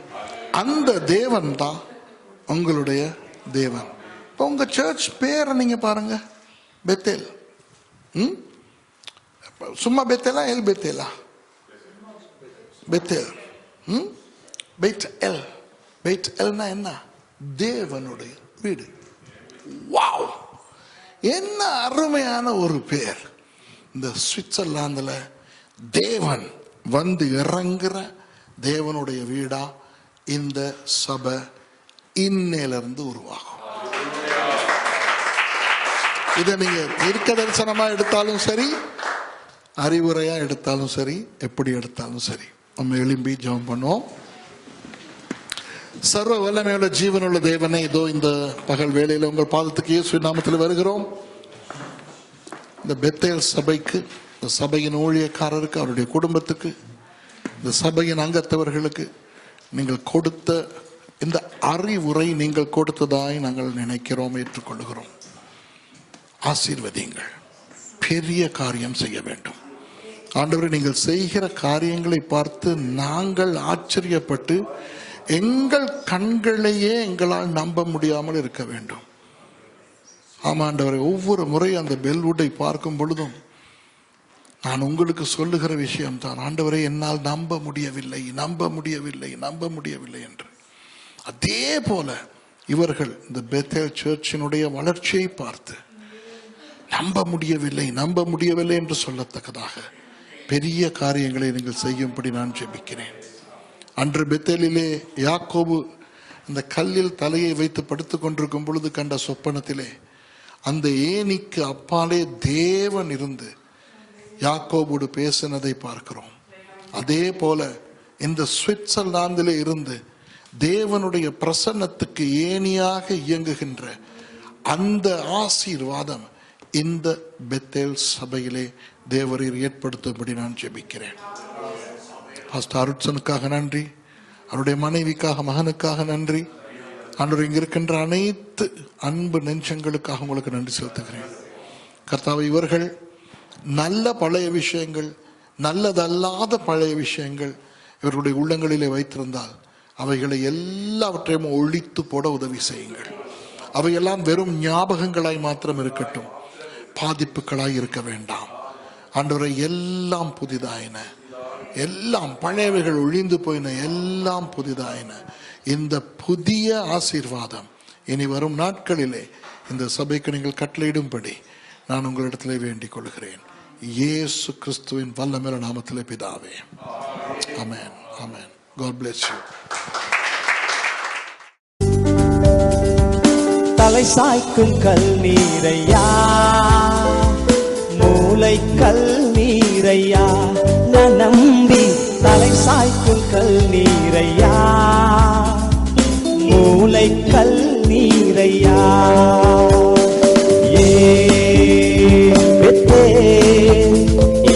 அந்த தேவன் தான் உங்களுடைய தேவன். இப்போ உங்க சர்ச் பேரை நீங்க பாருங்க, பெத்தேல். சும்மா பெத்தேலா, எல் பெத்தேலா? பெத்தேல். பெத் எல். பெத் எல்னா என்ன? தேவனுடைய வீடு. வாவ், என்ன அருமையான ஒரு பேர். இந்த சுவிட்சர்லாந்துல தேவன் வந்து இறங்குற தேவனுடைய வீடா இந்த சபை இன்னையிலிருந்து உருவாகும். இதை நீங்க தீர்க்க தரிசனமா எடுத்தாலும் சரி, அறிவுரையா எடுத்தாலும் சரி, எப்படி எடுத்தாலும் சரி, நம்ம எழும்பி ஜெபம் பண்ணுவோம். சர்வ வல்லமையுள்ள ஜீவனுள்ள தேவனே, இதோ இந்த பகல் வேளையில உங்கள் பாதத்துக்கு இயேசு நாமத்தில் வருகிறோம். இந்த பெத்தேல் சபைக்கு, இந்த சபையின் ஊழியக்காரருக்கு, அவருடைய குடும்பத்துக்கு, இந்த சபையின் அங்கத்தவர்களுக்கு நீங்கள் கொடுத்த இந்த அறிவுரை நீங்கள் கொடுத்ததாய் நாங்கள் நினைக்கிறோம், ஏற்றுக்கொள்கிறோம். ஆசீர்வதிங்கள், பெரிய காரியம் செய்ய வேண்டும். ஆண்டவரே, நீங்கள் செய்கிற காரியங்களை பார்த்து நாங்கள் ஆச்சரியப்பட்டு எங்கள் கண்களையே எங்களால் நம்ப முடியாமல் இருக்க வேண்டும். ஆமாண்டவரே, ஒவ்வொரு முறை அந்த பெல்வுட்டை பார்க்கும் பொழுதும் நான் உங்களுக்கு சொல்லுகிற விஷயம் தான், ஆண்டவரே என்னால் நம்ப முடியவில்லை, நம்ப முடியவில்லை, நம்ப முடியவில்லை என்று. அதே போல இவர்கள் இந்த பெத்தேல் சர்ச்சினுடைய வளர்ச்சியை பார்த்து நம்ப முடியவில்லை, நம்ப முடியவில்லை என்று சொல்லத்தக்கதாக பெரிய காரியங்களை நீங்கள் செய்யும்படி நான் ஜெபிக்கிறேன். அன்று பெத்தேலிலே யாக்கோபு இந்த கல்லில் தலையை வைத்து படுத்துக் கொண்டிருக்கும் பொழுது கண்ட சொப்பனத்திலே அந்த ஏணிக்கு அப்பாலே தேவன் இருந்து யாக்கோபோடு பேசினதை பார்க்கிறோம். அதே போல இந்த சுவிட்சர்லாந்திலே இருந்து தேவனுடைய பிரசன்னத்துக்கு ஏணியாக இயங்குகின்ற அந்த ஆசீர்வாதம் இந்த பெத்தேல் சபையிலே தேவரீர் ஏற்படுத்தும்படி நான் ஜெபிக்கிறேன். பாஸ்டர் அருட்சனுக்காக நன்றி, அவருடைய மனைவிக்காக, மகனுக்காக நன்றி. ஆண்டவர், இங்க இருக்கின்ற அனைத்து அன்பு நெஞ்சங்களுக்காக உங்களுக்கு நன்றி செலுத்துகிறேன். கர்த்தாவே, இவர்கள் நல்ல பழைய விஷயங்கள், நல்லதல்லாத பழைய விஷயங்கள் இவர்களுடைய உள்ளங்களிலே வைத்திருந்தால் அவைகளை எல்லாவற்றையும் ஒழித்து போட உதவி செய்யுங்கள். அவையெல்லாம் வெறும் ஞாபகங்களாய் மாத்திரம் இருக்கட்டும், பாதிப்புகளாய் இருக்க வேண்டாம். ஆண்டவரை, எல்லாம் புதிதாயின, எல்லாம் பழையவைகள் ஒழிந்து போயின, எல்லாம் புதிதாயின. இந்த புதிய ஆசீர்வாதம் இனி வரும் நாட்களிலே இந்த சபைக்கு நீங்கள் கட்டளையிடும்படி நான் உங்களிடத்திலே வேண்டிக் கொள்கிறேன். இயேசு கிறிஸ்துவின் வல்லமையுள்ள நாமத்திலே பிதாவே. ஆமென். ஆமென். God bless you. தலை சாய்க்கும் கல் நீரையா, மூளை கல் நீரையா, நான் நம்பி தலை சாய்க்கும் கல் நீரையா, மூளை கல் நீரையா.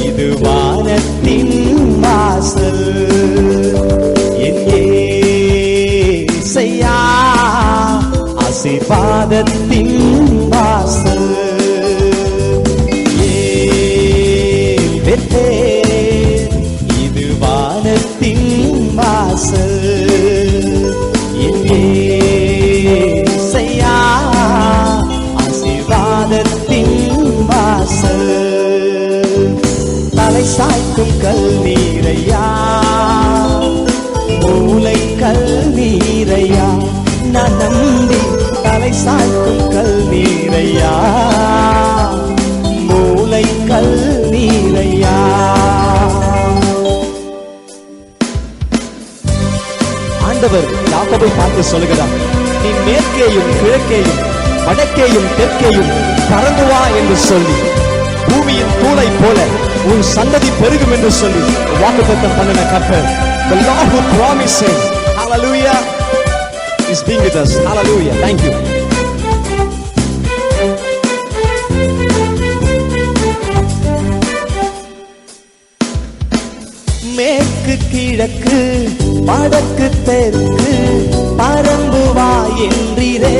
இது வானத்தின் வாசல், என் ஏசையா ஆசீர்வாதத்தின் வாசல். இது வானத்தின் வாசல், என் ஏசையா ஆசீர்வாதத்தின் வாசல். தலை சாய்க்கும் கல் நீரையா, மூளை கல் நீரையா, நான் நம்பி தலை சாய்க்கும் கல் நீரையா, மூளை கல் நீரையா. ஆண்டவர் யாக்கோபை பார்த்து சொல்கிறார், நீ மேற்கேயும் கிழக்கேயும் வடக்கேயும் தெற்கேயும் பறந்து வா என்று சொல்லி, பூமியின் தூளை போல உன் சந்ததி பெருகும் என்று சொல்லி வாக்குத்தத்தம் பண்ணின கர்த்தர். The Lord who promises, hallelujah, is being with us. Hallelujah. Thank you. மேற்கு கிழக்கு வடக்கு தெற்கு பறந்து வா என்றீரே,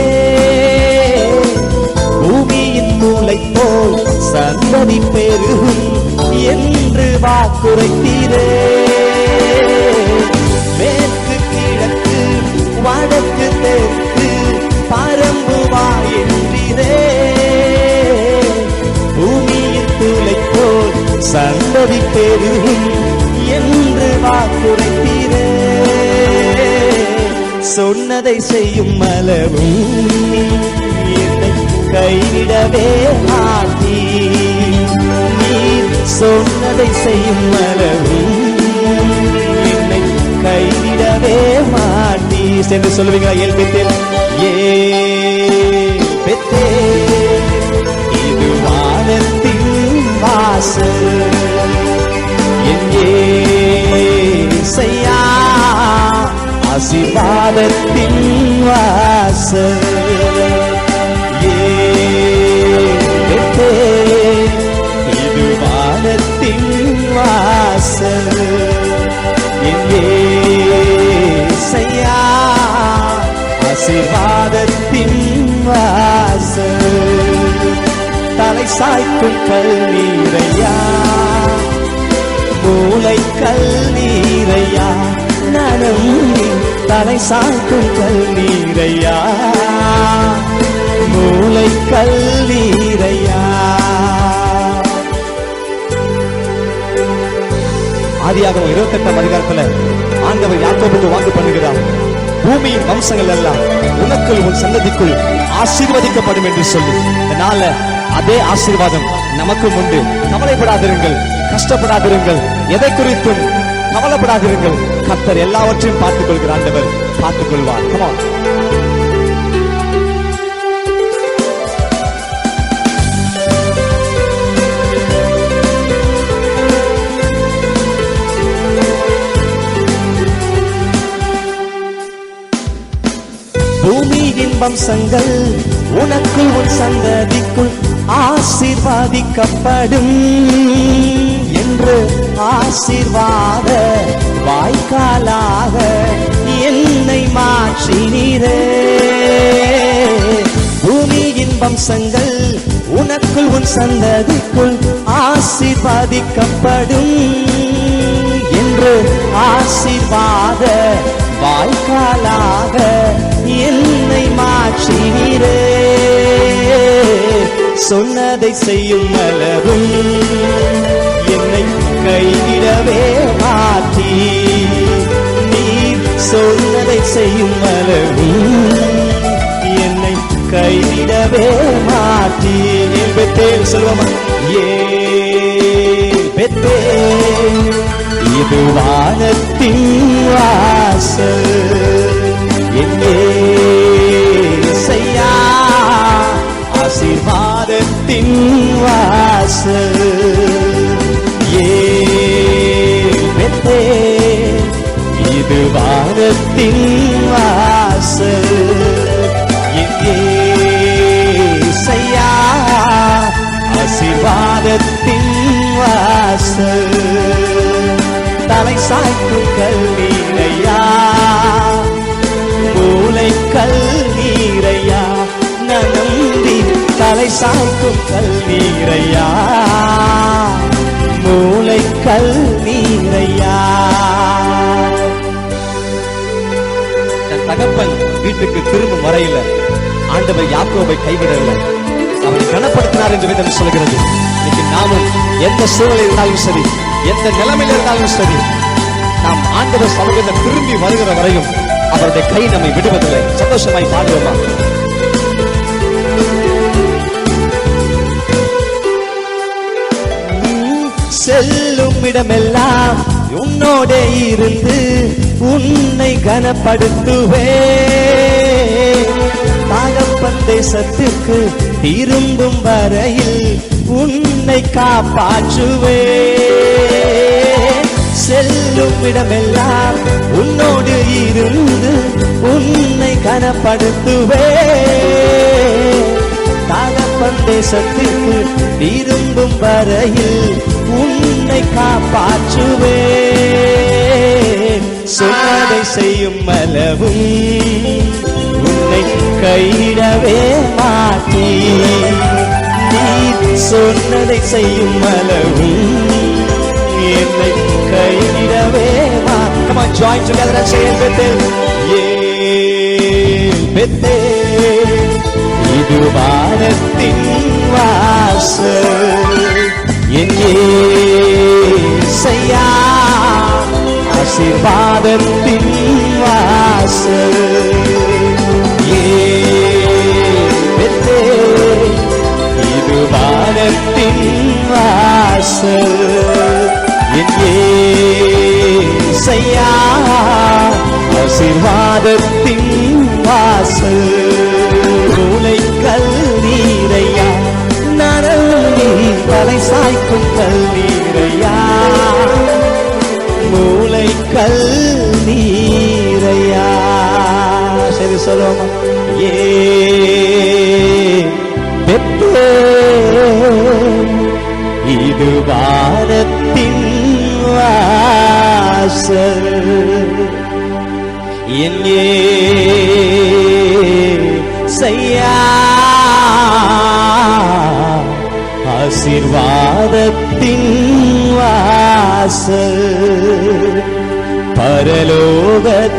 பூமியின் மூளை போல் சந்ததி பெருகும் என்று வாக்குரைத்தீரே. மேற்கு கிழக்கு வடக்கு தெற்கு பறந்து வா என்றீரே, பூமியின் மூளை போல் சந்ததி பெருகும் என்று வாக்குரைத்தீரே. சொன்னதை செய்யும் அளவும் என்னை கைவிடவே மாட்டீ, நீர் சொன்னதை செய்யும் அளவும் என்னை கைவிடவே மாட்டீ என்று சொல்லுவீங்களா? ஏல் பெத்தேன், ஏல் பெத்தேன், இது வானத்தின் வாசல், என் ஏசையா ஆசீர்வாதத்தின் வாசல். இது வானத்தின் வாசல், என் ஏசையா ஆசீர்வாதத்தின் வாசல். தலை சாய்க்கும் கல் நீரையா, மூளை கல் நீரையா, நானும் தலை சாய்க்கும் கல் நீரையா, மூளை கல் நீரையா. ஆதியாகமம் 28ஆம் அதிகாரத்துல ஆண்டவர் யாக்கோபுக்கு வாக்கு பண்ணுகிறார், பூமியின் வம்சங்கள் எல்லாம் உனக்குள் உன் சந்ததிக்குள் ஆசீர்வதிக்கப்படும் என்று சொல்லி. அதனால அதே ஆசீர்வாதம் நமக்கும் உண்டு. கவலைப்படாதிருங்கள், கஷ்டப்படாதிருங்கள், எதை குறித்தும் கவலைப்படாதிருங்கள். கர்த்தர் எல்லாவற்றையும் பார்த்துக் கொள்கிற ஆண்டவர் பார்த்துக் கொள்வார். Come on. பூமியின் வம்சங்கள் உனக்குள் உன் சந்ததிக்குள் ஆசீர்வாதிக்கப்படும் என்று ஆசீர்வாத வாய்க்காலாக என்னை மாற்றினீரே. பூமியின் வம்சங்கள் உனக்குள் உன் சந்ததிக்குள் ஆசீர்வாதிக்கப்படும் என்று ஆசீர்வாத வாய்க்காலாக என்னை மாற்றினீரே. சொன்னதை செய்யும் அளவும் என்னை கைவிடவே மாட்டீ, நீர் சொன்னதை செய்யும் அளவும் என்னை கைவிடவே மாட்டீ. சொல்லுவோமா? பெத்தேன். இது வானத்தின் வாசல் என் இயேசையா, ஆசீர்வாதத்தின் வாசல் பெத்தேன். இது வானத்தின் வாசல் என் இயேசையா, ஆசீர்வாதத்தின் வாசல். தலை சாய்க்கும் கல்லீரையா, மூளை கல்லீரையா, நம்பி தலை சாய்க்கும் கல்லீரையா, மூளை கல்லீரையா. தன் தகப்பன் வீட்டுக்கு திரும்பும் வரையில ஆண்டவர் யாக்கோபை கைவிடவில்லை, அவனை கனப்படுத்தினார் என்று வேதம் சொல்கிறது. இன்னைக்கு நாமும் எந்த சூழலில் இருந்தாலும் சரி, எந்த நிலைமையில் இருந்தாலும் சரி, நாம் ஆண்டவர் சமூகத்தில் திரும்பி வருகிற வரையும் அவருடைய கை நம்மை விடுவதில்லை. சந்தோஷமாய் பாடுவோமா? செல்லும் இடமெல்லாம் உன்னோட இருந்து உன்னை கனப்படுத்துவே. தகப்பன் தேசத்துக்கு திரும்பும் வரையில் உன்னை காப்பாற்றுவே. செல்லும் இடமெல்லாம் உன்னோடு இருந்து உன்னை கனப்படுத்துவே. தகப்பன் தேசத்துக்கு திரும்பும் வரையில் உன்னை காப்பாற்றுவே. சொன்னதை செய்யும் அளவும் உன்னை கையிடவே மாட்டே. நீ சொன்னதை செய்யும் அளவும் என்னை கையிடவே மாட்டே. Come on, join together and say it with it. பெத்தேன். இது வானத்தின் வாசல் என் இயேசையா, ஆசீர்வாதத்தின் வாசல் பெத்தேன். இது வானத்தின் வாசல் என் இயேசையா, ஆசீர்வாதத்தின் வாசல். மூளை கல்லீரையா, நரம்பி தலை சாய்க்கும் கல்லீரையா, மூளை கல்லீரையா. சரி சொல்லுவோமா? இது வானத்தின் வாசல் என் இயேசையா, ஆசீர்வாதத்தின் வாசல் பரலோகத்தின்